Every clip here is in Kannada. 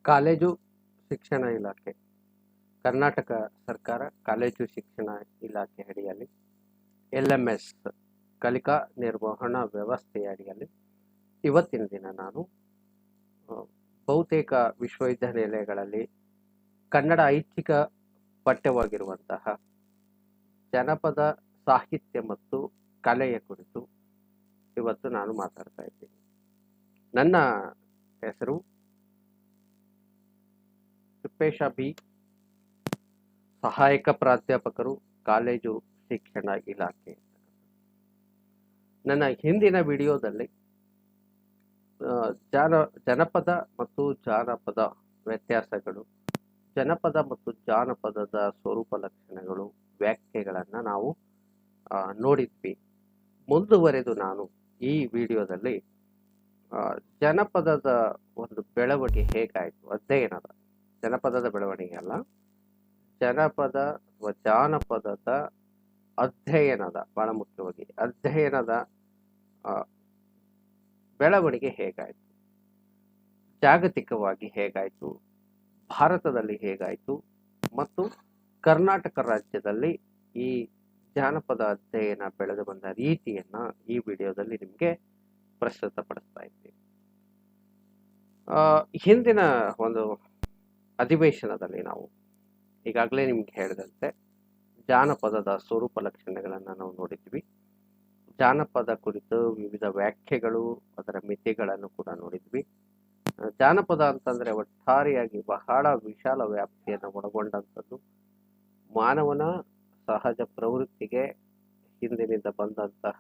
ಕಾಲೇಜು ಶಿಕ್ಷಣ ಇಲಾಖೆ, ಕರ್ನಾಟಕ ಸರ್ಕಾರ ಕಾಲೇಜು ಶಿಕ್ಷಣ ಇಲಾಖೆ ಅಡಿಯಲ್ಲಿ LMS ಕಲಿಕಾ ನಿರ್ವಹಣಾ ವ್ಯವಸ್ಥೆಯ ಅಡಿಯಲ್ಲಿ ಇವತ್ತಿನ ದಿನ ನಾನು ಬಹುತೇಕ ವಿಶ್ವವಿದ್ಯಾನಿಲಯಗಳಲ್ಲಿ ಕನ್ನಡ ಐಚ್ಛಿಕ ಪಠ್ಯವಾಗಿರುವಂತಹ ಜನಪದ ಸಾಹಿತ್ಯ ಮತ್ತು ಕಲೆಯ ಕುರಿತು ಇವತ್ತು ನಾನು ಮಾತಾಡ್ತಾ ಇದ್ದೀನಿ. ನನ್ನ ಹೆಸರು ತಿಪ್ಪೇಶ ಬಿ, ಸಹಾಯಕ ಪ್ರಾಧ್ಯಾಪಕರು, ಕಾಲೇಜು ಶಿಕ್ಷಣ ಇಲಾಖೆ. ನನ್ನ ಹಿಂದಿನ ವಿಡಿಯೋದಲ್ಲಿ ಜನಪದ ಮತ್ತು ಜಾನಪದ ವ್ಯತ್ಯಾಸಗಳು, ಜನಪದ ಮತ್ತು ಜಾನಪದದ ಸ್ವರೂಪ ಲಕ್ಷಣಗಳು, ವ್ಯಾಖ್ಯೆಗಳನ್ನು ನಾವು ನೋಡಿದ್ವಿ. ಮುಂದುವರೆದು ನಾನು ಈ ವಿಡಿಯೋದಲ್ಲಿ ಜನಪದದ ಒಂದು ಬೆಳವಣಿಗೆ ಹೇಗಾಯಿತು, ಅಧ್ಯಯನದ ಜನಪದದ ಬೆಳವಣಿಗೆ ಅಲ್ಲ, ಜನಪದ ಅಥವಾ ಜಾನಪದದ ಅಧ್ಯಯನದ, ಬಹಳ ಮುಖ್ಯವಾಗಿ ಅಧ್ಯಯನದ ಬೆಳವಣಿಗೆ ಹೇಗಾಯಿತು, ಜಾಗತಿಕವಾಗಿ ಹೇಗಾಯಿತು, ಭಾರತದಲ್ಲಿ ಹೇಗಾಯಿತು ಮತ್ತು ಕರ್ನಾಟಕ ರಾಜ್ಯದಲ್ಲಿ ಈ ಜಾನಪದ ಅಧ್ಯಯನ ಬೆಳೆದು ಬಂದ ರೀತಿಯನ್ನ ಈ ವಿಡಿಯೋದಲ್ಲಿ ನಿಮಗೆ ಪ್ರಸ್ತುತಪಡಿಸ್ತಾ ಇದ್ದೀನಿ. ಹಿಂದಿನ ಒಂದು ಅಧಿವೇಶನದಲ್ಲಿ ನಾವು ಈಗಾಗಲೇ ನಿಮ್ಗೆ ಹೇಳಿದಂತೆ ಜಾನಪದದ ಸ್ವರೂಪ ಲಕ್ಷಣಗಳನ್ನು ನಾವು ನೋಡಿದ್ವಿ. ಜಾನಪದ ಕುರಿತು ವಿವಿಧ ವ್ಯಾಖ್ಯೆಗಳು, ಅದರ ಮಿತಿಗಳನ್ನು ಕೂಡ ನೋಡಿದ್ವಿ. ಜಾನಪದ ಅಂತಂದ್ರೆ ಒಟ್ಟಾರೆಯಾಗಿ ಬಹಳ ವಿಶಾಲ ವ್ಯಾಪ್ತಿಯನ್ನು ಒಳಗೊಂಡಂಥದ್ದು. ಮಾನವನ ಸಹಜ ಪ್ರವೃತ್ತಿಗೆ ಹಿಂದಿನಿಂದ ಬಂದಂತಹ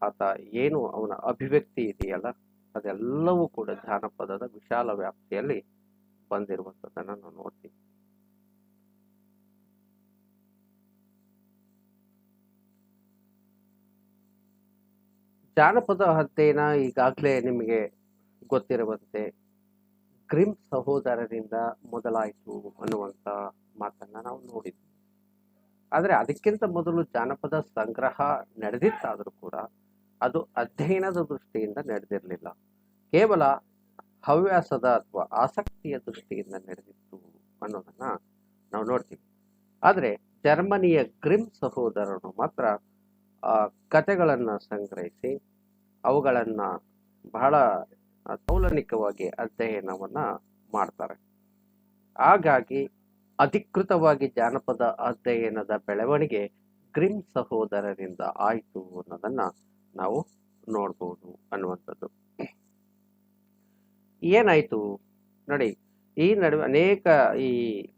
ಆತ ಏನು ಅವನ ಅಭಿವ್ಯಕ್ತಿ ಇದೆಯಲ್ಲ, ಅದೆಲ್ಲವೂ ಕೂಡ ಜಾನಪದದ ವಿಶಾಲ ವ್ಯಾಪ್ತಿಯಲ್ಲಿ ಬಂದಿರುವಂಥದ್ದನ್ನು ನಾವು ನೋಡ್ತೀವಿ. ಜಾನಪದ ಅಧ್ಯಯನ ಈಗಾಗಲೇ ನಿಮಗೆ ಗೊತ್ತಿರುವಂತೆ ಗ್ರಿಮ್ ಸಹೋದರರಿಂದ ಮೊದಲಾಯಿತು ಅನ್ನುವಂಥ ಮಾತನ್ನ ನಾವು ನೋಡಿದ್ವಿ. ಆದರೆ ಅದಕ್ಕಿಂತ ಮೊದಲು ಜಾನಪದ ಸಂಗ್ರಹ ನಡೆದಿತ್ತಾದರೂ ಕೂಡ ಅದು ಅಧ್ಯಯನದ ದೃಷ್ಟಿಯಿಂದ ನಡೆದಿರಲಿಲ್ಲ, ಕೇವಲ ಹವ್ಯಾಸದ ಅಥವಾ ಆಸಕ್ತಿಯ ದೃಷ್ಟಿಯಿಂದ ನಡೆದಿತ್ತು ಅನ್ನೋದನ್ನ ನಾವು ನೋಡ್ತೀವಿ. ಆದರೆ ಜರ್ಮನಿಯ ಗ್ರಿಮ್ ಸಹೋದರರು ಮಾತ್ರ ಕಥೆಗಳನ್ನು ಸಂಗ್ರಹಿಸಿ ಅವುಗಳನ್ನ ಬಹಳ ತೌಲನಿಕವಾಗಿ ಅಧ್ಯಯನವನ್ನ ಮಾಡ್ತಾರೆ. ಹಾಗಾಗಿ ಅಧಿಕೃತವಾಗಿ ಜಾನಪದ ಅಧ್ಯಯನದ ಬೆಳವಣಿಗೆ ಗ್ರಿಮ್ ಸಹೋದರರಿಂದ ಆಯಿತು ಅನ್ನೋದನ್ನ ನಾವು ನೋಡ್ಬೋದು ಅನ್ನುವಂಥದ್ದು. ಏನಾಯ್ತು ನೋಡಿ, ಈ ನಡುವೆ ಅನೇಕ ಈ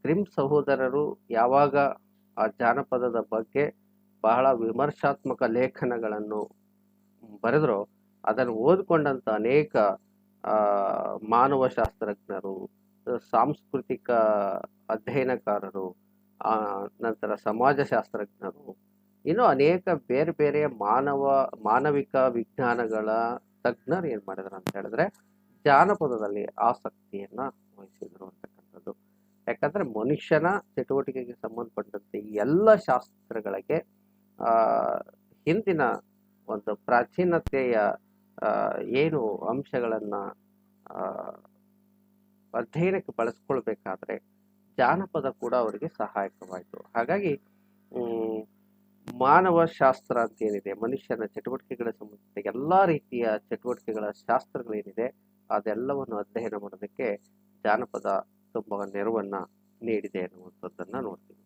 ಗ್ರಿಮ್ ಸಹೋದರರು ಯಾವಾಗ ಆ ಜಾನಪದದ ಬಗ್ಗೆ ಬಹಳ ವಿಮರ್ಶಾತ್ಮಕ ಲೇಖನಗಳನ್ನು ಬರೆದ್ರು, ಅದನ್ನು ಓದಿಕೊಂಡಂತ ಅನೇಕ ಮಾನವಶಾಸ್ತ್ರಜ್ಞರು, ಸಾಂಸ್ಕೃತಿಕ ಅಧ್ಯಯನಕಾರರು, ನಂತರ ಸಮಾಜಶಾಸ್ತ್ರಜ್ಞರು, ಇನ್ನು ಅನೇಕ ಬೇರೆ ಬೇರೆ ಮಾನವಿಕ ವಿಜ್ಞಾನಗಳ ತಜ್ಞರು ಏನ್ ಮಾಡಿದ್ರು ಅಂತ ಹೇಳಿದ್ರೆ ಜಾನಪದದಲ್ಲಿ ಆಸಕ್ತಿಯನ್ನ ವಹಿಸಿದ್ರು ಅಂತಕ್ಕಂಥದ್ದು. ಯಾಕಂದ್ರೆ ಮನುಷ್ಯನ ಚಟುವಟಿಕೆಗೆ ಸಂಬಂಧಪಟ್ಟಂತೆ ಎಲ್ಲ ಶಾಸ್ತ್ರಗಳಿಗೆ ಹಿಂದಿನ ಒಂದು ಪ್ರಾಚೀನತೆಯ ಏನು ಅಂಶಗಳನ್ನ ಅಧ್ಯಯನಕ್ಕೆ ಬಳಸ್ಕೊಳ್ಬೇಕಾದ್ರೆ ಜಾನಪದ ಕೂಡ ಅವರಿಗೆ ಸಹಾಯಕವಾಯಿತು. ಹಾಗಾಗಿ ಮಾನವ ಶಾಸ್ತ್ರ ಅಂತ ಏನಿದೆ, ಮನುಷ್ಯನ ಚಟುವಟಿಕೆಗಳ ಸಂಬಂಧಿಸಿದ ಎಲ್ಲಾ ರೀತಿಯ ಚಟುವಟಿಕೆಗಳ ಶಾಸ್ತ್ರಗಳೇನಿದೆ ಅದೆಲ್ಲವನ್ನು ಅಧ್ಯಯನ ಮಾಡೋದಕ್ಕೆ ಜಾನಪದ ತುಂಬಾ ನೆರವನ್ನ ನೀಡಿದೆ ಅನ್ನುವಂಥದ್ದನ್ನ ನೋಡ್ತೀವಿ.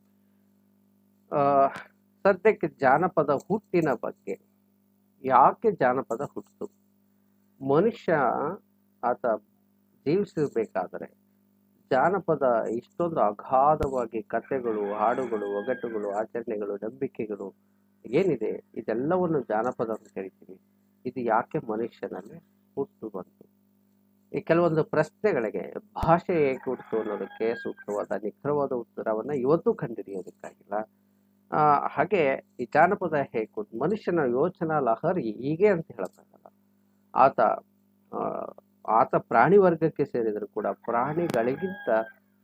ಸದ್ಯಕ್ಕೆ ಜಾನಪದ ಹುಟ್ಟಿನ ಬಗ್ಗೆ, ಯಾಕೆ ಜಾನಪದ ಹುಟ್ಟಿತು? ಮನುಷ್ಯ ಆತ ಜೀವಿಸಬೇಕಾದರೆ ಜಾನಪದ ಇಷ್ಟೊಂದು ಅಗಾಧವಾಗಿ ಕಥೆಗಳು, ಹಾಡುಗಳು, ಒಗಟುಗಳು, ಆಚರಣೆಗಳು, ನಂಬಿಕೆಗಳು ಏನಿದೆ ಇದೆಲ್ಲವನ್ನು ಜಾನಪದ ಅಂತ ಕರಿತೀವಿ. ಇದು ಯಾಕೆ ಮನುಷ್ಯನಲ್ಲಿ ಹುಟ್ಟು ಬಂತು? ಈ ಕೆಲವೊಂದು ಪ್ರಶ್ನೆಗಳಿಗೆ ಭಾಷೆ ಹೇಗೆ ಹುಟ್ಟಿತು ಅನ್ನೋದಕ್ಕೆ ಸೂಕ್ತವಾದ ನಿಖರವಾದ ಉತ್ತರವನ್ನ ಇವತ್ತು ಕಂಡುಹಿಡಿಯೋದಕ್ಕಾಗಿಲ್ಲ. ಹಾಗೆ ಈ ಜಾನಪದ ಹೇಗೆ ಹುಟ್ಟು, ಮನುಷ್ಯನ ಯೋಚನಾ ಲಹರಿ ಹೀಗೆ ಅಂತ ಹೇಳಕ್ಕಾಗಲ್ಲ. ಆತ ಪ್ರಾಣಿ ವರ್ಗಕ್ಕೆ ಸೇರಿದರೂ ಕೂಡ ಪ್ರಾಣಿಗಳಿಗಿಂತ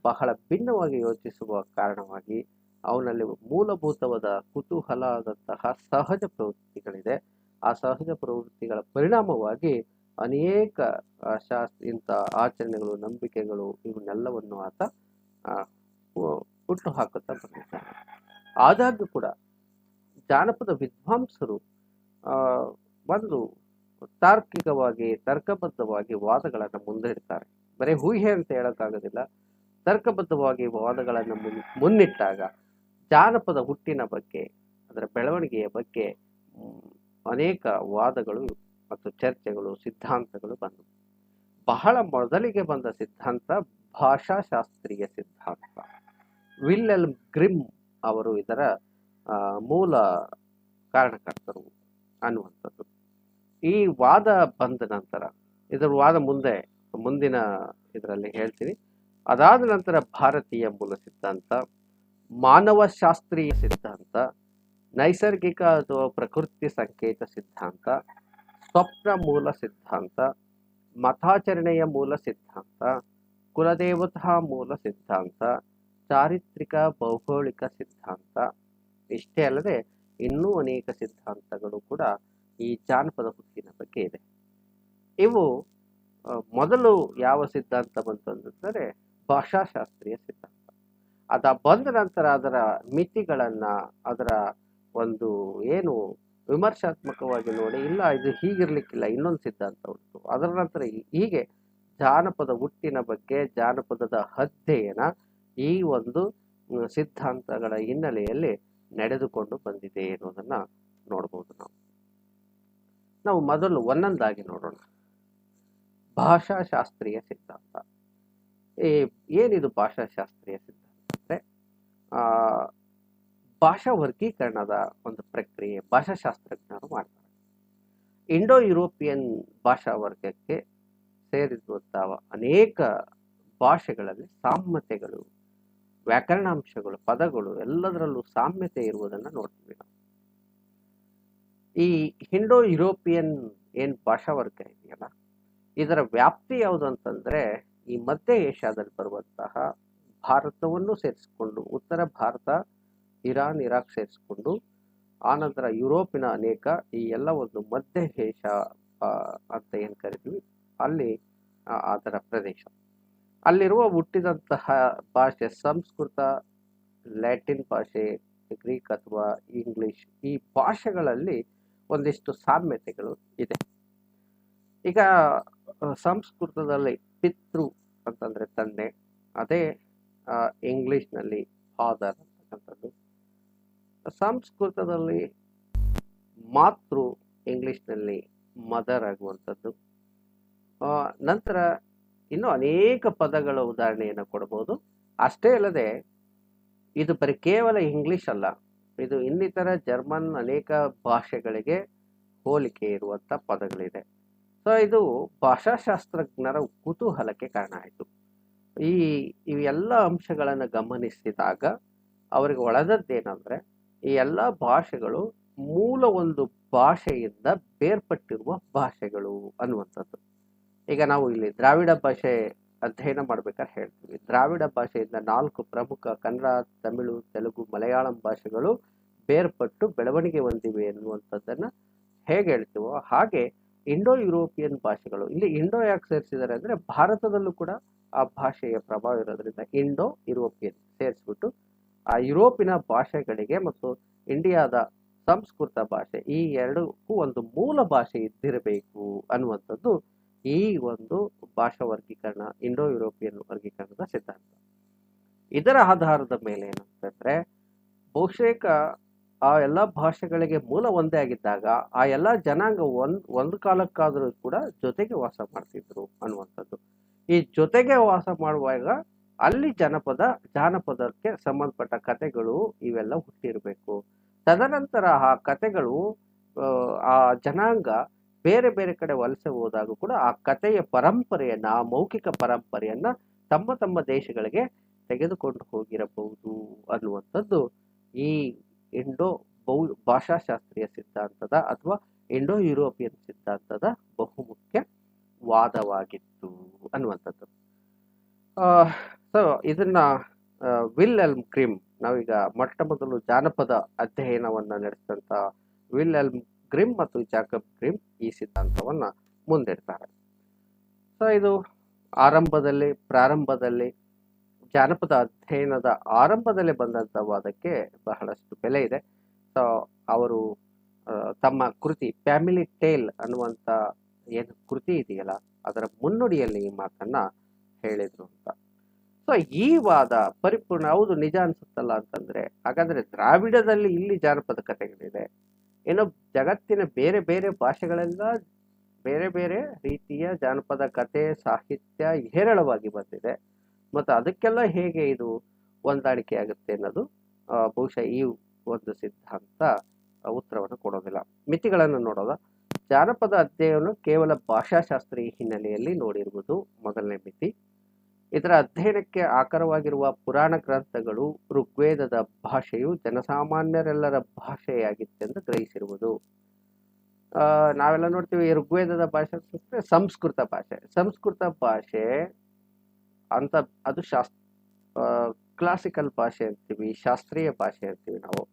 ಬಹಳ ಭಿನ್ನವಾಗಿ ಯೋಚಿಸುವ ಕಾರಣವಾಗಿ ಅವನಲ್ಲಿ ಮೂಲಭೂತವಾದ ಕುತೂಹಲ ಆದಂತಹ ಸಹಜ ಪ್ರವೃತ್ತಿಗಳಿದೆ. ಆ ಸಹಜ ಪ್ರವೃತ್ತಿಗಳ ಪರಿಣಾಮವಾಗಿ ಅನೇಕ ಇಂಥ ಆಚರಣೆಗಳು, ನಂಬಿಕೆಗಳು ಇವನ್ನೆಲ್ಲವನ್ನು ಆತ ಹುಟ್ಟು ಹಾಕುತ್ತಾ ಬಂದಿದ್ದಾನೆ. ಆದಾಗ್ಯೂ ಕೂಡ ಜಾನಪದ ವಿದ್ವಾಂಸರು ಒಂದು ತಾರ್ಕಿಕವಾಗಿ, ತರ್ಕಬದ್ಧವಾಗಿ ವಾದಗಳನ್ನು ಮುಂದಿಡ್ತಾರೆ. ಬರೀ ಊಹೆ ಅಂತ ಹೇಳೋಕ್ಕಾಗೋದಿಲ್ಲ. ತರ್ಕಬದ್ಧವಾಗಿ ವಾದಗಳನ್ನು ಮುನ್ನಿಟ್ಟಾಗ ಜಾನಪದ ಹುಟ್ಟಿನ ಬಗ್ಗೆ, ಅದರ ಬೆಳವಣಿಗೆಯ ಬಗ್ಗೆ ಅನೇಕ ವಾದಗಳು ಮತ್ತು ಚರ್ಚೆಗಳು, ಸಿದ್ಧಾಂತಗಳು ಬಂದವು. ಬಹಳ ಮೊದಲಿಗೆ ಬಂದ ಸಿದ್ಧಾಂತ ಭಾಷಾಶಾಸ್ತ್ರೀಯ ಸಿದ್ಧಾಂತ. ವಿಲ್ಹೆಲ್ಮ್ ಗ್ರಿಮ್ ಅವರು ಇದರ ಮೂಲ ಕಾರಣಕರ್ತರು ಅನ್ನುವಂಥದ್ದು. ಈ ವಾದ ಬಂದ ನಂತರ, ಇದರ ವಾದ ಮುಂದಿನ ಇದರಲ್ಲಿ ಹೇಳ್ತೀನಿ. ಅದಾದ ನಂತರ ಭಾರತೀಯ ಮೂಲ ಸಿದ್ಧಾಂತ, ಮಾನವಶಾಸ್ತ್ರೀಯ ಸಿದ್ಧಾಂತ, ನೈಸರ್ಗಿಕ ಅಥವಾ ಪ್ರಕೃತಿ ಸಂಕೇತ ಸಿದ್ಧಾಂತ, ಸ್ವಪ್ನ ಮೂಲ ಸಿದ್ಧಾಂತ, ಮತಾಚರಣೆಯ ಮೂಲ ಸಿದ್ಧಾಂತ, ಕುಲದೇವತಾ ಮೂಲ ಸಿದ್ಧಾಂತ, ಚಾರಿತ್ರಿಕ ಭೌಗೋಳಿಕ ಸಿದ್ಧಾಂತ. ಇಷ್ಟೇ ಅಲ್ಲದೆ ಇನ್ನೂ ಅನೇಕ ಸಿದ್ಧಾಂತಗಳು ಕೂಡ ಈ ಜಾನಪದ ಹುಟ್ಟಿನ ಬಗ್ಗೆ ಇದೆ. ಇವು ಮೊದಲು ಯಾವ ಸಿದ್ಧಾಂತ ಬಂತು ಅಂತಂದರೆ ಭಾಷಾಶಾಸ್ತ್ರೀಯ ಸಿದ್ಧಾಂತ. ಅದ ಬಂದ ನಂತರ ಅದರ ಮಿತಿಗಳನ್ನ, ಅದರ ಒಂದು ಏನು ವಿಮರ್ಶಾತ್ಮಕವಾಗಿ ನೋಡಿ, ಇಲ್ಲ ಇದು ಹೀಗಿರ್ಲಿಕ್ಕಿಲ್ಲ, ಇನ್ನೊಂದು ಸಿದ್ಧಾಂತ ಉಂಟು. ಅದರ ನಂತರ ಹೀಗೆ ಜಾನಪದ ಹುಟ್ಟಿನ ಬಗ್ಗೆ, ಜಾನಪದದ ಅಧ್ಯಯನ ಈ ಒಂದು ಸಿದ್ಧಾಂತಗಳ ಹಿನ್ನೆಲೆಯಲ್ಲಿ ನಡೆದುಕೊಂಡು ಬಂದಿದೆ ಎನ್ನುವುದನ್ನ ನೋಡ್ಬೋದು. ನಾವು ಮೊದಲು ಒಂದೊಂದಾಗಿ ನೋಡೋಣ. ಭಾಷಾಶಾಸ್ತ್ರೀಯ ಸಿದ್ಧಾಂತ. ಏನಿದು ಭಾಷಾಶಾಸ್ತ್ರೀಯ ಸಿದ್ಧಾಂತ ಅಂದರೆ ಭಾಷಾ ವರ್ಗೀಕರಣದ ಒಂದು ಪ್ರಕ್ರಿಯೆ ಭಾಷಾಶಾಸ್ತ್ರಜ್ಞರು ಮಾಡ್ತಾರೆ. ಇಂಡೋ ಯುರೋಪಿಯನ್ ಭಾಷಾ ವರ್ಗಕ್ಕೆ ಸೇರಿರುವಂತಹ ಅನೇಕ ಭಾಷೆಗಳಲ್ಲಿ ಸಾಮ್ಯತೆಗಳು, ವ್ಯಾಕರಣಾಂಶಗಳು, ಪದಗಳು ಎಲ್ಲದರಲ್ಲೂ ಸಾಮ್ಯತೆ ಇರುವುದನ್ನು ನೋಡ್ತೀವಿ ನಾವು. ಈ ಇಂಡೋ ಯುರೋಪಿಯನ್ ಭಾಷಾ ವರ್ಗ ಇದೆಯಲ್ಲ, ಇದರ ವ್ಯಾಪ್ತಿ ಯಾವುದು ಅಂತಂದ್ರೆ ಈ ಮಧ್ಯ ಏಷ್ಯಾದಲ್ಲಿ ಬರುವಂತಹ ಭಾರತವನ್ನು ಸೇರಿಸಿಕೊಂಡು, ಉತ್ತರ ಭಾರತ, ಇರಾನ್, ಇರಾಕ್ ಸೇರಿಸಿಕೊಂಡು, ಆನಂತರ ಯುರೋಪಿನ ಅನೇಕ ಈ ಎಲ್ಲ ಒಂದು ಮಧ್ಯ ಏಷ್ಯಾ ಅಂತ ಏನು ಕರಿತೀವಿ, ಅಲ್ಲಿ ಅದರ ಪ್ರದೇಶ, ಅಲ್ಲಿರುವ ಹುಟ್ಟಿದಂತಹ ಭಾಷೆ ಸಂಸ್ಕೃತ, ಲ್ಯಾಟಿನ್ ಭಾಷೆ, ಗ್ರೀಕ್ ಅಥವಾ ಇಂಗ್ಲಿಷ್, ಈ ಭಾಷೆಗಳಲ್ಲಿ ಒಂದಿಷ್ಟು ಸಾಮ್ಯತೆಗಳು ಇದೆ. ಈಗ ಸಂಸ್ಕೃತದಲ್ಲಿ ಪಿತೃ ಅಂತಂದ್ರೆ ತಂದೆ, ಅದೇ ಇಂಗ್ಲಿಷ್ನಲ್ಲಿ ಫಾದರ್ ಅಂತಕ್ಕಂಥದ್ದು. ಸಂಸ್ಕೃತದಲ್ಲಿ ಮಾತೃ, ಇಂಗ್ಲಿಷ್ನಲ್ಲಿ ಮದರ್ ಆಗುವಂಥದ್ದು. ನಂತರ ಇನ್ನೂ ಅನೇಕ ಪದಗಳ ಉದಾಹರಣೆಯನ್ನು ಕೊಡಬಹುದು. ಅಷ್ಟೇ ಅಲ್ಲದೆ ಇದು ಬರೀ ಕೇವಲ ಇಂಗ್ಲಿಷ್ ಅಲ್ಲ, ಇದು ಇನ್ನಿತರ ಜರ್ಮನ್ ಅನೇಕ ಭಾಷೆಗಳಿಗೆ ಹೋಲಿಕೆ ಇರುವಂಥ ಪದಗಳಿದೆ. ಸೊ ಇದು ಭಾಷಾಶಾಸ್ತ್ರಜ್ಞರ ಕುತೂಹಲಕ್ಕೆ ಕಾರಣ ಆಯಿತು. ಇವೆಲ್ಲ ಅಂಶಗಳನ್ನು ಗಮನಿಸಿದಾಗ ಅವರಿಗೆ ಒಳದದ್ದೇನೆಂದರೆ ಈ ಎಲ್ಲ ಭಾಷೆಗಳು ಮೂಲ ಒಂದು ಭಾಷೆಯಿಂದ ಬೇರ್ಪಟ್ಟಿರುವ ಭಾಷೆಗಳು ಅನ್ನುವಂಥದ್ದು. ಈಗ ನಾವು ಇಲ್ಲಿ ದ್ರಾವಿಡ ಭಾಷೆ ಅಧ್ಯಯನ ಮಾಡ್ಬೇಕಾದ್ರೆ ಹೇಳ್ತೀವಿ, ದ್ರಾವಿಡ ಭಾಷೆಯಿಂದ 4 ಪ್ರಮುಖ ಕನ್ನಡ, ತಮಿಳು, ತೆಲುಗು, ಮಲಯಾಳಂ ಭಾಷೆಗಳು ಬೇರ್ಪಟ್ಟು ಬೆಳವಣಿಗೆ ಹೊಂದಿವೆ ಎನ್ನುವಂಥದ್ದನ್ನು ಹೇಗೆ ಹೇಳ್ತೀವೋ ಹಾಗೆ ಇಂಡೋ ಯುರೋಪಿಯನ್ ಭಾಷೆಗಳು, ಇಲ್ಲಿ ಇಂಡೋ ಯಾಕೆ ಸೇರಿಸಿದ್ದಾರೆ ಅಂದರೆ ಭಾರತದಲ್ಲೂ ಕೂಡ ಆ ಭಾಷೆಯ ಪ್ರಭಾವ ಇರೋದ್ರಿಂದ ಇಂಡೋ ಯುರೋಪಿಯನ್ ಸೇರಿಸ್ಬಿಟ್ಟು ಆ ಯುರೋಪಿನ ಭಾಷೆಗಳಿಗೆ ಮತ್ತು ಇಂಡಿಯಾದ ಸಂಸ್ಕೃತ ಭಾಷೆ ಈ ಎರಡಕ್ಕೂ ಒಂದು ಮೂಲ ಭಾಷೆ ಇದ್ದಿರಬೇಕು ಅನ್ನುವಂಥದ್ದು ಈ ಒಂದು ಭಾಷಾ ವರ್ಗೀಕರಣ, ಇಂಡೋ ಯುರೋಪಿಯನ್ ವರ್ಗೀಕರಣದ ಸಿದ್ಧಾಂತ. ಇದರ ಆಧಾರದ ಮೇಲೆ ಏನಂತಂದ್ರೆ ಬಹುಶೇಕ ಆ ಎಲ್ಲ ಭಾಷೆಗಳಿಗೆ ಮೂಲ ಒಂದೇ ಆಗಿದ್ದಾಗ ಆ ಎಲ್ಲ ಜನಾಂಗ ಒಂದು ಕಾಲಕ್ಕಾದರೂ ಕೂಡ ಜೊತೆಗೆ ವಾಸ ಮಾಡ್ತಿದ್ರು ಅನ್ನುವಂಥದ್ದು. ಈ ಜೊತೆಗೆ ವಾಸ ಮಾಡುವಾಗ ಅಲ್ಲಿ ಜಾನಪದಕ್ಕೆ ಸಂಬಂಧಪಟ್ಟ ಕಥೆಗಳು ಇವೆಲ್ಲ ಹುಟ್ಟಿರಬೇಕು. ತದನಂತರ ಆ ಕಥೆಗಳು ಆ ಜನಾಂಗ ಬೇರೆ ಬೇರೆ ಕಡೆ ವಲಸೆ ಹೋದಾಗ ಕೂಡ ಆ ಕಥೆಯ ಪರಂಪರೆಯನ್ನ, ಆ ಮೌಖಿಕ ಪರಂಪರೆಯನ್ನ ತಮ್ಮ ತಮ್ಮ ದೇಶಗಳಿಗೆ ತೆಗೆದುಕೊಂಡು ಹೋಗಿರಬಹುದು ಅನ್ನುವಂಥದ್ದು ಈ ಭಾಷಾಶಾಸ್ತ್ರೀಯ ಸಿದ್ಧಾಂತದ ಅಥವಾ ಇಂಡೋ ಯುರೋಪಿಯನ್ ಸಿದ್ಧಾಂತದ ಬಹುಮುಖ್ಯ ವಾದವಾಗಿತ್ತು ಅನ್ನುವಂಥದ್ದು. ಸೊ ಇದನ್ನ ವಿಲ್ಹೆಲ್ಮ್ ಗ್ರಿಮ್, ನಾವೀಗ ಮೊಟ್ಟ ಮೊದಲು ಜಾನಪದ ಅಧ್ಯಯನವನ್ನ ನಡೆಸಿದಂತ ವಿಲ್ಹೆಲ್ಮ್ ಗ್ರಿಮ್ ಮತ್ತು ಜಾಕಬ್ ಗ್ರಿಮ್ ಈ ಸಿದ್ಧಾಂತವನ್ನ ಮುಂದಿರ್ತಾರೆ. ಸೊ ಇದು ಪ್ರಾರಂಭದಲ್ಲಿ ಜಾನಪದ ಅಧ್ಯಯನದ ಆರಂಭದಲ್ಲಿ ಬಂದಂಥ ವಾದಕ್ಕೆ ಬಹಳಷ್ಟು ಬೆಲೆ ಇದೆ. ಸೊ ಅವರು ತಮ್ಮ ಕೃತಿ ಫ್ಯಾಮಿಲಿ ಟೇಲ್ ಅನ್ನುವಂಥ ಏನು ಕೃತಿ ಇದೆಯಲ್ಲ ಅದರ ಮುನ್ನುಡಿಯಲ್ಲಿ ಈ ಮಾತನ್ನ ಹೇಳಿದ್ರು ಅಂತ. ಸೊ ಈ ವಾದ ಪರಿಪೂರ್ಣ ಹೌದು ನಿಜ ಅನ್ಸುತ್ತಲ್ಲ ಅಂತಂದ್ರೆ, ಹಾಗಾದ್ರೆ ದ್ರಾವಿಡದಲ್ಲಿ ಇಲ್ಲಿ ಜಾನಪದ ಕಥೆಗಳಿದೆ, ಇನ್ನು ಜಗತ್ತಿನ ಬೇರೆ ಬೇರೆ ಭಾಷೆಗಳೆಲ್ಲ ಬೇರೆ ಬೇರೆ ರೀತಿಯ ಜಾನಪದ ಕಥೆ ಸಾಹಿತ್ಯ ಹೇರಳವಾಗಿ ಬಂದಿದೆ, ಮತ್ತು ಅದಕ್ಕೆಲ್ಲ ಹೇಗೆ ಇದು ಹೊಂದಾಣಿಕೆ ಆಗುತ್ತೆ ಅನ್ನೋದು ಬಹುಶಃ ಈ ಒಂದು ಸಿದ್ಧಾಂತ ಉತ್ತರವನ್ನು ಕೊಡೋದಿಲ್ಲ. ಮಿತಿಗಳನ್ನು ನೋಡೋದ, ಜಾನಪದ ಅಧ್ಯಯನ ಕೇವಲ ಭಾಷಾಶಾಸ್ತ್ರೀಯ ಹಿನ್ನೆಲೆಯಲ್ಲಿ ನೋಡಿರುವುದು ಮೊದಲನೇ ಮಿತಿ. ಇದರ ಅಧ್ಯಯನಕ್ಕೆ ಆಕರವಾಗಿರುವ ಪುರಾಣ ಗ್ರಂಥಗಳು ಋಗ್ವೇದದ ಭಾಷೆಯು ಜನಸಾಮಾನ್ಯರೆಲ್ಲರ ಭಾಷೆಯಾಗಿತ್ತೆಂದು ಗ್ರಹಿಸಿರುವುದು. ನಾವೆಲ್ಲ ನೋಡ್ತೀವಿ ಋಗ್ವೇದದ ಭಾಷೆ ಸಂಸ್ಕೃತ ಭಾಷೆ ಅಂತ, ಅದು ಕ್ಲಾಸಿಕಲ್ ಭಾಷೆ ಅಂತೀವಿ, ಶಾಸ್ತ್ರೀಯ ಭಾಷೆ ಅಂತೀವಿ ನಾವು.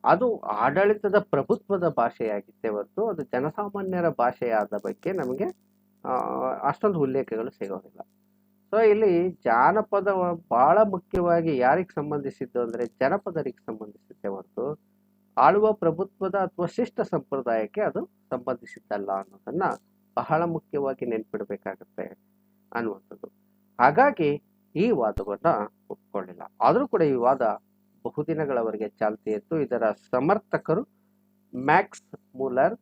ಅದು ಆಡಳಿತದ ಪ್ರಭುತ್ವದ ಭಾಷೆಯಾಗಿತ್ತೆ ಹೊರತು ಅದು ಜನಸಾಮಾನ್ಯರ ಭಾಷೆಯಾದ ಬಗ್ಗೆ ನಮಗೆ ಅಷ್ಟೊಂದು ಉಲ್ಲೇಖಗಳು ಸಿಗೋದಿಲ್ಲ. ಸೊ ಇಲ್ಲಿ ಜಾನಪದ ಬಹಳ ಮುಖ್ಯವಾಗಿ ಯಾರಿಗೆ ಸಂಬಂಧಿಸಿದ್ದು ಅಂದರೆ ಜನಪದರಿಗೆ ಸಂಬಂಧಿಸಿದ್ದೆ ಹೊರತು ಆಳುವ ಪ್ರಭುತ್ವದ ಅಥವಾ ಶಿಷ್ಟ ಸಂಪ್ರದಾಯಕ್ಕೆ ಅದು ಸಂಬಂಧಿಸಿದ್ದಲ್ಲ ಅನ್ನೋದನ್ನ ಬಹಳ ಮುಖ್ಯವಾಗಿ ನೆನ್ಪಿಡ್ಬೇಕಾಗತ್ತೆ ಅನ್ನುವಂಥದ್ದು. ಹಾಗಾಗಿ ಈ ವಾದವನ್ನ ಒಪ್ಕೊಳ್ಳಿಲ್ಲ. ಆದರೂ ಕೂಡ ಈ ವಾದ ಬಹುದಿನಗಳವರೆಗೆ ಚಾಲ್ತಿ ಇತ್ತು. ಇದರ ಸಮರ್ಥಕರು ಮ್ಯಾಕ್ಸ್ ಮುಲ್ಲರ್,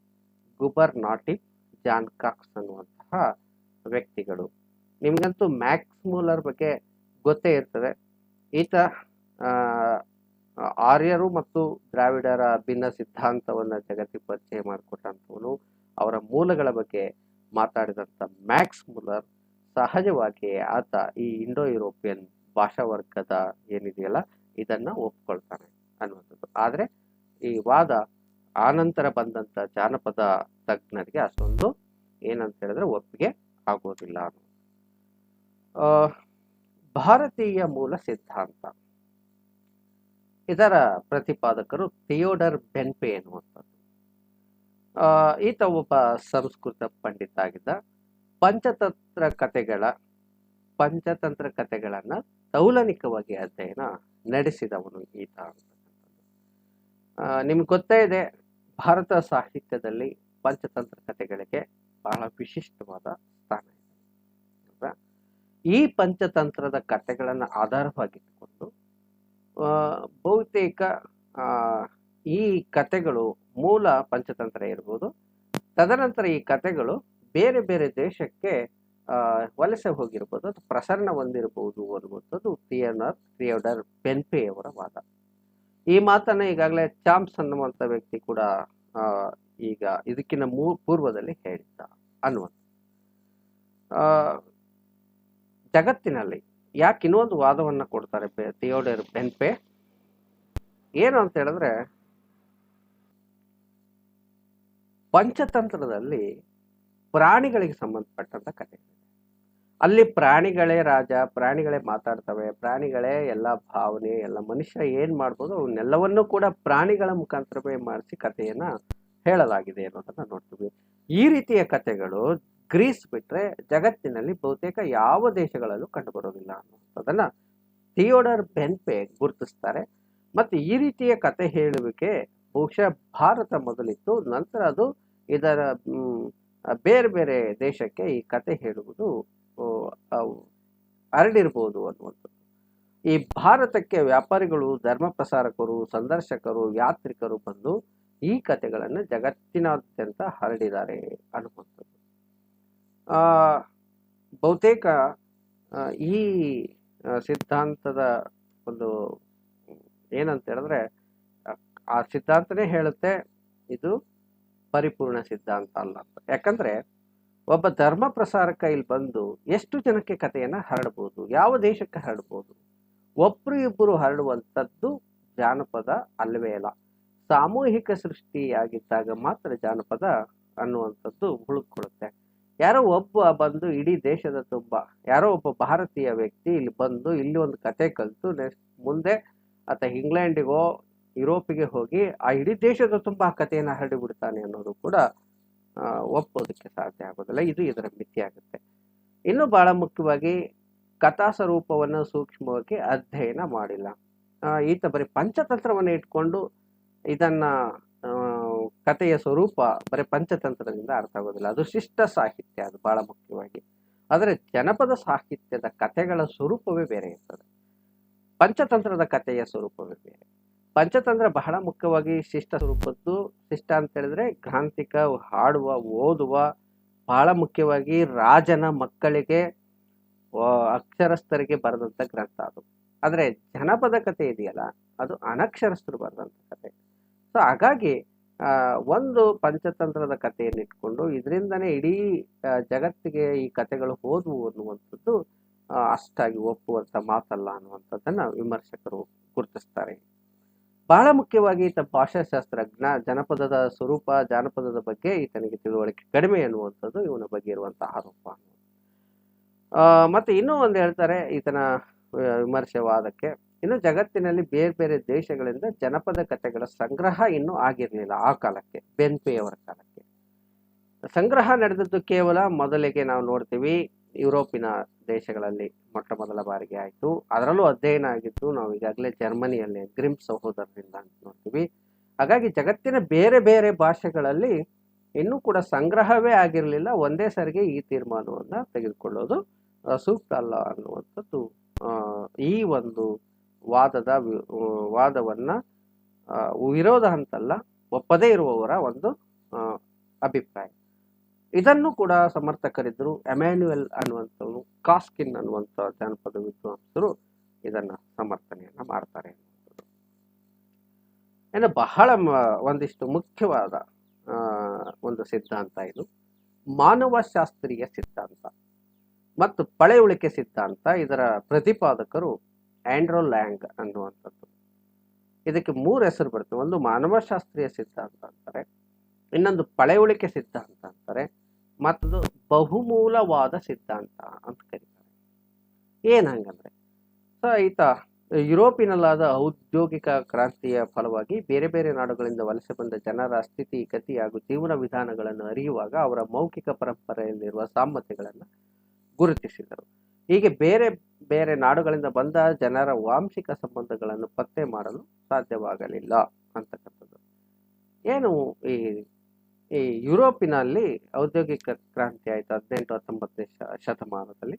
ಗುಬರ್ ನಾಟಿಫ್, ಜಾನ್ ಕಾಕ್ಸ್ ಅನ್ನುವಂತಹ ವ್ಯಕ್ತಿಗಳು. ನಿಮ್ಗಂತೂ ಮ್ಯಾಕ್ಸ್ ಮುಲ್ಲರ್ ಬಗ್ಗೆ ಗೊತ್ತೇ ಇರ್ತದೆ. ಈತ ಆರ್ಯರು ಮತ್ತು ದ್ರಾವಿಡರ ಭಿನ್ನ ಸಿದ್ಧಾಂತವನ್ನು ಜಗತ್ತಿಗೆ ಪರಿಚಯ ಮಾಡಿಕೊಟ್ಟಂಥವನು. ಅವರ ಮೂಲಗಳ ಬಗ್ಗೆ ಮಾತಾಡಿದಂಥ ಮ್ಯಾಕ್ಸ್ ಮುಲ್ಲರ್ ಸಹಜವಾಗಿ ಆತ ಈ ಇಂಡೋ ಯುರೋಪಿಯನ್ ಭಾಷಾ ವರ್ಗದ ಏನಿದೆಯಲ್ಲ ಇದನ್ನ ಒಪ್ಕೊಳ್ತಾನೆ ಅನ್ನುವಂಥದ್ದು. ಆದರೆ ಈ ವಾದ ಆನಂತರ ಬಂದಂಥ ಜಾನಪದ ತಜ್ಞರಿಗೆ ಅಷ್ಟೊಂದು ಏನಂತ ಹೇಳಿದ್ರೆ ಒಪ್ಪಿಗೆ ಆಗೋದಿಲ್ಲ. ಭಾರತೀಯ ಮೂಲ ಸಿದ್ಧಾಂತ, ಇದರ ಪ್ರತಿಪಾದಕರು ಥಿಯೋಡರ್ ಬೆನ್ಪೆ ಎನ್ನುವಂಥದ್ದು. ಈತ ಒಬ್ಬ ಸಂಸ್ಕೃತ ಪಂಡಿತ ಆಗಿದ್ದ. ಪಂಚತಂತ್ರ ಕಥೆಗಳನ್ನ ತೌಲನಿಕವಾಗಿ ಅಧ್ಯಯನ ನಡೆಸಿದವನು ಈತ ಅಂತಕ್ಕಂಥದ್ದು. ನಿಮ್ಗೆ ಗೊತ್ತೇ ಇದೆ, ಭಾರತ ಸಾಹಿತ್ಯದಲ್ಲಿ ಪಂಚತಂತ್ರ ಕಥೆಗಳಿಗೆ ಬಹಳ ವಿಶಿಷ್ಟವಾದ ಸ್ಥಾನ ಇದೆ. ಈ ಪಂಚತಂತ್ರದ ಕಥೆಗಳನ್ನು ಆಧಾರವಾಗಿಟ್ಟುಕೊಂಡು ಬಹುತೇಕ ಈ ಕಥೆಗಳು ಮೂಲ ಪಂಚತಂತ್ರ ಇರ್ಬೋದು, ತದನಂತರ ಈ ಕಥೆಗಳು ಬೇರೆ ಬೇರೆ ದೇಶಕ್ಕೆ ವಲಸೆ ಹೋಗಿರ್ಬೋದು, ಅದು ಪ್ರಸರಣ ಹೊಂದಿರಬಹುದು ಅನ್ನುವಂಥದ್ದು ಥಿಯೋಡರ್ ಬೆನ್ಪೆ ಅವರ ವಾದ. ಈ ಮಾತನ್ನ ಈಗಾಗಲೇ ಚಾಂಪ್ಸ್ ಅನ್ನುವಂಥ ವ್ಯಕ್ತಿ ಕೂಡ ಈಗ ಇದಕ್ಕಿಂತ ಪೂರ್ವದಲ್ಲಿ ಹೇಳಿದ್ದ ಅನ್ನುವಂಥ. ಜಗತ್ತಿನಲ್ಲಿ ಯಾಕೆ ಇನ್ನೊಂದು ವಾದವನ್ನ ಕೊಡ್ತಾರೆ ಥಿಯೋಡರ್ ಬೆನ್ಪೆ, ಏನು ಅಂತ ಹೇಳಿದ್ರೆ, ಪಂಚತಂತ್ರದಲ್ಲಿ ಪ್ರಾಣಿಗಳಿಗೆ ಸಂಬಂಧಪಟ್ಟಂತ ಕಥೆ, ಅಲ್ಲಿ ಪ್ರಾಣಿಗಳೇ ರಾಜ, ಪ್ರಾಣಿಗಳೇ ಮಾತಾಡ್ತವೆ, ಪ್ರಾಣಿಗಳೇ ಎಲ್ಲ ಭಾವನೆ, ಎಲ್ಲ ಮನುಷ್ಯ ಏನ್ ಮಾಡ್ಬೋದು ಅವನ್ನೆಲ್ಲವನ್ನೂ ಕೂಡ ಪ್ರಾಣಿಗಳ ಮುಖಾಂತರವೇ ಮಾಡಿಸಿ ಕಥೆಯನ್ನ ಹೇಳಲಾಗಿದೆ ಅನ್ನೋದನ್ನ ನೋಡ್ತೀವಿ. ಈ ರೀತಿಯ ಕಥೆಗಳು ಗ್ರೀಸ್ ಬಿಟ್ರೆ ಜಗತ್ತಿನಲ್ಲಿ ಬಹುತೇಕ ಯಾವ ದೇಶಗಳಲ್ಲೂ ಕಂಡುಬರೋದಿಲ್ಲ ಅನ್ನೋದನ್ನ ಥಿಯೋಡರ್ ಬೆನ್ಪೆ ಗುರುತಿಸ್ತಾರೆ. ಮತ್ತೆ ಈ ರೀತಿಯ ಕಥೆ ಹೇಳುವಿಕೆ ಬಹುಶಃ ಭಾರತ ಮೊದಲಿತ್ತು, ನಂತರ ಅದು ಇದರ ಬೇರೆ ಬೇರೆ ದೇಶಕ್ಕೆ ಈ ಕತೆ ಹೇಳುವುದು ಹರಡಿರ್ಬೋದು ಅನ್ನುವಂಥದ್ದು. ಈ ಭಾರತಕ್ಕೆ ವ್ಯಾಪಾರಿಗಳು, ಧರ್ಮ ಪ್ರಸಾರಕರು, ಸಂದರ್ಶಕರು, ಯಾತ್ರಿಕರು ಬಂದು ಈ ಕಥೆಗಳನ್ನು ಜಗತ್ತಿನಾದ್ಯಂತ ಹರಡಿದ್ದಾರೆ ಅನ್ನುವಂಥದ್ದು. ಬಹುತೇಕ ಈ ಸಿದ್ಧಾಂತದ ಒಂದು ಏನಂತ ಹೇಳಿದ್ರೆ, ಆ ಸಿದ್ಧಾಂತನೇ ಹೇಳುತ್ತೆ ಇದು ಪರಿಪೂರ್ಣ ಸಿದ್ಧಾಂತ ಅಲ್ಲ ಅಂತ. ಯಾಕಂದ್ರೆ ಒಬ್ಬ ಧರ್ಮ ಪ್ರಸಾರಕ ಇಲ್ಲಿ ಬಂದು ಎಷ್ಟು ಜನಕ್ಕೆ ಕಥೆಯನ್ನ ಹರಡಬಹುದು, ಯಾವ ದೇಶಕ್ಕೆ ಹರಡಬಹುದು? ಒಬ್ರು ಇಬ್ಬರು ಹರಡುವಂಥದ್ದು ಜಾನಪದ ಅಲ್ಲವೇ ಅಲ್ಲ. ಸಾಮೂಹಿಕ ಸೃಷ್ಟಿಯಾಗಿದ್ದಾಗ ಮಾತ್ರ ಜಾನಪದ ಅನ್ನುವಂಥದ್ದು ಉಳಿದುಕೊಳ್ಳುತ್ತೆ. ಯಾರೋ ಒಬ್ಬ ಬಂದು ಇಡೀ ದೇಶದ ತುಂಬ, ಯಾರೋ ಒಬ್ಬ ಭಾರತೀಯ ವ್ಯಕ್ತಿ ಇಲ್ಲಿ ಬಂದು ಇಲ್ಲಿ ಒಂದು ಕತೆ ಕಲಿತು ಮುಂದೆ ಆತ ಇಂಗ್ಲೆಂಡಿಗೋ ಯುರೋಪಿಗೆ ಹೋಗಿ ಆ ಇಡೀ ದೇಶದ ತುಂಬ ಆ ಕಥೆಯನ್ನು ಹರಡಿ ಬಿಡ್ತಾನೆ ಅನ್ನೋದು ಕೂಡ ಒಪ್ಪೋದಕ್ಕೆ ಸಾಧ್ಯ ಆಗೋದಿಲ್ಲ. ಇದು ಇದರ ಮಿತಿ ಆಗುತ್ತೆ. ಇನ್ನು ಬಹಳ ಮುಖ್ಯವಾಗಿ ಕಥಾ ಸ್ವರೂಪವನ್ನು ಸೂಕ್ಷ್ಮವಾಗಿ ಅಧ್ಯಯನ ಮಾಡಿಲ್ಲ. ಈತ ಬರೀ ಪಂಚತಂತ್ರವನ್ನು ಇಟ್ಕೊಂಡು ಇದನ್ನ ಕಥೆಯ ಸ್ವರೂಪ ಬರೀ ಪಂಚತಂತ್ರದಿಂದ ಅರ್ಥ ಆಗೋದಿಲ್ಲ. ಅದು ಶಿಷ್ಟ ಸಾಹಿತ್ಯ, ಅದು ಬಹಳ ಮುಖ್ಯವಾಗಿ. ಆದರೆ ಜನಪದ ಸಾಹಿತ್ಯದ ಕಥೆಗಳ ಸ್ವರೂಪವೇ ಬೇರೆ ಇರ್ತದೆ, ಪಂಚತಂತ್ರದ ಕಥೆಯ ಸ್ವರೂಪವೇ ಬೇರೆ. ಪಂಚತಂತ್ರ ಬಹಳ ಮುಖ್ಯವಾಗಿ ಶಿಷ್ಟ ಸ್ವರೂಪದ್ದು. ಶಿಷ್ಟ ಅಂತ ಹೇಳಿದ್ರೆ ಗ್ರಾಂಥಿಕ, ಹಾಡುವ, ಓದುವ, ಬಹಳ ಮುಖ್ಯವಾಗಿ ರಾಜನ ಮಕ್ಕಳಿಗೆ, ಅಕ್ಷರಸ್ಥರಿಗೆ ಬರೆದಂಥ ಗ್ರಂಥ ಅದು. ಆದರೆ ಜನಪದ ಕಥೆ ಇದೆಯಲ್ಲ, ಅದು ಅನಕ್ಷರಸ್ಥರು ಬರೆದಂಥ ಕಥೆ. ಸೊ ಹಾಗಾಗಿ ಒಂದು ಪಂಚತಂತ್ರದ ಕಥೆಯನ್ನು ಇಟ್ಕೊಂಡು ಇದರಿಂದನೇ ಇಡೀ ಜಗತ್ತಿಗೆ ಈ ಕಥೆಗಳು ಹೋದವು ಅನ್ನುವಂಥದ್ದು ಅಷ್ಟಾಗಿ ಒಪ್ಪುವಂಥ ಮಾತಲ್ಲ ಅನ್ನುವಂಥದ್ದನ್ನು ವಿಮರ್ಶಕರು ಗುರುತಿಸ್ತಾರೆ. ಬಹಳ ಮುಖ್ಯವಾಗಿ ಈತ ಭಾಷಾಶಾಸ್ತ್ರಜ್ಞ. ಜನಪದದ ಸ್ವರೂಪ, ಜಾನಪದದ ಬಗ್ಗೆ ಈತನಿಗೆ ತಿಳುವಳಿಕೆ ಕಡಿಮೆ ಅನ್ನುವಂಥದ್ದು ಇವನ ಬಗ್ಗೆ ಇರುವಂತಹ ಆರೋಪ. ಮತ್ತೆ ಇನ್ನೂ ಒಂದು ಹೇಳ್ತಾರೆ ಈತನ ವಿಮರ್ಶೆವಾದಕ್ಕೆ, ಇನ್ನು ಜಗತ್ತಿನಲ್ಲಿ ಬೇರೆ ಬೇರೆ ದೇಶಗಳಿಂದ ಜನಪದ ಕಥೆಗಳ ಸಂಗ್ರಹ ಇನ್ನೂ ಆಗಿರಲಿಲ್ಲ ಆ ಕಾಲಕ್ಕೆ, ಬೆನ್ಪೆಯವರ ಕಾಲಕ್ಕೆ. ಸಂಗ್ರಹ ನಡೆದದ್ದು ಕೇವಲ ಮೊದಲಿಗೆ ನಾವು ನೋಡ್ತೀವಿ ಯುರೋಪಿನ ದೇಶಗಳಲ್ಲಿ ಮೊಟ್ಟ ಮೊದಲ ಬಾರಿಗೆ ಆಯಿತು. ಅದರಲ್ಲೂ ಅಧ್ಯಯನ ಆಗಿದ್ದು ನಾವು ಈಗಾಗಲೇ ಜರ್ಮನಿಯಲ್ಲಿ ಗ್ರಿಮ್ ಸಹೋದರರಿಂದ ಅಂತ ನೋಡ್ತೀವಿ. ಹಾಗಾಗಿ ಜಗತ್ತಿನ ಬೇರೆ ಬೇರೆ ಭಾಷೆಗಳಲ್ಲಿ ಇನ್ನೂ ಕೂಡ ಸಂಗ್ರಹವೇ ಆಗಿರಲಿಲ್ಲ. ಒಂದೇ ಸರಿಗೆ ಈ ತೀರ್ಮಾನವನ್ನು ತೆಗೆದುಕೊಳ್ಳೋದು ಸೂಕ್ತ ಅಲ್ಲ ಅನ್ನುವಂಥದ್ದು ಈ ಒಂದು ವಾದವನ್ನ ವಿರೋಧ ಅಂತಲ್ಲ, ಒಪ್ಪದೇ ಇರುವವರ ಒಂದು ಅಭಿಪ್ರಾಯ. ಇದನ್ನು ಕೂಡ ಸಮರ್ಥಕರಿದ್ದರು. ಎಮ್ಯಾನ್ಯುಯಲ್ ಅನ್ನುವಂಥವ್ರು, ಕಾಸ್ಕಿನ್ ಅನ್ನುವಂಥ ಜಾನಪದ ವಿದ್ವಾಂಸರು ಇದನ್ನ ಸಮರ್ಥನೆಯನ್ನ ಮಾಡ್ತಾರೆ. ಇನ್ನು ಬಹಳ ಒಂದಿಷ್ಟು ಮುಖ್ಯವಾದ ಒಂದು ಸಿದ್ಧಾಂತ ಇದು ಮಾನವಶಾಸ್ತ್ರೀಯ ಸಿದ್ಧಾಂತ ಮತ್ತು ಪಳೆಯುಳಿಕೆ ಸಿದ್ಧಾಂತ. ಇದರ ಪ್ರತಿಪಾದಕರು ಆಂಡ್ರೋ ಲ್ಯಾಂಗ್ ಅನ್ನುವಂಥದ್ದು. ಇದಕ್ಕೆ 3 ಹೆಸರು ಬರ್ತವೆ. ಒಂದು ಮಾನವಶಾಸ್ತ್ರೀಯ ಸಿದ್ಧಾಂತ ಅಂತಾರೆ, ಇನ್ನೊಂದು ಪಳೆಯುಳಿಕೆ ಸಿದ್ಧಾಂತ ಅಂತಾರೆ, ಮತ್ತೊಂದು ಬಹುಮೂಲವಾದ ಸಿದ್ಧಾಂತ ಅಂತ ಕರೀತಾರೆ. ಏನ್ ಹಂಗಂದ್ರೆ, ಸೊ ಈತ ಯುರೋಪಿನಲ್ಲಾದ ಔದ್ಯೋಗಿಕ ಕ್ರಾಂತಿಯ ಫಲವಾಗಿ ಬೇರೆ ಬೇರೆ ನಾಡುಗಳಿಂದ ವಲಸೆ ಬಂದ ಜನರ ಸ್ಥಿತಿ, ಗತಿ ಹಾಗೂ ಜೀವನ ವಿಧಾನಗಳನ್ನು ಅರಿಯುವಾಗ ಅವರ ಮೌಖಿಕ ಪರಂಪರೆಯಲ್ಲಿರುವ ಸಾಮ್ಯತೆಗಳನ್ನು ಗುರುತಿಸಿದರು. ಹೀಗೆ ಬೇರೆ ಬೇರೆ ನಾಡುಗಳಿಂದ ಬಂದ ಜನರ ವಾಂಶಿಕ ಸಂಬಂಧಗಳನ್ನು ಪತ್ತೆ ಮಾಡಲು ಸಾಧ್ಯವಾಗಲಿಲ್ಲ ಅಂತಕ್ಕಂಥದ್ದು. ಏನು ಈ ಯುರೋಪಿನಲ್ಲಿ ಔದ್ಯೋಗಿಕ ಕ್ರಾಂತಿ ಆಯಿತು 18-19ನೇ ಶತಮಾನದಲ್ಲಿ.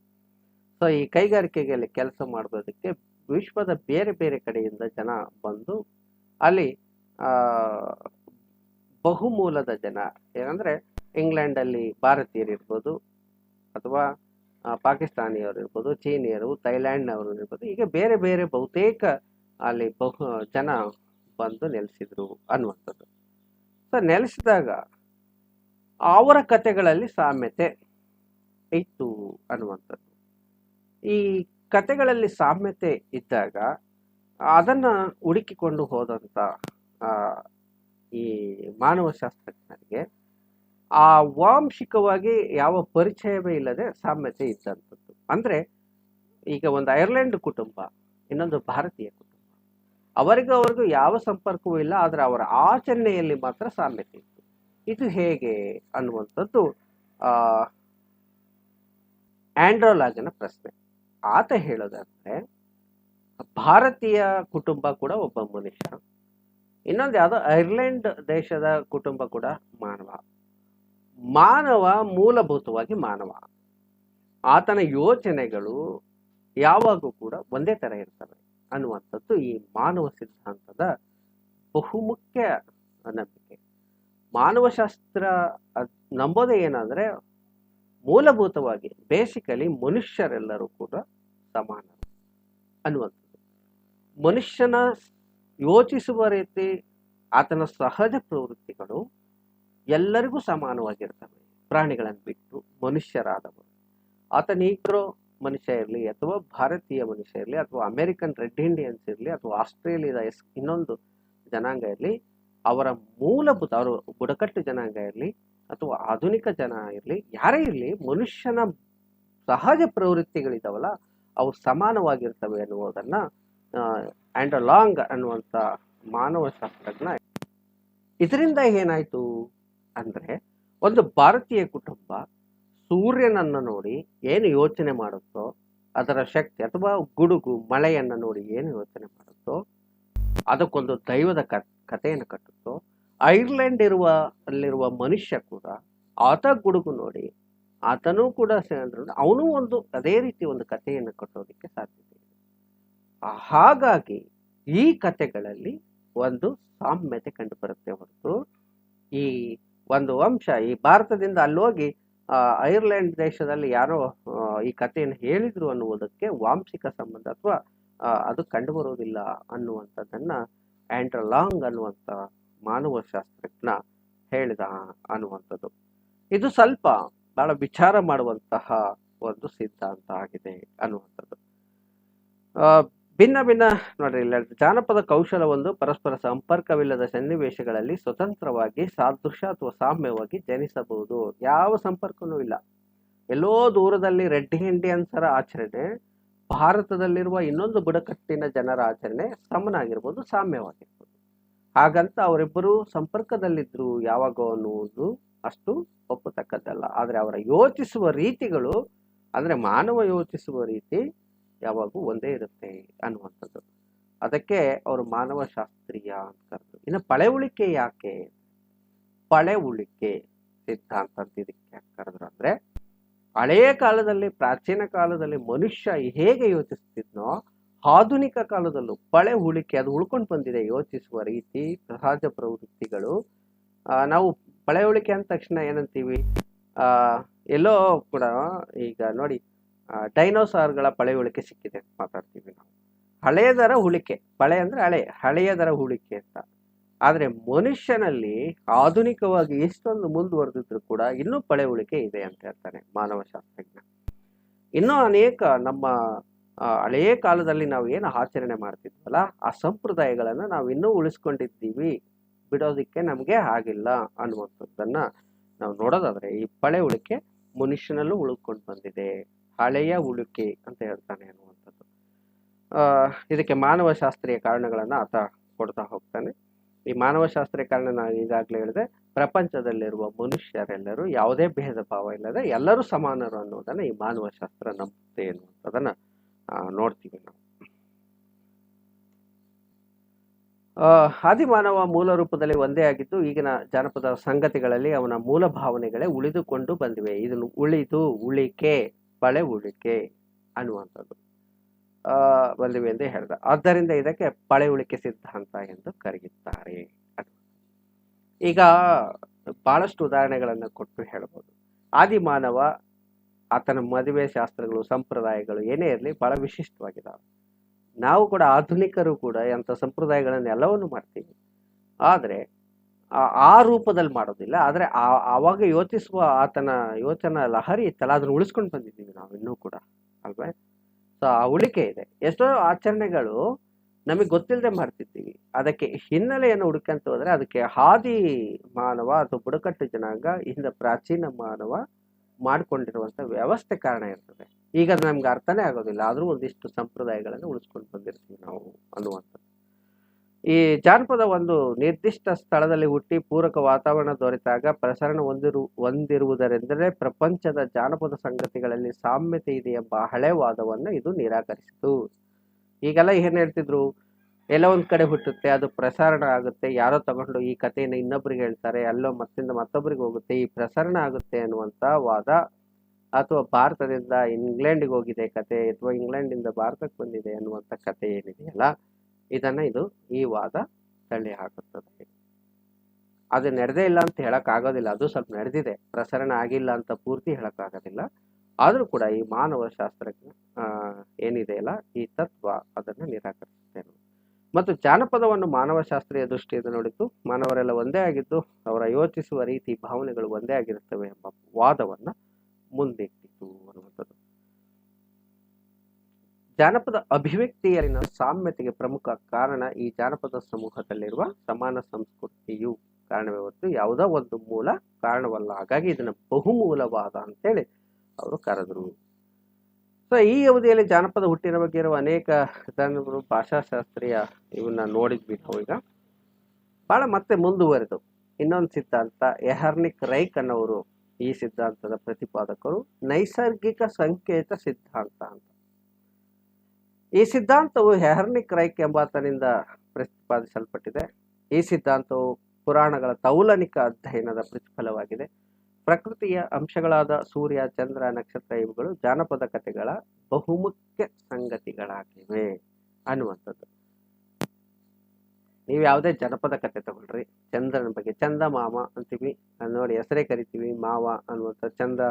ಸೊ ಈ ಕೈಗಾರಿಕೆಗಳಲ್ಲಿ ಕೆಲಸ ಮಾಡೋದಕ್ಕೆ ವಿಶ್ವದ ಬೇರೆ ಬೇರೆ ಕಡೆಯಿಂದ ಜನ ಬಂದು ಅಲ್ಲಿ ಬಹುಮೂಲದ ಜನ, ಏನಂದ್ರೆ ಇಂಗ್ಲೆಂಡಲ್ಲಿ ಭಾರತೀಯರು ಇರ್ಬೋದು, ಅಥವಾ ಪಾಕಿಸ್ತಾನಿಯವರು ಇರ್ಬೋದು, ಚೀನಿಯರು, ಥೈಲ್ಯಾಂಡ್ನವರು ಇರ್ಬೋದು, ಹೀಗೆ ಬೇರೆ ಬೇರೆ ಬಹುತೇಕ ಅಲ್ಲಿ ಜನ ಬಂದು ನೆಲೆಸಿದ್ರು ಅನ್ನುವಂಥದ್ದು. ಸೊ ನೆಲೆಸಿದಾಗ ಅವರ ಕಥೆಗಳಲ್ಲಿ ಸಾಮ್ಯತೆ ಇತ್ತು ಅನ್ನುವಂಥದ್ದು. ಈ ಕಥೆಗಳಲ್ಲಿ ಸಾಮ್ಯತೆ ಇದ್ದಾಗ ಅದನ್ನ ಹುಡುಕಿಕೊಂಡು ಹೋದಂಥ ಈ ಮಾನವಶಾಸ್ತ್ರಜ್ಞರಿಗೆ ಆ ವಾಂಶಿಕವಾಗಿ ಯಾವ ಪರಿಚಯವೇ ಇಲ್ಲದೆ ಸಾಮ್ಯತೆ ಇದ್ದಂಥದ್ದು. ಅಂದ್ರೆ ಈಗ ಒಂದು ಐರ್ಲೆಂಡ್ ಕುಟುಂಬ, ಇನ್ನೊಂದು ಭಾರತೀಯ ಕುಟುಂಬ, ಅವರಿಗೂ ಯಾವ ಸಂಪರ್ಕವೂ ಇಲ್ಲ, ಆದರೆ ಅವರ ಆಚರಣೆಯಲ್ಲಿ ಮಾತ್ರ ಸಾಮ್ಯತೆ ಇತ್ತು. ಇದು ಹೇಗೆ ಅನ್ನುವಂಥದ್ದು ಆಂಡ್ರೋ ಲ್ಯಾಂಗ್ನ ಪ್ರಶ್ನೆ. ಆತ ಹೇಳೋದಂದ್ರೆ ಭಾರತೀಯ ಕುಟುಂಬ ಕೂಡ ಒಬ್ಬ ಮನುಷ್ಯ, ಇನ್ನೊಂದು ಯಾವುದೋ ಐರ್ಲೆಂಡ್ ದೇಶದ ಕುಟುಂಬ ಕೂಡ ಮಾನವ ಮೂಲಭೂತವಾಗಿ ಮಾನವ. ಆತನ ಯೋಚನೆಗಳು ಯಾವಾಗೂ ಕೂಡ ಒಂದೇ ತರ ಇರ್ತವೆ ಅನ್ನುವಂಥದ್ದು ಈ ಮಾನವ ಸಿದ್ಧಾಂತದ ಬಹುಮುಖ್ಯ ನಂಬಿಕೆ. ಮಾನವಶಾಸ್ತ್ರ ನಂಬೋದೇ ಏನಂದ್ರೆ ಮೂಲಭೂತವಾಗಿ ಬೇಸಿಕಲಿ ಮನುಷ್ಯರೆಲ್ಲರೂ ಕೂಡ ಸಮಾನರು ಅನ್ನುವಂಥದ್ದು. ಮನುಷ್ಯನ ಯೋಚಿಸುವ ರೀತಿ, ಆತನ ಸಹಜ ಪ್ರವೃತ್ತಿಗಳು ಎಲ್ಲರಿಗೂ ಸಮಾನವಾಗಿರ್ತವೆ, ಪ್ರಾಣಿಗಳನ್ನು ಬಿಟ್ಟು ಮನುಷ್ಯರಾದವರು. ಆತ ನೀಗ್ರೋ ಮನುಷ್ಯ ಇರಲಿ, ಅಥವಾ ಭಾರತೀಯ ಮನುಷ್ಯ ಇರಲಿ, ಅಥವಾ ಅಮೆರಿಕನ್ ರೆಡ್ ಇಂಡಿಯನ್ಸ್ ಇರಲಿ, ಅಥವಾ ಆಸ್ಟ್ರೇಲಿಯಾದ ಇನ್ನೊಂದು ಜನಾಂಗ ಇರಲಿ, ಅವರ ಮೂಲಭೂತ, ಅವರು ಬುಡಕಟ್ಟು ಜನಾಂಗ ಇರಲಿ ಅಥವಾ ಆಧುನಿಕ ಜನ ಇರಲಿ, ಯಾರೇ ಇರಲಿ, ಮನುಷ್ಯನ ಸಹಜ ಪ್ರವೃತ್ತಿಗಳಿದಾವಲ್ಲ ಅವು ಸಮಾನವಾಗಿರ್ತವೆ ಅನ್ನುವುದನ್ನ ಆಂಡ್ರೋ ಲ್ಯಾಂಗ್ ಅನ್ನುವಂಥ ಮಾನವಶಾಸ್ತ್ರಜ್ಞ. ಇದರಿಂದ ಏನಾಯ್ತು ಅಂದ್ರೆ ಒಂದು ಭಾರತೀಯ ಕುಟುಂಬ ಸೂರ್ಯನನ್ನು ನೋಡಿ ಏನು ಯೋಚನೆ ಮಾಡುತ್ತೋ, ಅದರ ಶಕ್ತಿ ಅಥವಾ ಗುಡುಗು ಮಳೆಯನ್ನು ನೋಡಿ ಏನು ಯೋಚನೆ ಮಾಡುತ್ತೋ, ಅದಕ್ಕೊಂದು ದೈವದ ಕಥೆಯನ್ನು ಕಟ್ಟುತ್ತೋ, ಐರ್ಲೆಂಡ್ ಅಲ್ಲಿರುವ ಮನುಷ್ಯ ಕೂಡ ಆತ ಗುಡುಗು ನೋಡಿ ಆತನೂ ಕೂಡ ಅವನು ಒಂದು ಅದೇ ರೀತಿ ಒಂದು ಕಥೆಯನ್ನು ಕಟ್ಟೋದಕ್ಕೆ ಸಾಧ್ಯತೆ ಇದೆ. ಹಾಗಾಗಿ ಈ ಕಥೆಗಳಲ್ಲಿ ಒಂದು ಸಾಮ್ಯತೆ ಕಂಡು ಬರುತ್ತೆ ಹೊರತು ಈ ಒಂದು ವಂಶ ಈ ಭಾರತದಿಂದ ಅಲ್ಲೋಗಿ ಐರ್ಲೆಂಡ್ ದೇಶದಲ್ಲಿ ಯಾರೋ ಈ ಕಥೆಯನ್ನು ಹೇಳಿದ್ರು ಅನ್ನುವುದಕ್ಕೆ ವಾಂಶಿಕ ಸಂಬಂಧ ಅಥವಾ ಅದು ಕಂಡು ಬರೋದಿಲ್ಲ ಅನ್ನುವಂಥದ್ದನ್ನ ಆಂಡ್ರ್ ಲಾಂಗ್ ಅನ್ನುವಂಥ ಮಾನವ ಶಾಸ್ತ್ರಜ್ಞ ಹೇಳಿದ ಅನ್ನುವಂಥದ್ದು. ಇದು ಸ್ವಲ್ಪ ಬಹಳ ವಿಚಾರ ಮಾಡುವಂತಹ ಒಂದು ಸಿದ್ಧಾಂತ ಆಗಿದೆ ಅನ್ನುವಂಥದ್ದು. ಭಿನ್ನ ಭಿನ್ನ ನೋಡ್ರಿ, ಇಲ್ಲ ಜಾನಪದ ಕೌಶಲ ಒಂದು ಪರಸ್ಪರ ಸಂಪರ್ಕವಿಲ್ಲದ ಸನ್ನಿವೇಶಗಳಲ್ಲಿ ಸ್ವತಂತ್ರವಾಗಿ ಸಾದೃಶ್ಯ ಅಥವಾ ಸಾಮ್ಯವಾಗಿ ಜನಿಸಬಹುದು. ಯಾವ ಸಂಪರ್ಕನೂ ಇಲ್ಲ. ಎಲ್ಲೋ ದೂರದಲ್ಲಿ ರೆಡ್ ಇಂಡಿಯನ್ಸರ ಆಚರಣೆ ಭಾರತದಲ್ಲಿರುವ ಇನ್ನೊಂದು ಬುಡಕಟ್ಟಿನ ಜನರ ಆಚರಣೆ ಸಮನಾಗಿರ್ಬೋದು, ಸಾಮ್ಯವಾಗಿರ್ಬೋದು. ಹಾಗಂತ ಅವರಿಬ್ಬರು ಸಂಪರ್ಕದಲ್ಲಿದ್ರು ಯಾವಾಗ ಅನ್ನುವುದು ಅಷ್ಟು ಒಪ್ಪತಕ್ಕದ್ದಲ್ಲ. ಆದರೆ ಅವರ ಯೋಚಿಸುವ ರೀತಿಗಳು, ಅಂದ್ರೆ ಮಾನವ ಯೋಚಿಸುವ ರೀತಿ ಯಾವಾಗೂ ಒಂದೇ ಇರುತ್ತೆ ಅನ್ನುವಂಥದ್ದು. ಅದಕ್ಕೆ ಅವರು ಮಾನವ ಶಾಸ್ತ್ರೀಯ ಅಂತ ಕರೆದ್ರು. ಇನ್ನು ಪಳೆಯುಳಿಕೆ ಯಾಕೆ? ಪಳೆಯುಳಿಕೆ ಸಿದ್ಧಾಂತ ಅಂತ ಇದಕ್ಕೆ ಕರೆದ್ರು ಅಂದ್ರೆ, ಹಳೆಯ ಕಾಲದಲ್ಲಿ ಪ್ರಾಚೀನ ಕಾಲದಲ್ಲಿ ಮನುಷ್ಯ ಹೇಗೆ ಯೋಚಿಸ್ತಿದ್ನೋ ಆಧುನಿಕ ಕಾಲದಲ್ಲೂ ಪಳೆಯುಳಿಕೆ ಅದು ಉಳ್ಕೊಂಡು ಬಂದಿದೆ. ಯೋಚಿಸುವ ರೀತಿ, ಸಹಜ ಪ್ರವೃತ್ತಿಗಳು. ನಾವು ಪಳೆಯುಳಿಕೆ ಅಂದ ತಕ್ಷಣ ಏನಂತೀವಿ, ಎಲ್ಲೋ ಕೂಡ ಈಗ ನೋಡಿ ಡೈನೋಸಾರ್ಗಳ ಪಳೆಯುಳಿಕೆ ಸಿಕ್ಕಿದೆ ಮಾತಾಡ್ತೀವಿ ನಾವು. ಹಳೆಯದರ ಉಳಿಕೆ, ಪಳೆ ಅಂದ್ರೆ ಹಳೆಯದರ ಉಳಿಕೆ ಅಂತ. ಆದ್ರೆ ಮನುಷ್ಯನಲ್ಲಿ ಆಧುನಿಕವಾಗಿ ಎಷ್ಟೊಂದು ಮುಂದುವರೆದಿದ್ರು ಕೂಡ ಇನ್ನೂ ಪಳೆಯುಳಿಕೆ ಇದೆ ಅಂತ ಹೇಳ್ತಾನೆ ಮಾನವ ಶಾಸ್ತ್ರಜ್ಞ. ಇನ್ನೂ ಅನೇಕ ನಮ್ಮ ಹಳೆಯ ಕಾಲದಲ್ಲಿ ನಾವು ಏನು ಆಚರಣೆ ಮಾಡ್ತಿದ್ವಲ್ಲ ಆ ಸಂಪ್ರದಾಯಗಳನ್ನ ನಾವು ಇನ್ನೂ ಉಳಿಸ್ಕೊಂಡಿದ್ದೀವಿ, ಬಿಡೋದಿಕ್ಕೆ ನಮ್ಗೆ ಆಗಿಲ್ಲ ಅನ್ನುವಂಥದ್ದನ್ನ ನಾವು ನೋಡೋದಾದ್ರೆ ಈ ಪಳೆಯುಳಿಕೆ ಮನುಷ್ಯನಲ್ಲೂ ಉಳ್ಕೊಂಡು ಬಂದಿದೆ, ಹಳೆಯ ಉಳಿಕೆ ಅಂತ ಹೇಳ್ತಾನೆ ಅನ್ನುವಂಥದ್ದು. ಇದಕ್ಕೆ ಮಾನವಶಾಸ್ತ್ರೀಯ ಕಾರಣಗಳನ್ನ ಆತ ಕೊಡ್ತಾ ಹೋಗ್ತಾನೆ. ಈ ಮಾನವಶಾಸ್ತ್ರೀಯ ಕಾರಣ ನಾನು ಈಗಾಗಲೇ ಹೇಳಿದೆ, ಪ್ರಪಂಚದಲ್ಲಿರುವ ಮನುಷ್ಯರೆಲ್ಲರೂ ಯಾವುದೇ ಭೇದ ಭಾವ ಇಲ್ಲದೆ ಎಲ್ಲರೂ ಸಮಾನರು ಅನ್ನೋದನ್ನ ಈ ಮಾನವಶಾಸ್ತ್ರ ನಂಬುತ್ತೆ ಅನ್ನುವಂಥದ್ದನ್ನ ನೋಡ್ತೀವಿ ನಾವು. ಆದಿಮಾನವ ಮೂಲ ರೂಪದಲ್ಲಿ ಒಂದೇ ಆಗಿದ್ದು ಈಗಿನ ಜಾನಪದ ಸಂಗತಿಗಳಲ್ಲಿ ಅವನ ಮೂಲ ಭಾವನೆಗಳೇ ಉಳಿದುಕೊಂಡು ಬಂದಿವೆ. ಇದನ್ನು ಉಳಿಕೆ ಪಳೆಯುಳಿಕೆ ಅನ್ನುವಂಥದ್ದು ಬಂದಿವೆ ಎಂದು ಹೇಳಿದ. ಆದ್ದರಿಂದ ಇದಕ್ಕೆ ಪಳೆಯುಳಿಕೆ ಸಿದ್ಧಾಂತ ಎಂದು ಕರೆಯುತ್ತಾರೆ. ಈಗ ಬಹಳಷ್ಟು ಉದಾಹರಣೆಗಳನ್ನು ಕೊಟ್ಟು ಹೇಳ್ಬೋದು. ಆದಿಮಾನವ, ಆತನ ಮದುವೆ ಶಾಸ್ತ್ರಗಳು, ಸಂಪ್ರದಾಯಗಳು ಏನೇ ಇರಲಿ ಬಹಳ ವಿಶಿಷ್ಟವಾಗಿದ್ದಾವೆ. ನಾವು ಕೂಡ ಆಧುನಿಕರು ಕೂಡ ಎಂಥ ಸಂಪ್ರದಾಯಗಳನ್ನು ಎಲ್ಲವನ್ನು ಮಾಡ್ತೀವಿ, ಆದರೆ ಆ ರೂಪದಲ್ಲಿ ಮಾಡೋದಿಲ್ಲ. ಆದರೆ ಆವಾಗ ಯೋಚಿಸುವ ಆತನ ಯೋಚನಾ ಲಹರಿ ಇತ್ತಲ್ಲ, ಅದನ್ನು ಉಳಿಸ್ಕೊಂಡು ಬಂದಿದ್ದೀವಿ ನಾವು ಇನ್ನೂ ಕೂಡ, ಅಲ್ವೇ? ಸೊ ಆ ಉಳಿಕೆ ಇದೆ. ಎಷ್ಟೋ ಆಚರಣೆಗಳು ನಮಗೆ ಗೊತ್ತಿಲ್ಲದೆ ಮಾಡ್ತಿದ್ದೀವಿ. ಅದಕ್ಕೆ ಹಿನ್ನೆಲೆಯನ್ನು ಹುಡುಕಂತ ಹೋದ್ರೆ ಅದಕ್ಕೆ ಆದಿ ಮಾನವ ಅಥವಾ ಬುಡಕಟ್ಟು ಜನಾಂಗ ಇಂದ ಪ್ರಾಚೀನ ಮಾನವ ಮಾಡ್ಕೊಂಡಿರುವಂತ ವ್ಯವಸ್ಥೆ ಕಾರಣ ಇರ್ತದೆ. ಈಗ ಅದು ನಮ್ಗೆ ಅರ್ಥನೇ ಆಗೋದಿಲ್ಲ, ಆದ್ರೂ ಒಂದಿಷ್ಟು ಸಂಪ್ರದಾಯಗಳನ್ನು ಉಳಿಸ್ಕೊಂಡು ಬಂದಿರ್ತೀವಿ ನಾವು ಅನ್ನುವಂಥದ್ದು. ಈ ಜಾನಪದ ಒಂದು ನಿರ್ದಿಷ್ಟ ಸ್ಥಳದಲ್ಲಿ ಹುಟ್ಟಿ ಪೂರಕ ವಾತಾವರಣ ದೊರೆತಾಗ ಪ್ರಸರಣ ಹೊಂದಿರುವುದರೆಂದರೆ ಪ್ರಪಂಚದ ಜಾನಪದ ಸಂಗತಿಗಳಲ್ಲಿ ಸಾಮ್ಯತೆ ಇದೆ ಎಂಬ ಹಳೆ ವಾದವನ್ನು ಇದು ನಿರಾಕರಿಸಿತು. ಈಗೆಲ್ಲ ಏನ್ ಹೇಳ್ತಿದ್ರು, ಎಲ್ಲ ಒಂದ್ ಕಡೆ ಹುಟ್ಟುತ್ತೆ, ಅದು ಪ್ರಸಾರಣ ಆಗುತ್ತೆ, ಯಾರೋ ತಗೊಂಡು ಈ ಕಥೆಯನ್ನು ಇನ್ನೊಬ್ರಿಗೆ ಹೇಳ್ತಾರೆ, ಅಲ್ಲೋ ಮತ್ತೊಬ್ಬರಿಗೆ ಹೋಗುತ್ತೆ, ಈ ಪ್ರಸರಣ ಆಗುತ್ತೆ ಅನ್ನುವಂತ ವಾದ, ಅಥವಾ ಭಾರತದಿಂದ ಇಂಗ್ಲೆಂಡ್ಗೆ ಹೋಗಿದೆ ಕತೆ, ಅಥವಾ ಇಂಗ್ಲೆಂಡಿಂದ ಭಾರತಕ್ಕೆ ಬಂದಿದೆ ಅನ್ನುವಂಥ ಕತೆ ಏನಿದೆಯಲ್ಲ, ಇದು ಈ ವಾದ ತಳ್ಳಿ ಹಾಕುತ್ತದೆ. ಅದು ನಡೆದೇ ಇಲ್ಲ ಅಂತ ಹೇಳಕ್ ಆಗೋದಿಲ್ಲ, ಅದು ಸ್ವಲ್ಪ ನಡೆದಿದೆ, ಪ್ರಸರಣ ಆಗಿಲ್ಲ ಅಂತ ಪೂರ್ತಿ ಹೇಳಕ್ ಆಗೋದಿಲ್ಲ. ಆದ್ರೂ ಕೂಡ ಈ ಮಾನವ ಶಾಸ್ತ್ರಜ್ಞ ಏನಿದೆಯಲ್ಲ ಈ ತತ್ವ ಅದನ್ನು ನಿರಾಕರಿಸುತ್ತೇನೆ. ಮತ್ತು ಜಾನಪದವನ್ನು ಮಾನವ ಶಾಸ್ತ್ರೀಯ ದೃಷ್ಟಿಯಿಂದ ನೋಡಿದ್ದು ಮಾನವರೆಲ್ಲ ಒಂದೇ ಆಗಿದ್ದು ಅವರ ಯೋಚಿಸುವ ರೀತಿ ಭಾವನೆಗಳು ಒಂದೇ ಆಗಿರುತ್ತವೆ ಎಂಬ ವಾದವನ್ನ ಮುಂದಿಟ್ಟಿತು ಅನ್ನುವಂಥದ್ದು. ಜಾನಪದ ಅಭಿವ್ಯಕ್ತಿಯಲ್ಲಿನ ಸಾಮ್ಯತೆಗೆ ಪ್ರಮುಖ ಕಾರಣ ಈ ಜಾನಪದ ಸಮೂಹದಲ್ಲಿರುವ ಸಮಾನ ಸಂಸ್ಕೃತಿಯು ಕಾರಣವೇ ಹೊರತು ಯಾವುದೋ ಒಂದು ಮೂಲ ಕಾರಣವಲ್ಲ. ಹಾಗಾಗಿ ಇದನ್ನ ಬಹುಮೂಲವಾದ ಅಂತೇಳಿ ಅವರು ಕರೆದ್ರು. ಸೊ ಈ ಅವಧಿಯಲ್ಲಿ ಜಾನಪದ ಹುಟ್ಟಿನ ಬಗ್ಗೆ ಇರುವ ಅನೇಕ ಭಾಷಾಶಾಸ್ತ್ರೀಯ ಇವನ್ನ ನೋಡಿದ್ವಿ ನಾವು. ಈಗ ಬಹಳ ಮತ್ತೆ ಮುಂದುವರೆದು ಇನ್ನೊಂದು ಸಿದ್ಧಾಂತ ಎಹರ್ನಿಕ್ ರೈಕ್ ಅನ್ನೋರು ಈ ಸಿದ್ಧಾಂತದ ಪ್ರತಿಪಾದಕರು, ನೈಸರ್ಗಿಕ ಸಂಕೇತ ಸಿದ್ಧಾಂತ ಅಂತ. ಈ ಸಿದ್ಧಾಂತವು ಎಹರ್ನಿಕ್ ರೈಕ್ ಎಂಬಾತನಿಂದ ಪ್ರತಿಪಾದಿಸಲ್ಪಟ್ಟಿದೆ. ಈ ಸಿದ್ಧಾಂತವು ಪುರಾಣಗಳ ತೌಲನಿಕ ಅಧ್ಯಯನದ ಪ್ರತಿಫಲವಾಗಿದೆ. ಪ್ರಕೃತಿಯ ಅಂಶಗಳಾದ ಸೂರ್ಯ, ಚಂದ್ರ, ನಕ್ಷತ್ರ ಇವುಗಳು ಜಾನಪದ ಕಥೆಗಳ ಬಹುಮುಖ್ಯ ಸಂಗತಿಗಳಾಗಿವೆ ಅನ್ನುವಂಥದ್ದು. ನೀವು ಯಾವುದೇ ಜನಪದ ಕಥೆ ತಗೊಳ್ರಿ, ಚಂದ್ರನ ಬಗ್ಗೆ, ಚಂದ ಮಾಮ ಅಂತೀವಿ ನೋಡಿ, ಹೆಸರೇ ಕರಿತೀವಿ ಮಾವ ಅನ್ನುವಂಥ. ಚಂದ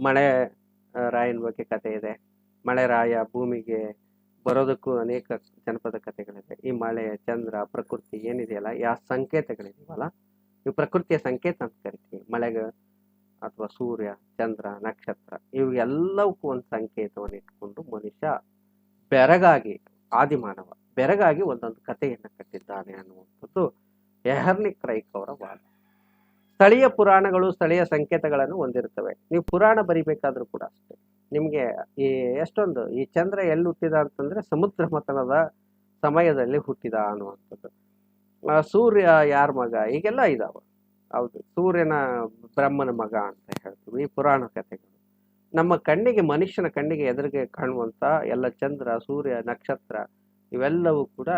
ಮಳೆ ರಾಯನ ಬಗ್ಗೆ ಕಥೆ ಇದೆ. ಮಳೆ ರಾಯ ಭೂಮಿಗೆ ಬರೋದಕ್ಕೂ ಅನೇಕ ಜನಪದ ಕಥೆಗಳಿದೆ. ಈ ಮಳೆ, ಚಂದ್ರ, ಪ್ರಕೃತಿ ಏನಿದೆಯಲ್ಲ, ಯಾವ ಸಂಕೇತಗಳಿದೆಯಲ್ಲ, ಇವು ಪ್ರಕೃತಿಯ ಸಂಕೇತ ಅಂತ ಕರಿತೀವಿ. ಮಳೆಗೆ ಅಥವಾ ಸೂರ್ಯ, ಚಂದ್ರ, ನಕ್ಷತ್ರ ಇವೆಲ್ಲವಕ್ಕೂ ಒಂದು ಸಂಕೇತವನ್ನು ಇಟ್ಕೊಂಡು ಮನುಷ್ಯ ಬೆರಗಾಗಿ, ಆದಿಮಾನವ ಬೆರಗಾಗಿ ಒಂದೊಂದು ಕಥೆಯನ್ನು ಕಟ್ಟಿದ್ದಾನೆ ಅನ್ನುವಂಥದ್ದು ಎಹರ್ನಿಕ್ ರೈಕ್ ಅವರ ವಾದ. ಸ್ಥಳೀಯ ಪುರಾಣಗಳು ಸ್ಥಳೀಯ ಸಂಕೇತಗಳನ್ನು ಹೊಂದಿರುತ್ತವೆ. ನೀವು ಪುರಾಣ ಬರಿಬೇಕಾದ್ರೂ ಕೂಡ ಅಷ್ಟೇ, ನಿಮಗೆ ಈ ಎಷ್ಟೊಂದು ಈ ಚಂದ್ರ ಎಲ್ಲಿ ಹುಟ್ಟಿದ ಅಂತಂದ್ರೆ ಸಮುದ್ರ ಮಥನದ ಸಮಯದಲ್ಲಿ ಹುಟ್ಟಿದ ಅನ್ನುವಂಥದ್ದು. ಸೂರ್ಯ ಯಾರ ಮಗ, ಈಗೆಲ್ಲ ಇದಾವ. ಹೌದು, ಸೂರ್ಯನ ಬ್ರಹ್ಮನ ಮಗ ಅಂತ ಹೇಳ್ತೀವಿ ಈ ಪುರಾಣ ಕಥೆಗಳು. ನಮ್ಮ ಕಣ್ಣಿಗೆ, ಮನುಷ್ಯನ ಕಣ್ಣಿಗೆ ಎದುರಿಗೆ ಕಾಣುವಂತ ಎಲ್ಲ ಚಂದ್ರ, ಸೂರ್ಯ, ನಕ್ಷತ್ರ ಇವೆಲ್ಲವೂ ಕೂಡ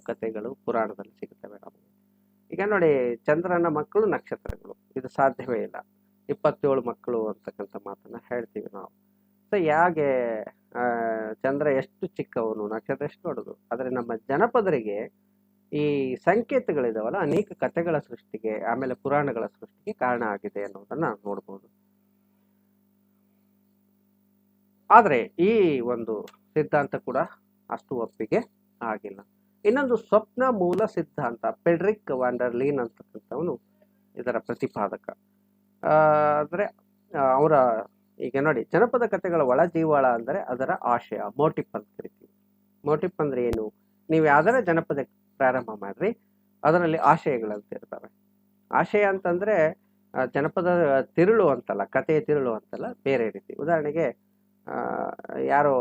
ಕಥೆಗಳು ಪುರಾಣದಲ್ಲಿ ಸಿಗುತ್ತವೆ ನಮಗೆ. ಈಗ ನೋಡಿ, ಚಂದ್ರನ ಮಕ್ಕಳು ನಕ್ಷತ್ರಗಳು, ಇದು ಸಾಧ್ಯವೇ ಇಲ್ಲ. 27 ಮಕ್ಕಳು ಅಂತಕ್ಕಂಥ ಮಾತನ್ನ ಹೇಳ್ತೀವಿ ನಾವು. ಸೊ ಹೇಗೆ ಚಂದ್ರ ಎಷ್ಟು ಚಿಕ್ಕವನು, ನಕ್ಷತ್ರ ಎಷ್ಟು ದೊಡ್ಡದು. ಆದರೆ ನಮ್ಮ ಜನಪದರಿಗೆ ಈ ಸಂಕೇತಗಳಿದಾವಲ್ಲ, ಅನೇಕ ಕಥೆಗಳ ಸೃಷ್ಟಿಗೆ, ಆಮೇಲೆ ಪುರಾಣಗಳ ಸೃಷ್ಟಿಗೆ ಕಾರಣ ಆಗಿದೆ ಅನ್ನೋದನ್ನ ನೋಡ್ಬೋದು. ಆದ್ರೆ ಈ ಒಂದು ಸಿದ್ಧಾಂತ ಕೂಡ ಅಷ್ಟು ಒಪ್ಪಿಗೆ ಆಗಿಲ್ಲ. ಇನ್ನೊಂದು ಸ್ವಪ್ನ ಮೂಲ ಸಿದ್ಧಾಂತ, ಫೆಡ್ರಿಕ್ ವಾಂಡರ್ಲೀನ್ ಅಂತಕ್ಕಂಥವನು ಇದರ ಪ್ರತಿಪಾದಕ. ಅಂದ್ರೆ ಅವರ ಈಗ ನೋಡಿ, ಜನಪದ ಕಥೆಗಳ ಒಳ ಜೀವಾಳ ಅಂದರೆ ಅದರ ಆಶಯ, ಮೋಟಿಪ್ ಅಂತ ಕರಿತೀವಿ. ಮೋಟಿಪ್ ಅಂದ್ರೆ ಏನು? ನೀವು ಯಾವ್ದಾರ ಜನಪದ ಪ್ರಾರಂಭ ಮಾಡ್ರಿ, ಅದರಲ್ಲಿ ಆಶಯಗಳಂತ ಇರ್ತವೆ. ಆಶಯ ಅಂತಂದ್ರೆ ಜನಪದ ತಿರುಳು ಅಂತಲ್ಲ, ಕಥೆಯ ತಿರುಳು ಅಂತಲ್ಲ, ಬೇರೆ ರೀತಿ. ಉದಾಹರಣೆಗೆ ಯಾರೋ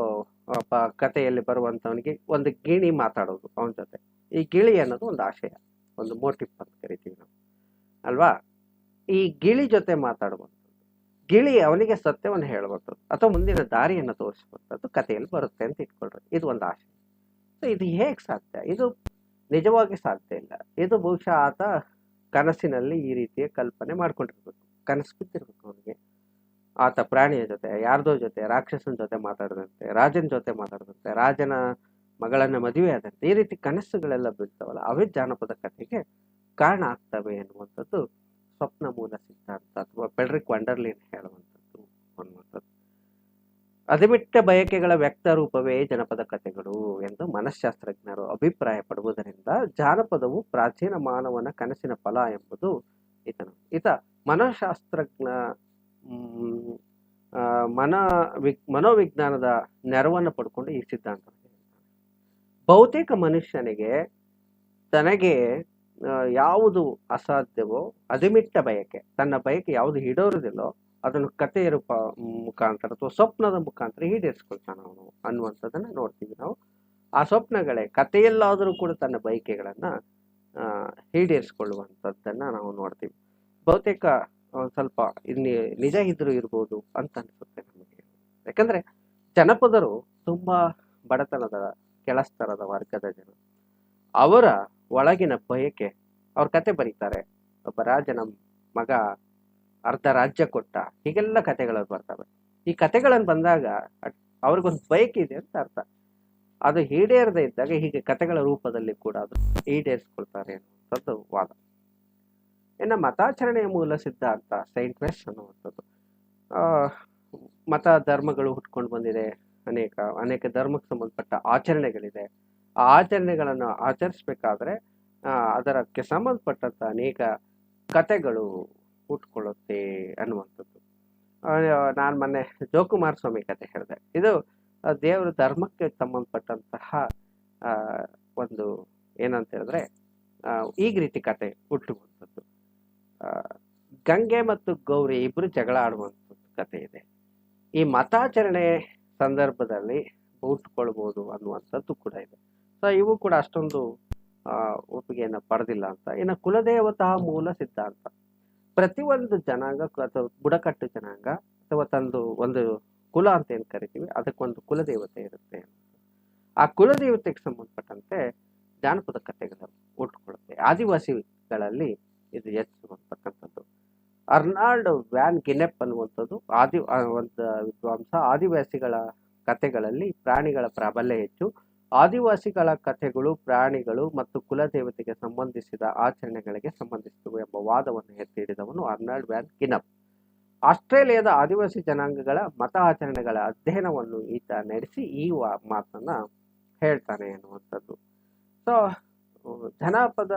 ಕಥೆಯಲ್ಲಿ ಬರುವಂತವನಿಗೆ ಒಂದು ಗಿಣಿ ಮಾತಾಡೋದು ಅವನ ಜೊತೆ. ಈ ಗಿಳಿ ಅನ್ನೋದು ಒಂದು ಆಶಯ, ಒಂದು ಮೋಟಿಪ್ ಅಂತ ಕರಿತೀವಿ ನಾವು, ಅಲ್ವಾ? ಈ ಗಿಳಿ ಜೊತೆ ಮಾತಾಡುವಂಥದ್ದು, ಗಿಳಿ ಅವನಿಗೆ ಸತ್ಯವನ್ನು ಹೇಳುವಂಥದ್ದು ಅಥವಾ ಮುಂದಿನ ದಾರಿಯನ್ನು ತೋರಿಸುವಂಥದ್ದು ಕಥೆಯಲ್ಲಿ ಬರುತ್ತೆ ಅಂತ ಇಟ್ಕೊಳ್ರಿ. ಇದು ಒಂದು ಆಶಯ. ಇದು ಹೇಗೆ ಸಾಧ್ಯ? ಇದು ನಿಜವಾಗಿ ಸಾಧ್ಯ ಇಲ್ಲ. ಇದು ಬಹುಶಃ ಆತ ಕನಸಿನಲ್ಲಿ ಈ ರೀತಿಯ ಕಲ್ಪನೆ ಮಾಡ್ಕೊಂಡಿರ್ಬೇಕು, ಕನಸು ಬಿದ್ದಿರ್ಬೇಕು ಅವನಿಗೆ. ಆತ ಪ್ರಾಣಿಯ ಜೊತೆ, ಯಾರ್ದೋ ಜೊತೆ, ರಾಕ್ಷಸನ ಜೊತೆ ಮಾತಾಡದಂತೆ, ರಾಜನ ಜೊತೆ ಮಾತಾಡದಂತೆ, ರಾಜನ ಮಗಳನ್ನ ಮದುವೆ ಆದಂತೆ, ಈ ರೀತಿ ಕನಸುಗಳೆಲ್ಲ ಬೀಳ್ತಾವಲ್ಲ, ಅವೇ ಜಾನಪದ ಕಥೆಗೆ ಕಾರಣ ಆಗ್ತವೆ ಎನ್ನುವಂಥದ್ದು ಸ್ವಪ್ನ ಮೂಲ ಸಿದ್ಧಾಂತ ಅಥವಾ ಫೆಡ್ರಿಕ್ ವಾಂಡರ್ಲೀನ್ ಹೇಳುವಂಥದ್ದು ಅನ್ನುವಂಥದ್ದು. ಅಧಿಮಿಟ್ಟ ಬಯಕೆಗಳ ವ್ಯಕ್ತ ರೂಪವೇ ಜನಪದ ಕಥೆಗಳು ಎಂದು ಮನಃಶಾಸ್ತ್ರಜ್ಞರು ಅಭಿಪ್ರಾಯ ಪಡುವುದರಿಂದ ಜಾನಪದವು ಪ್ರಾಚೀನ ಮಾನವನ ಕನಸಿನ ಫಲ ಎಂಬುದು ಈತ ಮನಃಶಾಸ್ತ್ರಜ್ಞ ಮನೋವಿಜ್ಞಾನದ ನೆರವನ್ನು ಪಡ್ಕೊಂಡು ಈ ಸಿದ್ಧಾಂತ. ಬಹುತೇಕ ಮನುಷ್ಯನಿಗೆ ತನಗೆ ಯಾವುದು ಅಸಾಧ್ಯವೋ, ಅಧಿಮಿಟ್ಟ ಬಯಕೆ, ತನ್ನ ಬಯಕೆ ಯಾವುದು ಈಡೇರುವುದಿಲ್ಲೋ ಅದನ್ನು ಕಥೆಯ ರೂಪ ಮುಖಾಂತರ ಅಥವಾ ಸ್ವಪ್ನದ ಮುಖಾಂತರ ಈಡೇರಿಸ್ಕೊಳ್ತಾನ ಅವನು ಅನ್ನುವಂಥದ್ದನ್ನ ನೋಡ್ತೀವಿ ನಾವು. ಆ ಸ್ವಪ್ನಗಳೇ ಕಥೆಯಲ್ಲಾದರೂ ಕೂಡ ತನ್ನ ಬಯಕೆಗಳನ್ನ ಈಡೇರಿಸ್ಕೊಳ್ಳುವಂಥದ್ದನ್ನ ನಾವು ನೋಡ್ತೀವಿ. ಬಹುತೇಕ ಸ್ವಲ್ಪ ನಿಜ ಇದ್ರೂ ಇರ್ಬೋದು ಅಂತ ಅನ್ಸುತ್ತೆ ನಮಗೆ. ಯಾಕಂದ್ರೆ ಜನಪದರು ತುಂಬಾ ಬಡತನದ ಕೆಳಸ್ತರದ ವರ್ಗದ ಜನ. ಅವರ ಒಳಗಿನ ಬಯಕೆ, ಅವ್ರ ಕತೆ ಬರೀತಾರೆ. ಒಬ್ಬ ರಾಜನ ಮಗ ಅರ್ಧ ರಾಜ್ಯ ಕೊಟ್ಟ, ಹೀಗೆಲ್ಲ ಕಥೆಗಳು ಬರ್ತವೆ. ಈ ಕಥೆಗಳನ್ನು ಬಂದಾಗ ಅವ್ರಿಗೊಂದು ಬಯಕೆ ಇದೆ ಅಂತ ಅರ್ಥ. ಅದು ಈಡೇರದೇ ಇದ್ದಾಗ ಹೀಗೆ ಕಥೆಗಳ ರೂಪದಲ್ಲಿ ಕೂಡ ಅದು ಈಡೇರಿಸ್ಕೊಳ್ತಾರೆ ಅನ್ನುವಂಥದ್ದು ವಾದ. ಇನ್ನು ಮತಾಚರಣೆಯ ಮೂಲ ಸಿದ್ಧಾಂತ ಸೈಂಟ್ ವೆಸ್ ಅನ್ನುವಂಥದ್ದು. ಮತ ಧರ್ಮಗಳು ಹುಟ್ಕೊಂಡು ಬಂದಿದೆ, ಅನೇಕ ಧರ್ಮಕ್ಕೆ ಸಂಬಂಧಪಟ್ಟ ಆಚರಣೆಗಳಿದೆ. ಆ ಆಚರಣೆಗಳನ್ನು ಆಚರಿಸ್ಬೇಕಾದ್ರೆ ಅದಕ್ಕೆ ಸಂಬಂಧಪಟ್ಟಂತ ಅನೇಕ ಕಥೆಗಳು ಹುಟ್ಕೊಳ್ಳುತ್ತೆ ಅನ್ನುವಂಥದ್ದು. ನಾನು ಮೊನ್ನೆ ಜೋಕುಮಾರ ಸ್ವಾಮಿ ಕತೆ ಹೇಳಿದೆ. ಇದು ದೇವರ ಧರ್ಮಕ್ಕೆ ಸಂಬಂಧಪಟ್ಟಂತಹ ಒಂದು ಏನಂತ ಹೇಳಿದ್ರೆ ಈಗ ರೀತಿ ಕತೆ ಹುಟ್ಟುವಂಥದ್ದು. ಗಂಗೆ ಮತ್ತು ಗೌರಿ ಇಬ್ರು ಜಗಳ ಆಡುವಂಥದ್ದು ಕತೆ ಇದೆ. ಈ ಮತಾಚರಣೆ ಸಂದರ್ಭದಲ್ಲಿ ಹುಟ್ಟುಕೊಳ್ಬಹುದು ಅನ್ನುವಂಥದ್ದು ಕೂಡ ಇದೆ. ಸೊ ಇವು ಕೂಡ ಅಷ್ಟೊಂದು ಒಪ್ಪಿಗೆಯನ್ನು ಪಡೆದಿಲ್ಲ ಅಂತ. ಇನ್ನು ಕುಲದೇವತಾ ಮೂಲ ಸಿದ್ಧಾಂತ, ಪ್ರತಿಯೊಂದು ಜನಾಂಗ ಅಥವಾ ಬುಡಕಟ್ಟು ಜನಾಂಗ ಅಥವಾ ಒಂದು ಕುಲ ಅಂತ ಏನು ಕರಿತೀವಿ, ಅದಕ್ಕೊಂದು ಕುಲದೇವತೆ ಇರುತ್ತೆ. ಆ ಕುಲದೇವತೆಗೆ ಸಂಬಂಧಪಟ್ಟಂತೆ ಜಾನಪದ ಕಥೆಗಳು ಹುಟ್ಟುಕೊಳ್ಳುತ್ತೆ. ಆದಿವಾಸಿಗಳಲ್ಲಿ ಇದು ಹೆಚ್ಚು ಅಂತಕ್ಕಂಥದ್ದು. ಅರ್ನಾಲ್ಡ್ ವ್ಯಾನ್ ಗಿನೆಪ್ ಅನ್ನುವಂಥದ್ದು ಒಂದು ವಿದ್ವಾಂಸ, ಆದಿವಾಸಿಗಳ ಕಥೆಗಳಲ್ಲಿ ಪ್ರಾಣಿಗಳ ಪ್ರಾಬಲ್ಯ ಹೆಚ್ಚು, ಆದಿವಾಸಿಗಳ ಕಥೆಗಳು ಪ್ರಾಣಿಗಳು ಮತ್ತು ಕುಲದೇವತೆಗೆ ಸಂಬಂಧಿಸಿದ ಆಚರಣೆಗಳಿಗೆ ಸಂಬಂಧಿಸಿದವು ಎಂಬ ವಾದವನ್ನು ಎತ್ತಿ ಹಿಡಿದವನು ಅರ್ನಾಲ್ಡ್ ವ್ಯಾನ್ ಗಿನೆಪ್. ಆಸ್ಟ್ರೇಲಿಯಾದ ಆದಿವಾಸಿ ಜನಾಂಗಗಳ ಮತ ಆಚರಣೆಗಳ ಅಧ್ಯಯನವನ್ನು ಈತ ನಡೆಸಿ ಈ ಮಾತನ್ನ ಹೇಳ್ತಾನೆ ಅನ್ನುವಂಥದ್ದು. ಸೊ ಜನಪದ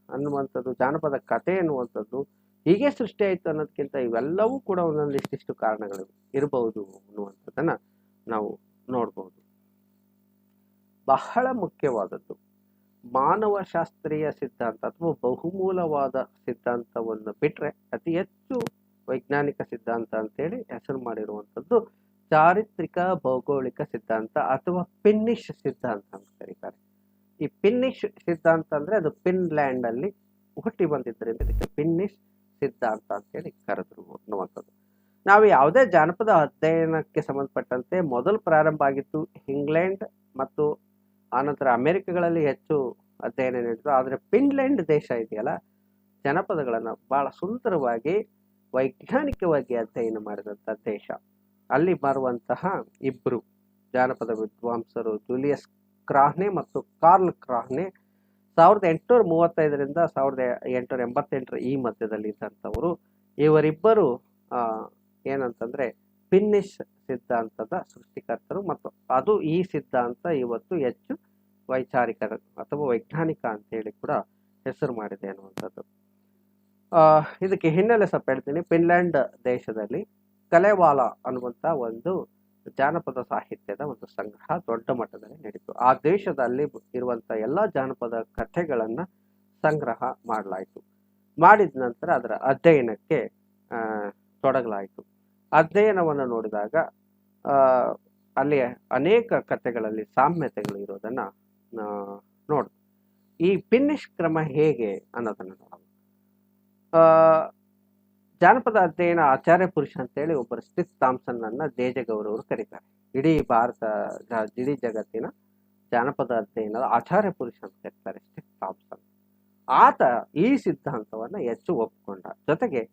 ಅನ್ನುವಂಥದ್ದು, ಜಾನಪದ ಕಥೆ ಅನ್ನುವಂಥದ್ದು ಹೀಗೆ ಸೃಷ್ಟಿ ಆಯಿತು ಅನ್ನೋದಕ್ಕಿಂತ ಇವೆಲ್ಲವೂ ಕೂಡ ಒಂದೊಂದಿಷ್ಟಿಷ್ಟು ಕಾರಣಗಳು ಇರಬಹುದು ಅನ್ನುವಂಥದ್ದನ್ನ ನಾವು ನೋಡ್ಬೋದು. ಬಹಳ ಮುಖ್ಯವಾದದ್ದು ಮಾನವಶಾಸ್ತ್ರೀಯ ಸಿದ್ಧಾಂತ ಅಥವಾ ಬಹುಮೂಲವಾದ ಸಿದ್ಧಾಂತವನ್ನು ಬಿಟ್ರೆ ಅತಿ ಹೆಚ್ಚು ವೈಜ್ಞಾನಿಕ ಸಿದ್ಧಾಂತ ಅಂತೇಳಿ ಹೆಸರು ಮಾಡಿರುವಂಥದ್ದು ಚಾರಿತ್ರಿಕ ಭೌಗೋಳಿಕ ಸಿದ್ಧಾಂತ ಅಥವಾ ಪಿನ್ನಿಶ್ ಸಿದ್ಧಾಂತ ಅಂತ ಕರೀತಾರೆ. ಈ ಪಿನ್ನಿಶ್ ಸಿದ್ಧಾಂತ ಅಂದ್ರೆ ಅದು ಫಿನ್ಲ್ಯಾಂಡ್ ಅಲ್ಲಿ ಹುಟ್ಟಿ ಬಂದಿದ್ದರಿಂದ ಇದಕ್ಕೆ ಪಿನ್ನಿಶ್ ಸಿದ್ಧಾಂತ ಅಂತೇಳಿ ಕರೆದ್ರು ಅನ್ನುವಂಥದ್ದು. ನಾವು ಯಾವುದೇ ಜಾನಪದ ಅಧ್ಯಯನಕ್ಕೆ ಸಂಬಂಧಪಟ್ಟಂತೆ ಮೊದಲು ಪ್ರಾರಂಭ ಆಗಿತ್ತು ಇಂಗ್ಲೆಂಡ್ ಮತ್ತು ಆನಂತರ ಅಮೆರಿಕಗಳಲ್ಲಿ ಹೆಚ್ಚು ಅಧ್ಯಯನ ನಡೆಯಿತು. ಆದರೆ ಫಿನ್ಲ್ಯಾಂಡ್ ದೇಶ ಇದೆಯಲ್ಲ, ಜನಪದಗಳನ್ನು ಬಹಳ ಸುಂದರವಾಗಿ ವೈಜ್ಞಾನಿಕವಾಗಿ ಅಧ್ಯಯನ ಮಾಡಿದಂಥ ದೇಶ. ಅಲ್ಲಿ ಬರುವಂತಹ ಇಬ್ಬರು ಜಾನಪದ ವಿದ್ವಾಂಸರು ಜೂಲಿಯಸ್ ಕ್ರಾಹ್ನೆ ಮತ್ತು ಕಾರ್ಲ್ ಕ್ರಾಹ್ನೆ 1835ರಿಂದ 1888 ಈ ಮಧ್ಯದಲ್ಲಿ ಇದ್ದಂಥವರು. ಇವರಿಬ್ಬರು ಏನಂತಂದ್ರೆ ಫಿನ್ನಿಶ್ ಸಿದ್ಧಾಂತದ ಸೃಷ್ಟಿಕರ್ತರು ಮತ್ತು ಈ ಸಿದ್ಧಾಂತ ಇವತ್ತು ಹೆಚ್ಚು ವೈಚಾರಿಕ ಅಥವಾ ವೈಜ್ಞಾನಿಕ ಅಂತೇಳಿ ಕೂಡ ಹೆಸರು ಮಾಡಿದೆ ಅನ್ನುವಂಥದ್ದು. ಇದಕ್ಕೆ ಹಿನ್ನೆಲೆ ಸ್ವಲ್ಪ ಹೇಳ್ತೀನಿ. ಫಿನ್ಲ್ಯಾಂಡ್ ದೇಶದಲ್ಲಿ ಕಲೆವಾಲ ಅನ್ನುವಂಥ ಒಂದು ಜಾನಪದ ಸಾಹಿತ್ಯದ ಒಂದು ಸಂಗ್ರಹ ದೊಡ್ಡ ಮಟ್ಟದಲ್ಲಿ ನಡೀತು. ಆ ದೇಶದಲ್ಲಿ ಇರುವಂತ ಎಲ್ಲ ಜಾನಪದ ಕಥೆಗಳನ್ನ ಸಂಗ್ರಹ ಮಾಡಲಾಯಿತು. ಮಾಡಿದ ನಂತರ ಅದರ ಅಧ್ಯಯನಕ್ಕೆ ತೊಡಗಲಾಯಿತು. ಅಧ್ಯಯನವನ್ನು ನೋಡಿದಾಗ ಅಲ್ಲಿ ಅನೇಕ ಕಥೆಗಳಲ್ಲಿ ಸಾಮ್ಯತೆಗಳು ಇರೋದನ್ನ ನೋಡಿದ್ವಿ. ಈ ಫಿನ್ನಿಶ್ ಕ್ರಮ ಹೇಗೆ ಅನ್ನೋದನ್ನ ನೋಡೋಣ. ಜಾನಪದ ಅಧ್ಯಯನ ಆಚಾರ್ಯ ಪುರುಷ ಅಂತೇಳಿ ಒಬ್ಬರು ಸ್ಟಿತ್ ಥಾಮ್ಸನ್ ಅನ್ನ ದೇಜಗೌರವರು ಕರೀತಾರೆ. ಇಡೀ ಜಗತ್ತಿನ ಜಾನಪದ ಅಧ್ಯಯನದ ಆಚಾರ್ಯ ಪುರುಷ ಅಂತ ಕರೀತಾರೆ ಸ್ಟಿತ್ ಥಾಮ್ಸನ್. ಆತ ಈ ಸಿದ್ಧಾಂತವನ್ನ ಹೆಚ್ಚು ಒಪ್ಪಿಕೊಂಡ. ಜೊತೆಗೆ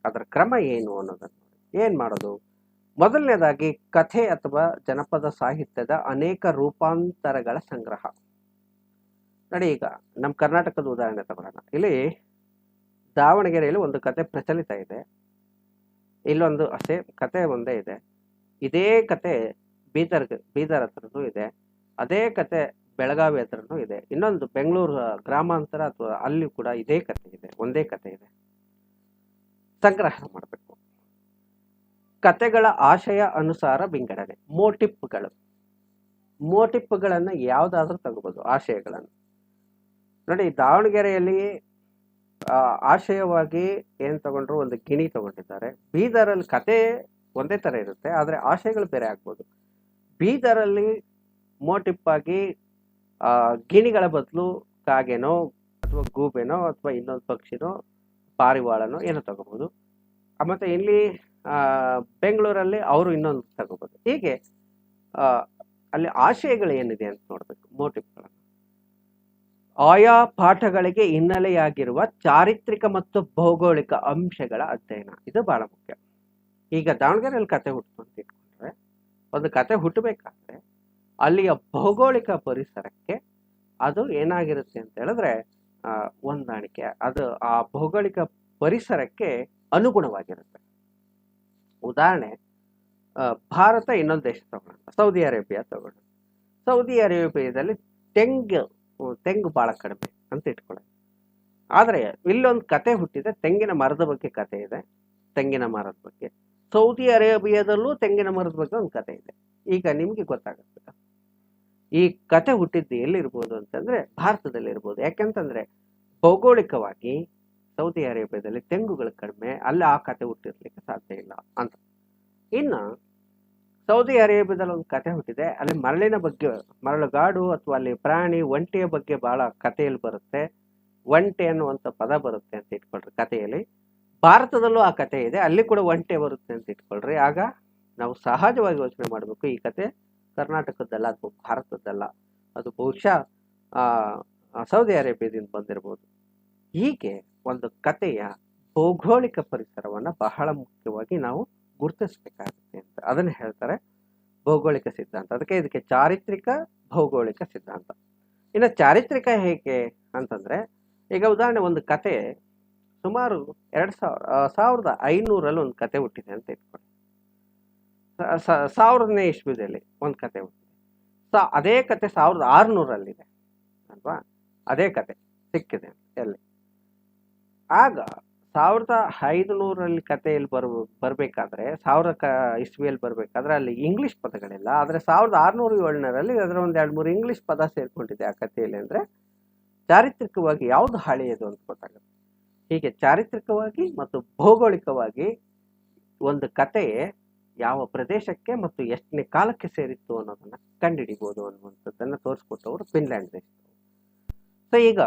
ಅದರ ಕ್ರಮ ಏನು ಅನ್ನೋದನ್ನು ಏನ್ ಮಾಡೋದು. ಮೊದಲನೇದಾಗಿ ಕಥೆ ಅಥವಾ ಜನಪದ ಸಾಹಿತ್ಯದ ಅನೇಕ ರೂಪಾಂತರಗಳ ಸಂಗ್ರಹ. ನೋಡಿ, ಈಗ ನಮ್ಮ ಕರ್ನಾಟಕದ ಉದಾಹರಣೆ ತಗೊಳ್ಳೋಣ. ಇಲ್ಲಿ ದಾವಣಗೆರೆಯಲ್ಲಿ ಒಂದು ಕತೆ ಪ್ರಚಲಿತ ಇದೆ, ಇಲ್ಲೊಂದು ಕತೆ ಒಂದೇ ಇದೆ. ಇದೇ ಕತೆ ಬೀದರ್ ಹತ್ರನೂ ಇದೆ, ಅದೇ ಕತೆ ಬೆಳಗಾವಿ ಹತ್ರನೂ ಇದೆ, ಇನ್ನೊಂದು ಬೆಂಗಳೂರು ಗ್ರಾಮಾಂತರ ಅಥವಾ ಅಲ್ಲಿ ಕೂಡ ಇದೇ ಕತೆ ಇದೆ, ಒಂದೇ ಕತೆ ಇದೆ. ಸಂಗ್ರಹ ಮಾಡಬೇಕು. ಕತೆಗಳ ಆಶಯ ಅನುಸಾರ ವಿಂಗಡಣೆ. ಮೋಟಿಪ್ಗಳನ್ನ ಯಾವ್ದಾದ್ರೂ ತಗೋಬಹುದು, ಆಶಯಗಳನ್ನು. ನೋಡಿ, ದಾವಣಗೆರೆಯಲ್ಲಿ ಆಶಯವಾಗಿ ಏನ್ ತಗೊಂಡ್ರು, ಒಂದು ಗಿಣಿ ತಗೊಂಡಿದ್ದಾರೆ. ಬೀದರಲ್ಲಿ ಕತೆ ಒಂದೇ ತರ ಇರುತ್ತೆ, ಆದ್ರೆ ಆಶಯಗಳು ಬೇರೆ ಆಗ್ಬೋದು. ಬೀದರಲ್ಲಿ ಮೋಟಿಪ್ ಆಗಿ ಗಿಣಿಗಳ ಬದಲು ಕಾಗೆನೋ ಅಥವಾ ಗೂಬೆನೋ ಅಥವಾ ಇನ್ನೊಂದು ಪಕ್ಷಿನೋ ಪಾರಿವಾಳನೋ ಏನೋ ತಗೋಬಹುದು. ಮತ್ತೆ ಇಲ್ಲಿ ಬೆಂಗಳೂರಲ್ಲಿ ಅವರು ಇನ್ನೊಂದು ತಗೋಬಹುದು. ಹೀಗೆ ಅಲ್ಲಿ ಆಶಯಗಳು ಏನಿದೆ ಅಂತ ನೋಡ್ಬೇಕು. ಮೋಟಿವ್ಗಳನ್ನು ಆಯಾ ಪಾಠಗಳಿಗೆ ಹಿನ್ನೆಲೆಯಾಗಿರುವ ಚಾರಿತ್ರಿಕ ಮತ್ತು ಭೌಗೋಳಿಕ ಅಂಶಗಳ ಅಧ್ಯಯನ, ಇದು ಬಹಳ ಮುಖ್ಯ. ಈಗ ದಾವಣಗೆರೆಯಲ್ಲಿ ಕತೆ ಹುಟ್ಟು ಅಂತ ಇಟ್ಕೊಂಡ್ರೆ, ಒಂದು ಕತೆ ಹುಟ್ಟಬೇಕಾದ್ರೆ ಅಲ್ಲಿಯ ಭೌಗೋಳಿಕ ಪರಿಸರಕ್ಕೆ ಅದು ಏನಾಗಿರುತ್ತೆ ಅಂತ ಹೇಳಿದ್ರೆ ಹೊಂದಾಣಿಕೆ, ಅದು ಆ ಭೌಗೋಳಿಕ ಪರಿಸರಕ್ಕೆ ಅನುಗುಣವಾಗಿರುತ್ತೆ. ಉದಾಹರಣೆ, ಭಾರತ ಇನ್ನೊಂದು ದೇಶ ತಗೊಳ್ಳೋಣ, ಸೌದಿ ಅರೇಬಿಯಾ ತಗೊಳ್ಳೋಣ. ಸೌದಿ ಅರೇಬಿಯಾದಲ್ಲಿ ತೆಂಗು ಬಹಳ ಕಡಿಮೆ ಅಂತ ಇಟ್ಕೊಳ್ಳೋಣ. ಆದ್ರೆ ಇಲ್ಲೊಂದು ಕತೆ ಹುಟ್ಟಿದೆ, ತೆಂಗಿನ ಮರದ ಬಗ್ಗೆ ಕತೆ ಇದೆ, ತೆಂಗಿನ ಮರದ ಬಗ್ಗೆ. ಸೌದಿ ಅರೇಬಿಯಾದಲ್ಲೂ ತೆಂಗಿನ ಮರದ ಬಗ್ಗೆ ಒಂದು ಕತೆ ಇದೆ. ಈಗ ನಿಮ್ಗೆ ಗೊತ್ತಾಗುತ್ತೆ ಈ ಕತೆ ಹುಟ್ಟಿದ್ದು ಎಲ್ಲಿರ್ಬೋದು ಅಂತಂದ್ರೆ ಭಾರತದಲ್ಲಿ ಇರ್ಬೋದು. ಯಾಕೆಂತಂದ್ರೆ ಭೌಗೋಳಿಕವಾಗಿ ಸೌದಿ ಅರೇಬಿಯಾದಲ್ಲಿ ತೆಂಗುಗಳು ಕಡಿಮೆ, ಅಲ್ಲಿ ಆ ಕತೆ ಹುಟ್ಟಿರ್ಲಿಕ್ಕೆ ಸಾಧ್ಯ ಇಲ್ಲ ಅಂತ. ಇನ್ನು ಸೌದಿ ಅರೇಬಿಯಾದಲ್ಲಿ ಒಂದು ಕತೆ ಹುಟ್ಟಿದೆ. ಅಲ್ಲಿ ಮರಳಿನ ಬಗ್ಗೆ, ಮರಳುಗಾಡು ಅಥವಾ ಅಲ್ಲಿ ಪ್ರಾಣಿ ಒಂಟೆಯ ಬಗ್ಗೆ ಬಹಳ ಕಥೆಯಲ್ಲಿ ಬರುತ್ತೆ. ಒಂಟೆ ಅನ್ನುವಂಥ ಪದ ಬರುತ್ತೆ ಅಂತ ಇಟ್ಕೊಳ್ರಿ ಕಥೆಯಲ್ಲಿ. ಭಾರತದಲ್ಲೂ ಆ ಕಥೆ ಇದೆ, ಅಲ್ಲಿ ಕೂಡ ಒಂಟೆ ಬರುತ್ತೆ ಅಂತ ಇಟ್ಕೊಳ್ರಿ. ಆಗ ನಾವು ಸಹಜವಾಗಿ ಯೋಚನೆ ಮಾಡಬೇಕು, ಈ ಕತೆ ಕರ್ನಾಟಕದ್ದಲ್ಲ ಅಥವಾ ಭಾರತದ್ದಲ್ಲ, ಅದು ಬಹುಶಃ ಸೌದಿ ಅರೇಬಿಯಾದಿಂದ ಬಂದಿರಬಹುದು. ಹೀಗೆ ಒಂದು ಕಥೆಯ ಭೌಗೋಳಿಕ ಪರಿಸರವನ್ನ ಬಹಳ ಮುಖ್ಯವಾಗಿ ನಾವು ಗುರುತಿಸ್ಬೇಕಾಗುತ್ತೆ ಅಂತ ಅದನ್ನ ಹೇಳ್ತಾರೆ ಭೌಗೋಳಿಕ ಸಿದ್ಧಾಂತ. ಇದಕ್ಕೆ ಚಾರಿತ್ರಿಕ ಭೌಗೋಳಿಕ ಸಿದ್ಧಾಂತ. ಇನ್ನು ಚಾರಿತ್ರಿಕ ಹೇಗೆ ಅಂತಂದ್ರೆ, ಈಗ ಉದಾಹರಣೆ ಒಂದು ಕತೆ ಸುಮಾರು 1500 ಒಂದು ಕತೆ ಹುಟ್ಟಿದೆ ಅಂತ ಇಟ್ಕೊಳ್ಳಿ. 1000ನೇ ಇಸ್ವಿದಲ್ಲಿ ಒಂದು ಕತೆ ಹುಟ್ಟಿದೆ. ಅದೇ ಕತೆ 1600 ಅಲ್ವಾ? ಅದೇ ಕತೆ ಸಿಕ್ಕಿದೆ ಎಲ್ಲಿ? ಆಗ 1500 ಕಥೆಯಲ್ಲಿ ಬರ್ಬೇಕಾದ್ರೆ 1000 ಇಸ್ವಿಯಲ್ಲಿ ಬರ್ಬೇಕಾದ್ರೆ ಅಲ್ಲಿ ಇಂಗ್ಲಿಷ್ ಪದಗಳಿಲ್ಲ. ಆದ್ರೆ 1607 ಅದರ ಒಂದ್ 2-3 ಇಂಗ್ಲಿಷ್ ಪದ ಸೇರ್ಕೊಂಡಿದೆ ಆ ಕಥೆಯಲ್ಲಿ. ಅಂದ್ರೆ ಚಾರಿತ್ರಿಕವಾಗಿ ಯಾವ್ದು ಹಳೆಯದು ಅಂತ ಗೊತ್ತಾಗುತ್ತೆ. ಹೀಗೆ ಚಾರಿತ್ರಿಕವಾಗಿ ಮತ್ತು ಭೌಗೋಳಿಕವಾಗಿ ಒಂದು ಕತೆ ಯಾವ ಪ್ರದೇಶಕ್ಕೆ ಮತ್ತು ಎಷ್ಟನೇ ಕಾಲಕ್ಕೆ ಸೇರಿತ್ತು ಅನ್ನೋದನ್ನ ಕಂಡುಹಿಡಿಬಹುದು ಅನ್ನುವಂಥದ್ದನ್ನ ತೋರಿಸ್ಕೊಟ್ಟವರು ಫಿನ್ಲ್ಯಾಂಡ್ ದೇಶ. ಸೊ ಈಗ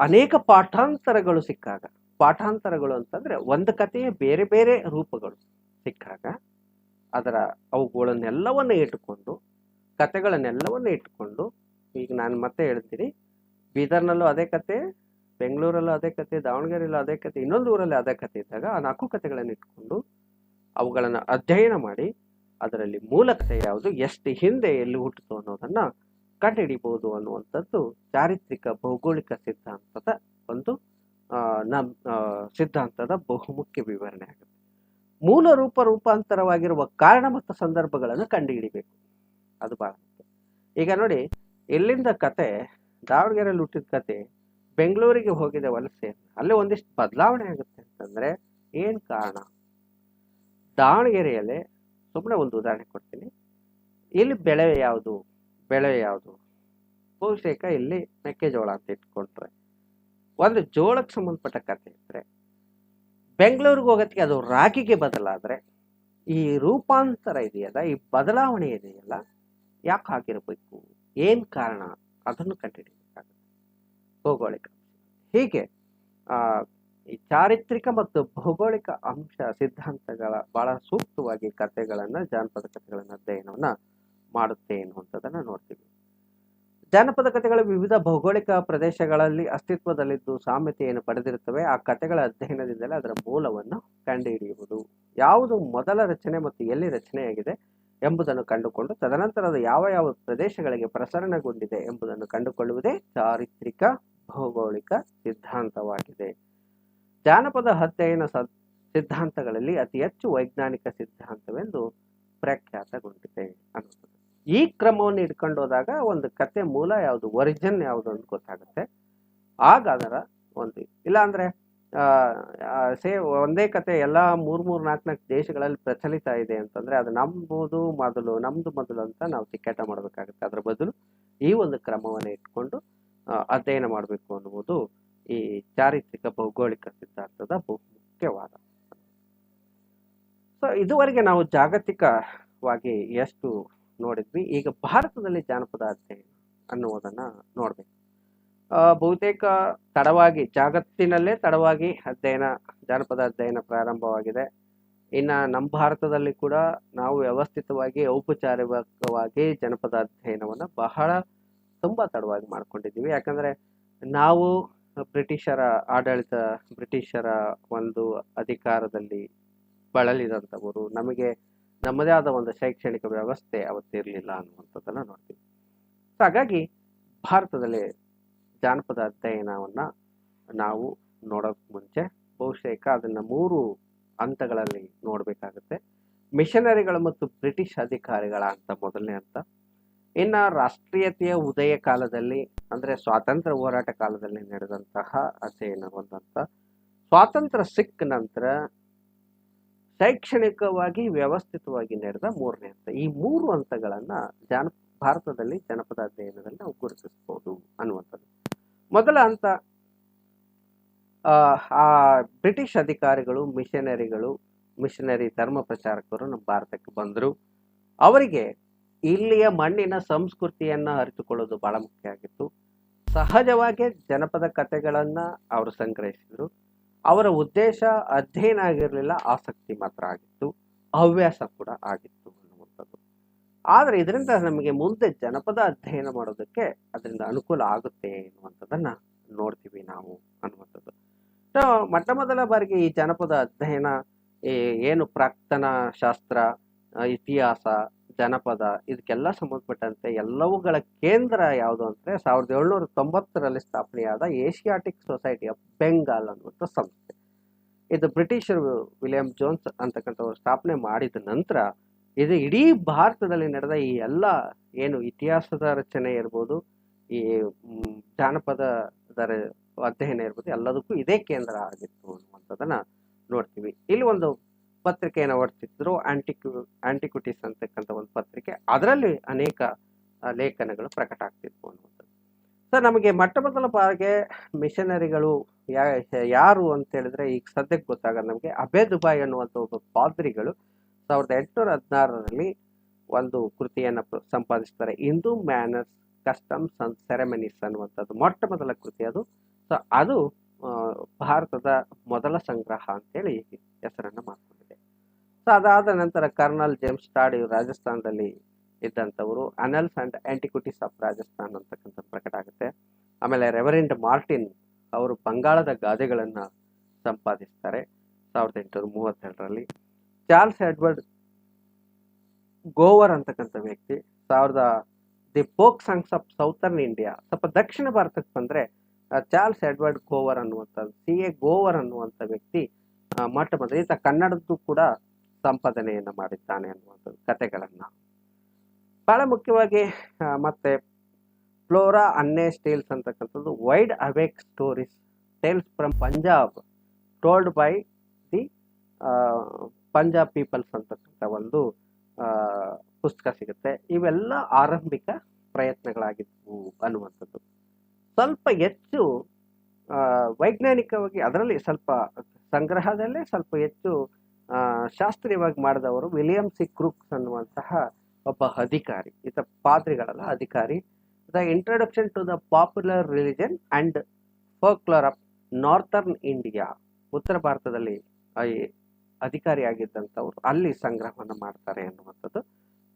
ಅನೇಕ ಪಾಠಾಂತರಗಳು ಸಿಕ್ಕಾಗ, ಪಾಠಾಂತರಗಳು ಅಂತಂದ್ರೆ ಒಂದು ಕಥೆಯ ಬೇರೆ ಬೇರೆ ರೂಪಗಳು ಸಿಕ್ಕಾಗ ಅವುಗಳನ್ನೆಲ್ಲವನ್ನ ಇಟ್ಟುಕೊಂಡು, ಕಥೆಗಳನ್ನೆಲ್ಲವನ್ನ ಇಟ್ಟುಕೊಂಡು, ಈಗ ನಾನು ಮತ್ತೆ ಹೇಳ್ತೀನಿ, ಬೀದರ್ನಲ್ಲೂ ಅದೇ ಕತೆ, ಬೆಂಗಳೂರಲ್ಲೂ ಅದೇ ಕತೆ, ದಾವಣಗೆರೆಯಲ್ಲೂ ಅದೇ ಕತೆ, ಇನ್ನೊಂದು ಊರಲ್ಲಿ ಅದೇ ಕತೆ ಇದ್ದಾಗ ಆ 4 ಕಥೆಗಳನ್ನು ಇಟ್ಕೊಂಡು ಅವುಗಳನ್ನು ಅಧ್ಯಯನ ಮಾಡಿ ಅದರಲ್ಲಿ ಮೂಲ ಕಥೆ ಯಾವುದು, ಎಷ್ಟು ಹಿಂದೆ ಎಲ್ಲಿ ಹುಟ್ಟಿತು ಅನ್ನೋದನ್ನ ಕಂಡುಹಿಡಿಬಹುದು ಅನ್ನುವಂಥದ್ದು ಚಾರಿತ್ರಿಕ ಭೌಗೋಳಿಕ ಸಿದ್ಧಾಂತದ ಒಂದು ಸಿದ್ಧಾಂತದ ಬಹುಮುಖ್ಯ ವಿವರಣೆ ಆಗುತ್ತೆ. ಮೂಲ ರೂಪಾಂತರವಾಗಿರುವ ಕಾರಣ ಮತ್ತು ಸಂದರ್ಭಗಳನ್ನು ಕಂಡುಹಿಡಿಬೇಕು, ಅದು ಬಹಳ ಮುಖ್ಯ. ಈಗ ನೋಡಿ, ಇಲ್ಲಿಂದ ಕತೆ ದಾವಣಗೆರೆಯಲ್ಲಿ ಹುಟ್ಟಿದ ಕತೆ ಬೆಂಗಳೂರಿಗೆ ಹೋಗಿದೆ ವಲಸೆ, ಅಲ್ಲೇ ಒಂದಿಷ್ಟು ಬದಲಾವಣೆ ಆಗುತ್ತೆ ಅಂತಂದ್ರೆ ಏನ್ ಕಾರಣ? ದಾವಣಗೆರೆಯಲ್ಲೇ ಸುಮ್ಮನೆ ಒಂದು ಉದಾಹರಣೆ ಕೊಡ್ತೀನಿ. ಇಲ್ಲಿ ಬೆಳೆ ಯಾವುದು ಬಹುಶೇಕ ಇಲ್ಲಿ ಮೆಕ್ಕೆಜೋಳ ಅಂತ ಇಟ್ಕೊಂಡ್ರೆ ಒಂದು ಜೋಳಕ್ಕೆ ಸಂಬಂಧಪಟ್ಟ ಕಥೆ ಇದ್ರೆ, ಬೆಂಗಳೂರಿಗೆ ಹೋಗೋದಕ್ಕೆ ಅದು ರಾಗಿಗೆ ಬದಲಾದ್ರೆ ಈ ರೂಪಾಂತರ ಇದೆಯಲ್ಲ, ಈ ಬದಲಾವಣೆ ಇದೆಯಲ್ಲ, ಯಾಕೆ ಆಗಿರ್ಬೇಕು, ಏನ್ ಕಾರಣ, ಅದನ್ನು ಕಂಡುಹಿಡಿಯಬೇಕಾಗುತ್ತೆ ಭೌಗೋಳಿಕ. ಹೀಗೆ ಈ ಚಾರಿತ್ರಿಕ ಮತ್ತು ಭೌಗೋಳಿಕ ಅಂಶ ಸಿದ್ಧಾಂತಗಳ ಬಹಳ ಸೂಕ್ತವಾಗಿ ಕಥೆಗಳನ್ನ, ಜಾನಪದ ಕಥೆಗಳನ್ನ ಅಧ್ಯಯನವನ್ನ ಮಾಡುತ್ತೆ ಎನ್ನುವಂಥದ್ದನ್ನ ನೋಡ್ತೀವಿ. ಜಾನಪದ ಕಥೆಗಳು ವಿವಿಧ ಭೌಗೋಳಿಕ ಪ್ರದೇಶಗಳಲ್ಲಿ ಅಸ್ತಿತ್ವದಲ್ಲಿದ್ದು ಸಾಮ್ಯತೆಯನ್ನು ಪಡೆದಿರುತ್ತವೆ. ಆ ಕಥೆಗಳ ಅಧ್ಯಯನದಿಂದಲೇ ಅದರ ಮೂಲವನ್ನು ಕಂಡುಹಿಡಿಯುವುದು, ಯಾವುದು ಮೊದಲ ರಚನೆ ಮತ್ತು ಎಲ್ಲಿ ರಚನೆಯಾಗಿದೆ ಎಂಬುದನ್ನು ಕಂಡುಕೊಂಡು ತದನಂತರ ಅದು ಯಾವ ಪ್ರದೇಶಗಳಿಗೆ ಪ್ರಸರಣಗೊಂಡಿದೆ ಎಂಬುದನ್ನು ಕಂಡುಕೊಳ್ಳುವುದೇ ಚಾರಿತ್ರಿಕ ಭೌಗೋಳಿಕ ಸಿದ್ಧಾಂತವಾಗಿದೆ. ಜಾನಪದ ಅಧ್ಯಯನ ಸಿದ್ಧಾಂತಗಳಲ್ಲಿ ಅತಿ ಹೆಚ್ಚು ವೈಜ್ಞಾನಿಕ ಸಿದ್ಧಾಂತವೆಂದು ಪ್ರಖ್ಯಾತಗೊಂಡಿದೆ ಅನ್ನುತ್ತದೆ. ಈ ಕ್ರಮವನ್ನು ಇಟ್ಕೊಂಡು ಹೋದಾಗ ಒಂದು ಕತೆ ಮೂಲ ಯಾವುದು, ಒರಿಜಿನ್ ಯಾವುದು ಅಂತ ಗೊತ್ತಾಗುತ್ತೆ. ಆಗ ಅದರ ಒಂದು, ಇಲ್ಲ ಅಂದ್ರೆ ಒಂದೇ ಕತೆ ಎಲ್ಲ 3-4 ದೇಶಗಳಲ್ಲಿ ಪ್ರಚಲಿತ ಇದೆ ಅಂತಂದ್ರೆ ಅದು ನಮ್ದು ಮೊದಲು ಅಂತ ನಾವು ತಿಕ್ಕಾಟ ಮಾಡ್ಬೇಕಾಗುತ್ತೆ. ಅದ್ರ ಬದಲು ಈ ಒಂದು ಕ್ರಮವನ್ನು ಇಟ್ಕೊಂಡು ಅಧ್ಯಯನ ಮಾಡಬೇಕು ಅನ್ನುವುದು ಈ ಚಾರಿತ್ರಿಕ ಭೌಗೋಳಿಕ ಸಿದ್ಧಾಂತದ ಬಹುಮುಖ್ಯವಾದ. ಸೊ ಇದುವರೆಗೆ ನಾವು ಜಾಗತಿಕವಾಗಿ ಎಷ್ಟು ನೋಡಿದ್ವಿ, ಈಗ ಭಾರತದಲ್ಲಿ ಜಾನಪದ ಅಧ್ಯಯನ ಅನ್ನುವುದನ್ನ ನೋಡ್ಬೇಕು. ಬಹುತೇಕ ಜಗತ್ತಿನಲ್ಲೇ ತಡವಾಗಿ ಜಾನಪದ ಅಧ್ಯಯನ ಪ್ರಾರಂಭವಾಗಿದೆ. ಇನ್ನ ನಮ್ಮ ಭಾರತದಲ್ಲಿ ಕೂಡ ನಾವು ವ್ಯವಸ್ಥಿತವಾಗಿ ಔಪಚಾರಿಕವಾಗಿ ಜನಪದ ಅಧ್ಯಯನವನ್ನ ತುಂಬಾ ತಡವಾಗಿ ಮಾಡ್ಕೊಂಡಿದ್ದೀವಿ. ಯಾಕಂದ್ರೆ ನಾವು ಬ್ರಿಟಿಷರ ಒಂದು ಅಧಿಕಾರದಲ್ಲಿ ಬಳಲಿದಂಥವರು, ನಮಗೆ ನಮ್ಮದೇ ಆದ ಒಂದು ಶೈಕ್ಷಣಿಕ ವ್ಯವಸ್ಥೆ ಅವತ್ತಿರಲಿಲ್ಲ ಅನ್ನುವಂಥದ್ದನ್ನ ನೋಡ್ತೀವಿ. ಹಾಗಾಗಿ ಭಾರತದಲ್ಲಿ ಜಾನಪದ ಅಧ್ಯಯನವನ್ನ ನಾವು ನೋಡೋಕ್ ಮುಂಚೆ ಬಹುಶೇಕ ಅದನ್ನ 3 ಹಂತಗಳಲ್ಲಿ ನೋಡ್ಬೇಕಾಗುತ್ತೆ. ಮಿಷನರಿಗಳು ಮತ್ತು ಬ್ರಿಟಿಷ್ ಅಧಿಕಾರಿಗಳ ಹಂತ ಮೊದಲನೇ ಹಂತ. ಇನ್ನ ರಾಷ್ಟ್ರೀಯತೆಯ ಉದಯ ಕಾಲದಲ್ಲಿ ಅಂದ್ರೆ ಸ್ವಾತಂತ್ರ್ಯ ಹೋರಾಟ ಕಾಲದಲ್ಲಿ ನಡೆದಂತಹ ಅಧ್ಯಯನ ಒಂದು ಹಂತ. ಸ್ವಾತಂತ್ರ್ಯ ಸಿಕ್ಕ ನಂತರ ಶೈಕ್ಷಣಿಕವಾಗಿ ವ್ಯವಸ್ಥಿತವಾಗಿ ನಡೆದ 3ನೇ ಹಂತ. ಈ 3 ಹಂತಗಳನ್ನ ಭಾರತದಲ್ಲಿ ಜನಪದ ಅಧ್ಯಯನದಲ್ಲಿ ನಾವು ಗುರುತಿಸಬಹುದು ಅನ್ನುವಂಥದ್ದು. ಮೊದಲ ಹಂತ, ಆ ಬ್ರಿಟಿಷ್ ಅಧಿಕಾರಿಗಳು, ಮಿಷನರಿಗಳು ಮಿಷನರಿ ಧರ್ಮ ಪ್ರಚಾರಕರು ನಮ್ಮ ಭಾರತಕ್ಕೆ ಬಂದರು. ಅವರಿಗೆ ಇಲ್ಲಿಯ ಮಣ್ಣಿನ ಸಂಸ್ಕೃತಿಯನ್ನ ಅರಿತುಕೊಳ್ಳೋದು ಬಹಳ ಮುಖ್ಯ ಆಗಿತ್ತು. ಸಹಜವಾಗಿ ಜನಪದ ಕಥೆಗಳನ್ನ ಅವರು ಸಂಗ್ರಹಿಸಿದ್ರು. ಅವರ ಉದ್ದೇಶ ಅಧ್ಯಯನ ಆಗಿರಲಿಲ್ಲ, ಆಸಕ್ತಿ ಮಾತ್ರ ಆಗಿತ್ತು, ಹವ್ಯಾಸ ಕೂಡ ಆಗಿತ್ತು ಅನ್ನುವಂಥದ್ದು. ಆದರೆ ಇದರಿಂದ ನಮಗೆ ಮುಂದೆ ಜನಪದ ಅಧ್ಯಯನ ಮಾಡೋದಕ್ಕೆ ಅದರಿಂದ ಅನುಕೂಲ ಆಗುತ್ತೆ ಎನ್ನುವಂಥದ್ದನ್ನ ನೋಡ್ತೀವಿ ನಾವು ಅನ್ನುವಂಥದ್ದು. ಮೊಟ್ಟ ಮೊದಲ ಬಾರಿಗೆ ಈ ಜನಪದ ಅಧ್ಯಯನ ಏನು ಪ್ರಾಕ್ತನ ಶಾಸ್ತ್ರ, ಇತಿಹಾಸ, ಜನಪದ ಇದಕ್ಕೆಲ್ಲ ಸಂಬಂಧಪಟ್ಟಂತೆ ಎಲ್ಲವುಗಳ ಕೇಂದ್ರ ಯಾವುದು ಅಂದರೆ 1790ರಲ್ಲಿ ಸ್ಥಾಪನೆಯಾದ ಏಷಿಯಾಟಿಕ್ ಸೊಸೈಟಿ ಆಫ್ ಬೆಂಗಾಲ್ ಅನ್ನುವಂಥ ಸಂಸ್ಥೆ. ಇದು ಬ್ರಿಟಿಷರು ವಿಲಿಯಂ ಜೋನ್ಸ್ ಅಂತಕ್ಕಂಥವ್ರು ಸ್ಥಾಪನೆ ಮಾಡಿದ ನಂತರ ಇದು ಇಡೀ ಭಾರತದಲ್ಲಿ ನಡೆದ ಈ ಎಲ್ಲ ಏನು ಇತಿಹಾಸದ ರಚನೆ ಇರ್ಬೋದು, ಈ ಜಾನಪದದ ಅಧ್ಯಯನ ಇರ್ಬೋದು, ಎಲ್ಲದಕ್ಕೂ ಇದೇ ಕೇಂದ್ರ ಆಗಿತ್ತು ಅನ್ನುವಂಥದ್ದನ್ನ ನೋಡ್ತೀವಿ. ಇಲ್ಲಿ ಒಂದು ಪತ್ರಿಕೆಯನ್ನು ಹೊರಡಿಸಿದ್ರು, ಆಂಟಿಕ್ವಿಟೀಸ್ ಅಂತಕ್ಕಂಥ ಒಂದು ಪತ್ರಿಕೆ. ಅದರಲ್ಲಿ ಅನೇಕ ಲೇಖನಗಳು ಪ್ರಕಟ ಆಗ್ತಿದ್ವು ಅನ್ನುವಂಥದ್ದು. ಸೊ ನಮಗೆ ಮೊಟ್ಟ ಮೊದಲ ಬಾರಿಗೆ ಮಿಷನರಿಗಳು ಯಾರು ಅಂತ ಹೇಳಿದ್ರೆ ಈಗ ಸದ್ಯಕ್ಕೆ ಗೊತ್ತಾಗಲ್ಲ ನಮಗೆ. ಅಬೇ ದುಬಾಯ್ ಅನ್ನುವಂಥ ಒಬ್ಬ ಪಾದ್ರಿಗಳು 1816ರಲ್ಲಿ ಒಂದು ಕೃತಿಯನ್ನು ಸಂಪಾದಿಸ್ತಾರೆ. Hindu manners, customs and ceremonies ಅನ್ನುವಂಥದ್ದು ಮೊಟ್ಟ ಮೊದಲ ಕೃತಿ ಅದು. ಸೊ ಅದು ಭಾರತದ ಮೊದಲ ಸಂಗ್ರಹ ಅಂತೇಳಿ ಹೆಸರನ್ನು ಮಾಡ್ಕೊಂಡಿದೆ. ಸೊ ಅದಾದ ನಂತರ ಕರ್ನಲ್ ಜೇಮ್ಸ್ ಟಾಡ್ ಇವರು ರಾಜಸ್ಥಾನದಲ್ಲಿ ಇದ್ದಂಥವರು ಅನಲ್ಸ್ ಅಂಡ್ ಆಂಟಿಕ್ವಿಟೀಸ್ ಆಫ್ ರಾಜಸ್ಥಾನ್ ಅಂತಕ್ಕಂಥದ್ದು ಪ್ರಕಟ ಆಗುತ್ತೆ. ಆಮೇಲೆ ರೆವರೆಂಡ್ ಮಾರ್ಟಿನ್ ಅವರು ಬಂಗಾಳದ ಗಾದೆಗಳನ್ನು ಸಂಪಾದಿಸ್ತಾರೆ 1832ರಲ್ಲಿ. ಚಾರ್ಲ್ಸ್ ಎಡ್ವರ್ಡ್ ಗೋವರ್ ಅಂತಕ್ಕಂಥ ವ್ಯಕ್ತಿ the folk songs of southern India, ಸ್ವಲ್ಪ ದಕ್ಷಿಣ ಭಾರತಕ್ಕೆ ಬಂದರೆ ಚಾರ್ಲ್ಸ್ ಎಡ್ವರ್ಡ್ ಗೋವರ್ ಅನ್ನುವಂಥ C.A. ಗೋವರ್ ಅನ್ನುವಂಥ ವ್ಯಕ್ತಿ ಮೊಟ್ಟ ಮೊದಲು ಈತ ಕನ್ನಡದ್ದು ಕೂಡ ಸಂಪಾದನೆಯನ್ನು ಮಾಡಿದ್ದಾನೆ ಅನ್ನುವಂಥದ್ದು ಕಥೆಗಳನ್ನು. ಬಹಳ ಮುಖ್ಯವಾಗಿ ಮತ್ತೆ ಫ್ಲೋರಾ ಅನ್ನೆ ಸ್ಟೇಲ್ಸ್ ಅಂತಕ್ಕಂಥದ್ದು wide awake stories tales from Punjab told by the Punjab peoples ಅಂತಕ್ಕಂಥ ಒಂದು ಪುಸ್ತಕ ಸಿಗುತ್ತೆ. ಇವೆಲ್ಲ ಆರಂಭಿಕ ಪ್ರಯತ್ನಗಳಾಗಿದ್ವು ಅನ್ನುವಂಥದ್ದು. ಸ್ವಲ್ಪ ಹೆಚ್ಚು ವೈಜ್ಞಾನಿಕವಾಗಿ ಅದರಲ್ಲಿ ಸ್ವಲ್ಪ ಸಂಗ್ರಹದಲ್ಲೇ ಸ್ವಲ್ಪ ಹೆಚ್ಚು ಶಾಸ್ತ್ರೀಯವಾಗಿ ಮಾಡಿದವರು ವಿಲಿಯಂ ಸಿ ಕ್ರೂಕ್ಸ್ ಅನ್ನುವಂತಹ ಒಬ್ಬ ಅಧಿಕಾರಿ. ಈತ ಪಾದ್ರಿಗಳಲ್ಲ, ಅಧಿಕಾರಿ. The introduction to the popular religion and folklore of northern India, ಉತ್ತರ ಭಾರತದಲ್ಲಿ ಅಧಿಕಾರಿಯಾಗಿದ್ದಂಥವ್ರು ಅಲ್ಲಿ ಸಂಗ್ರಹವನ್ನು ಮಾಡ್ತಾರೆ ಅನ್ನುವಂಥದ್ದು.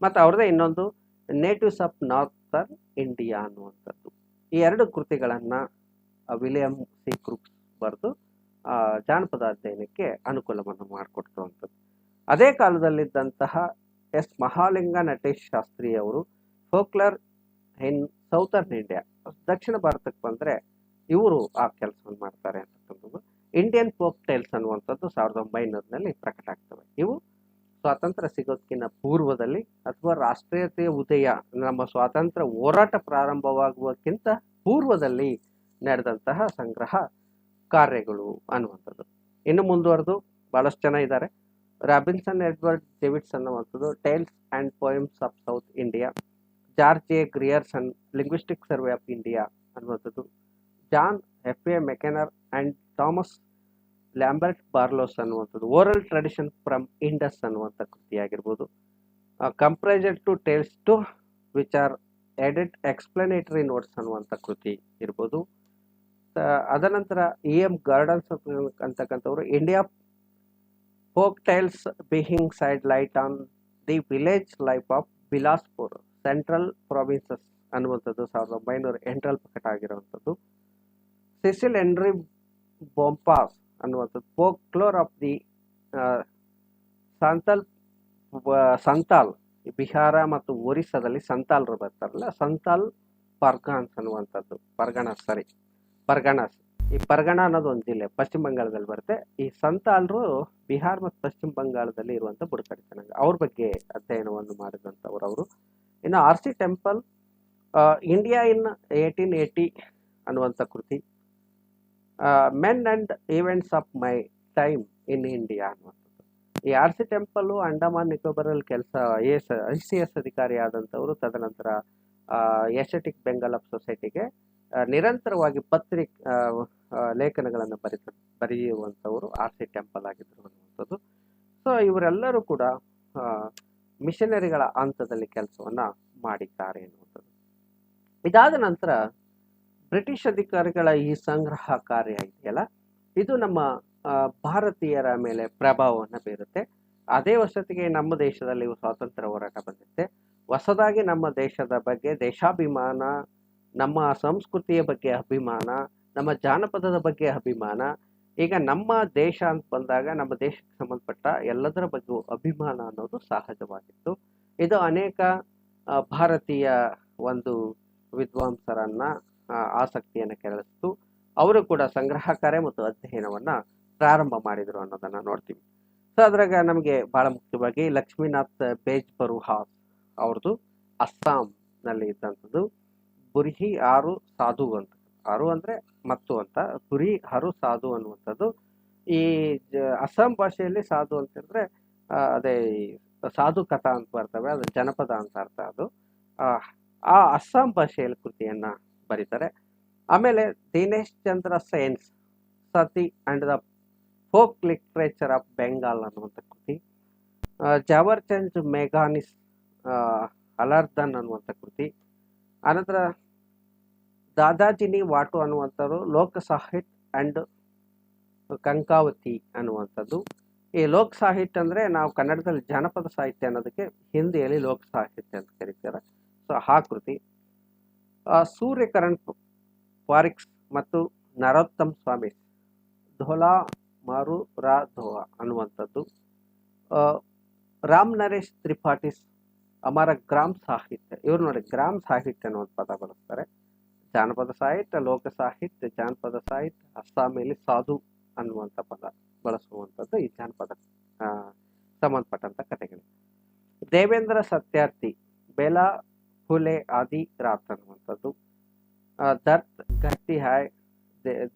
ಮತ್ತು ಅವ್ರದ್ದೇ ಇನ್ನೊಂದು ನೇಟಿವ್ಸ್ ಆಫ್ ನಾರ್ತರ್ನ್ ಇಂಡಿಯಾ ಅನ್ನುವಂಥದ್ದು. ಈ ಎರಡು ಕೃತಿಗಳನ್ನು ವಿಲಿಯಂ ಸಿ ಕ್ರೂಕ್ಸ್ ಬರೆದು ಜಾನಪದ ಅಧ್ಯಯನಕ್ಕೆ ಅನುಕೂಲವನ್ನು ಮಾಡಿಕೊಡ್ತು ಅಂಥದ್ದು. ಅದೇ ಕಾಲದಲ್ಲಿದ್ದಂತಹ ಎಸ್ ಮಹಾಲಿಂಗ ನಟೇಶ್ ಶಾಸ್ತ್ರಿ ಅವರು ಫೋಕ್ಲರ್ ಇನ್ ಸೌತರ್ನ್ ಇಂಡಿಯಾ, ದಕ್ಷಿಣ ಭಾರತಕ್ಕೆ ಬಂದರೆ ಇವರು ಆ ಕೆಲಸವನ್ನು ಮಾಡ್ತಾರೆ ಅಂತಕ್ಕಂಥದ್ದು. ಇಂಡಿಯನ್ ಫೋಕ್ ಟೈಲ್ಸ್ ಅನ್ನುವಂಥದ್ದು 1900ರಲ್ಲಿ ಪ್ರಕಟ ಆಗ್ತವೆ. ಇವು ಸ್ವಾತಂತ್ರ್ಯ ಸಿಗೋದಕ್ಕಿಂತ ಪೂರ್ವದಲ್ಲಿ ಅಥವಾ ರಾಷ್ಟ್ರೀಯತೆಯ ಉದಯ, ನಮ್ಮ ಸ್ವಾತಂತ್ರ್ಯ ಹೋರಾಟ ಪ್ರಾರಂಭವಾಗುವಕ್ಕಿಂತ ಪೂರ್ವದಲ್ಲಿ ನಡೆದಂತಹ ಸಂಗ್ರಹ ಕಾರ್ಯಗಳು ಅನ್ನುವಂಥದ್ದು. ಇನ್ನು ಮುಂದುವರೆದು ಬಹಳಷ್ಟು ಜನ ಇದ್ದಾರೆ. ರಾಬಿನ್ಸನ್ ಎಡ್ವರ್ಡ್ ಡೇವಿಡ್ಸ್ ಅನ್ನುವಂಥದ್ದು tales and poems of south India, George A Grierson linguistic survey of India ಅನ್ನುವಂಥದ್ದು, John F.A. McNair and Thomas Lambert Barlow's ಅನ್ನುವಂಥದ್ದು ಓರಲ್ ಟ್ರೆಡಿಷನ್ ಫ್ರಮ್ ಇಂಡಸ್ ಅನ್ನುವಂಥ ಕೃತಿಯಾಗಿರ್ಬೋದು. Comprised to tales to which are added explanatory notes ಅನ್ನುವಂಥ ಕೃತಿ ಇರ್ಬೋದು. ಅದನಂತರ E.M. ಗಾರ್ಡನ್ಸ್ ಅಂತಕ್ಕಂಥವ್ರು India folk tales being side light on the village life of Bilaspur Central Provinces ಅನ್ನುವಂಥದ್ದು 1908ರಲ್ಲಿ ಪ್ರಕಟ ಆಗಿರುವಂಥದ್ದು. ಸಿಸಿಲ್ ಹೆನ್ರಿ ಬೊಂಪಾಸ್ ಅನ್ನುವಂಥದ್ದು folklore of the Santhal Bihar ಮತ್ತು ಒರಿಸ್ಸಾದಲ್ಲಿ ಸಂತಾಲ್ರು ಬರ್ತಾರಲ್ಲ, ಸಂತಾಲ್ ಪರ್ಗಾನ್ಸ್ ಅನ್ನುವಂಥದ್ದು ಪರ್ಗಣಾಸ್. ಈ ಪರ್ಗಣ ಅನ್ನೋದು ಒಂದು ಜಿಲ್ಲೆ ಪಶ್ಚಿಮ ಬಂಗಾಳದಲ್ಲಿ ಬರುತ್ತೆ. ಈ ಸಂತಾಲ್ರು ಬಿಹಾರ ಮತ್ತು ಪಶ್ಚಿಮ ಬಂಗಾಳದಲ್ಲಿ ಇರುವಂಥ ಬುಡಕಟ್ಟು ಜನಾಂಗ, ಅವ್ರ ಬಗ್ಗೆ ಅಧ್ಯಯನವನ್ನು ಮಾಡಿದಂಥವ್ರು ಅವರು. ಇನ್ನು R.C. ಟೆಂಪಲ್ ಇಂಡಿಯಾ ಇನ್ 1880 ಅನ್ನುವಂಥ ಕೃತಿ, men and events of my time in India ಅನ್ನುವಂಥದ್ದು. ಈ R.C. ಟೆಂಪಲ್ಲು ಅಂಡಮಾನ್ ನಿಕೋಬಾರಲ್ಲಿ ICS ಅಧಿಕಾರಿ ಆದಂಥವರು. ತದನಂತರ ಏಷ್ಯಾಟಿಕ್ ಬೆಂಗಾಲ್ ಆಫ್ ಸೊಸೈಟಿಗೆ ನಿರಂತರವಾಗಿ ಲೇಖನಗಳನ್ನು ಬರೆಯುವಂಥವರು R.C. ಟೆಂಪಲ್ ಆಗಿದ್ರು ಅನ್ನುವಂಥದ್ದು. ಸೊ ಇವರೆಲ್ಲರೂ ಕೂಡ ಮಿಷನರಿಗಳ ಹಂತದಲ್ಲಿ ಕೆಲಸವನ್ನ ಮಾಡಿದ್ದಾರೆ ಎನ್ನುವಂಥದ್ದು. ಇದಾದ ನಂತರ ಬ್ರಿಟಿಷ್ ಅಧಿಕಾರಿಗಳ ಈ ಸಂಗ್ರಹ ಕಾರ್ಯ ಇದೆಯಲ್ಲ, ಇದು ನಮ್ಮ ಭಾರತೀಯರ ಮೇಲೆ ಪ್ರಭಾವವನ್ನು ಬೀರುತ್ತೆ. ಅದೇ ವರ್ಷತ್ತಿಗೆ ನಮ್ಮ ದೇಶದಲ್ಲಿ ಸ್ವಾತಂತ್ರ್ಯ ಹೋರಾಟ ಬಂದಿರುತ್ತೆ. ಹೊಸದಾಗಿ ನಮ್ಮ ದೇಶದ ಬಗ್ಗೆ ದೇಶಾಭಿಮಾನ, ನಮ್ಮ ಸಂಸ್ಕೃತಿಯ ಬಗ್ಗೆ ಅಭಿಮಾನ, ನಮ್ಮ ಜಾನಪದದ ಬಗ್ಗೆ ಅಭಿಮಾನ, ಈಗ ನಮ್ಮ ದೇಶ ಅಂತ ಬಂದಾಗ ನಮ್ಮ ದೇಶಕ್ಕೆ ಸಂಬಂಧಪಟ್ಟ ಎಲ್ಲದರ ಬಗ್ಗೆ ಅಭಿಮಾನ ಅನ್ನೋದು ಸಹಜವಾಗಿತ್ತು. ಇದು ಅನೇಕ ಭಾರತೀಯ ಒಂದು ವಿದ್ವಾಂಸರನ್ನ ಆಸಕ್ತಿಯನ್ನು ಕೆರಳಿಸ್ತು. ಅವರು ಕೂಡ ಸಂಗ್ರಹ ಕಾರ್ಯ ಮತ್ತು ಅಧ್ಯಯನವನ್ನ ಪ್ರಾರಂಭ ಮಾಡಿದರು ಅನ್ನೋದನ್ನ ನೋಡ್ತೀವಿ. ಸೊ ಅದ್ರಾಗ ನಮಗೆ ಬಹಳ ಮುಖ್ಯವಾಗಿ ಲಕ್ಷ್ಮೀನಾಥ್ ಬೇಜ್ಬರುಹಾಸ್ ಅವ್ರದ್ದು ಅಸ್ಸಾಂನಲ್ಲಿ ಇದ್ದಂಥದ್ದು ಬುರ್ಹಿ ಆರು ಸಾಧು ಅಂತ, ಆರು ಅಂದ್ರೆ ಮತ್ತು ಅಂತ, ಬುರಿ ಹರು ಸಾಧು ಅನ್ನುವಂಥದ್ದು. ಈ ಅಸ್ಸಾಂ ಭಾಷೆಯಲ್ಲಿ ಸಾಧು ಅಂತ ಹೇಳಿದ್ರೆ ಅದೇ ಸಾಧು ಕಥಾ ಅಂತ ಬರ್ತವೆ, ಅದು ಜನಪದ ಅಂತ ಅರ್ಥ. ಅದು ಆ ಅಸ್ಸಾಂ ಭಾಷೆಯಲ್ಲಿ ಕೃತಿಯನ್ನ ಬರೀತಾರೆ. ಆಮೇಲೆ ದಿನೇಶ್ ಚಂದ್ರ ಸೇನ್ಸ್ ಸತಿ and the folk literature of Bengal ಅನ್ನುವಂಥ ಕೃತಿ, ಜವರ್ಚಂದ್ ಮೇಘಾನಿಸ್ ಅಲರ್ದನ್ ಅನ್ನುವಂಥ ಕೃತಿ, ಆನಂತರ ದಾದಾಜಿನಿ ವಾಟು ಅನ್ನುವಂಥವ್ರು ಲೋಕ ಸಾಹಿತ್ಯ ಅಂಡ್ ಕಂಕಾವತಿ ಅನ್ನುವಂಥದ್ದು. ಈ ಲೋಕ್ ಸಾಹಿತ್ಯ ಅಂದ್ರೆ ನಾವು ಕನ್ನಡದಲ್ಲಿ ಜನಪದ ಸಾಹಿತ್ಯ ಅನ್ನೋದಕ್ಕೆ ಹಿಂದಿಯಲ್ಲಿ ಲೋಕ ಸಾಹಿತ್ಯ ಅಂತ ಕರೀತಾರೆ. ಸೊ ಆ ಕೃತಿ, ಸೂರ್ಯಕರಣ್ ಪಾರಿಕ್ಸ್ ಮತ್ತು ನರೋತ್ತಮ್ ಸ್ವಾಮಿ ಧೋಲಾ ಮಾರು ರಾ ಧೋವಾ ಅನ್ನುವಂಥದ್ದು, ರಾಮ್ ನರೇಶ್ ತ್ರಿಪಾಠಿಸ್ ಅಮರ ಗ್ರಾಮ್ ಸಾಹಿತ್ಯ. ಇವ್ರು ನೋಡಿ ಗ್ರಾಮ್ ಸಾಹಿತ್ಯ ಅನ್ನುವಂಥ ಪದ ಬಳಸ್ತಾರೆ. ಜಾನಪದ ಸಾಹಿತ್ಯ, ಲೋಕ ಸಾಹಿತ್ಯ, ಜಾನಪದ ಸಾಹಿತ್ಯ, ಅಸ್ಸಾಮಿಯಲ್ಲಿ ಸಾಧು ಅನ್ನುವಂಥ ಪದ ಬಳಸುವಂಥದ್ದು ಈ ಜಾನಪದ ಸಂಬಂಧಪಟ್ಟಂತ ಕಥೆಗಳು. ದೇವೇಂದ್ರ ಸತ್ಯಾರ್ಥಿ ಬೇಲಾ ಫುಲೆ ಆದಿ ರಾತ್ ಅನ್ನುವಂಥದ್ದು, ದರ್ತ್ ಗಟ್ಟಿ ಹಾಯ್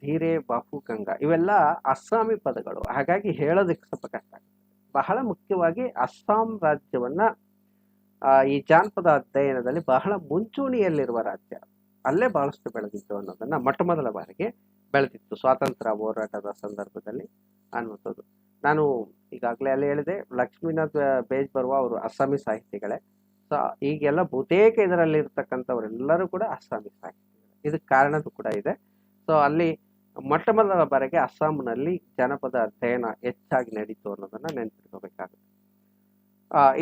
ಧೀರೆ ಬಾಪು ಗಂಗಾ, ಇವೆಲ್ಲ ಅಸ್ಸಾಮಿ ಪದಗಳು. ಹಾಗಾಗಿ ಹೇಳೋದಕ್ಕೆ ಸ್ವಲ್ಪ ಕಷ್ಟ ಆಗುತ್ತೆ. ಬಹಳ ಮುಖ್ಯವಾಗಿ ಅಸ್ಸಾಂ ರಾಜ್ಯವನ್ನ ಈ ಜಾನಪದ ಅಧ್ಯಯನದಲ್ಲಿ ಬಹಳ ಮುಂಚೂಣಿಯಲ್ಲಿರುವ ರಾಜ್ಯ. ಅಲ್ಲೇ ಬಹಳಷ್ಟು ಬೆಳೆದಿತ್ತು ಅನ್ನೋದನ್ನ ಮೊಟ್ಟ ಮೊದಲ ಬಾರಿಗೆ ಬೆಳೆದಿತ್ತು ಸ್ವಾತಂತ್ರ್ಯ ಹೋರಾಟದ ಸಂದರ್ಭದಲ್ಲಿ ಅನ್ನುವಂಥದ್ದು. ನಾನು ಈಗಾಗಲೇ ಅಲ್ಲಿ ಹೇಳಿದೆ, ಲಕ್ಷ್ಮೀನಾಥ್ ಬೇಜ್ಬರ್ವಾ ಅವರು ಅಸ್ಸಾಮಿ ಸಾಹಿತಿಗಳೇ. ಸೊ ಈಗೆಲ್ಲ ಬಹುತೇಕ ಇದರಲ್ಲಿ ಇರ್ತಕ್ಕಂಥವರೆಲ್ಲರೂ ಕೂಡ ಅಸ್ಸಾಮಿ ಸಾಹಿತಿಗಳು. ಇದಕ್ಕೆ ಕಾರಣನೂ ಕೂಡ ಇದೆ. ಸೊ ಅಲ್ಲಿ ಮೊಟ್ಟ ಮೊದಲ ಬಾರಿಗೆ ಅಸ್ಸಾಂನಲ್ಲಿ ಜನಪದ ಅಧ್ಯಯನ ಹೆಚ್ಚಾಗಿ ನಡೀತು ಅನ್ನೋದನ್ನ ನೆನ್ಪಿಟ್ಕೋಬೇಕಾಗುತ್ತೆ.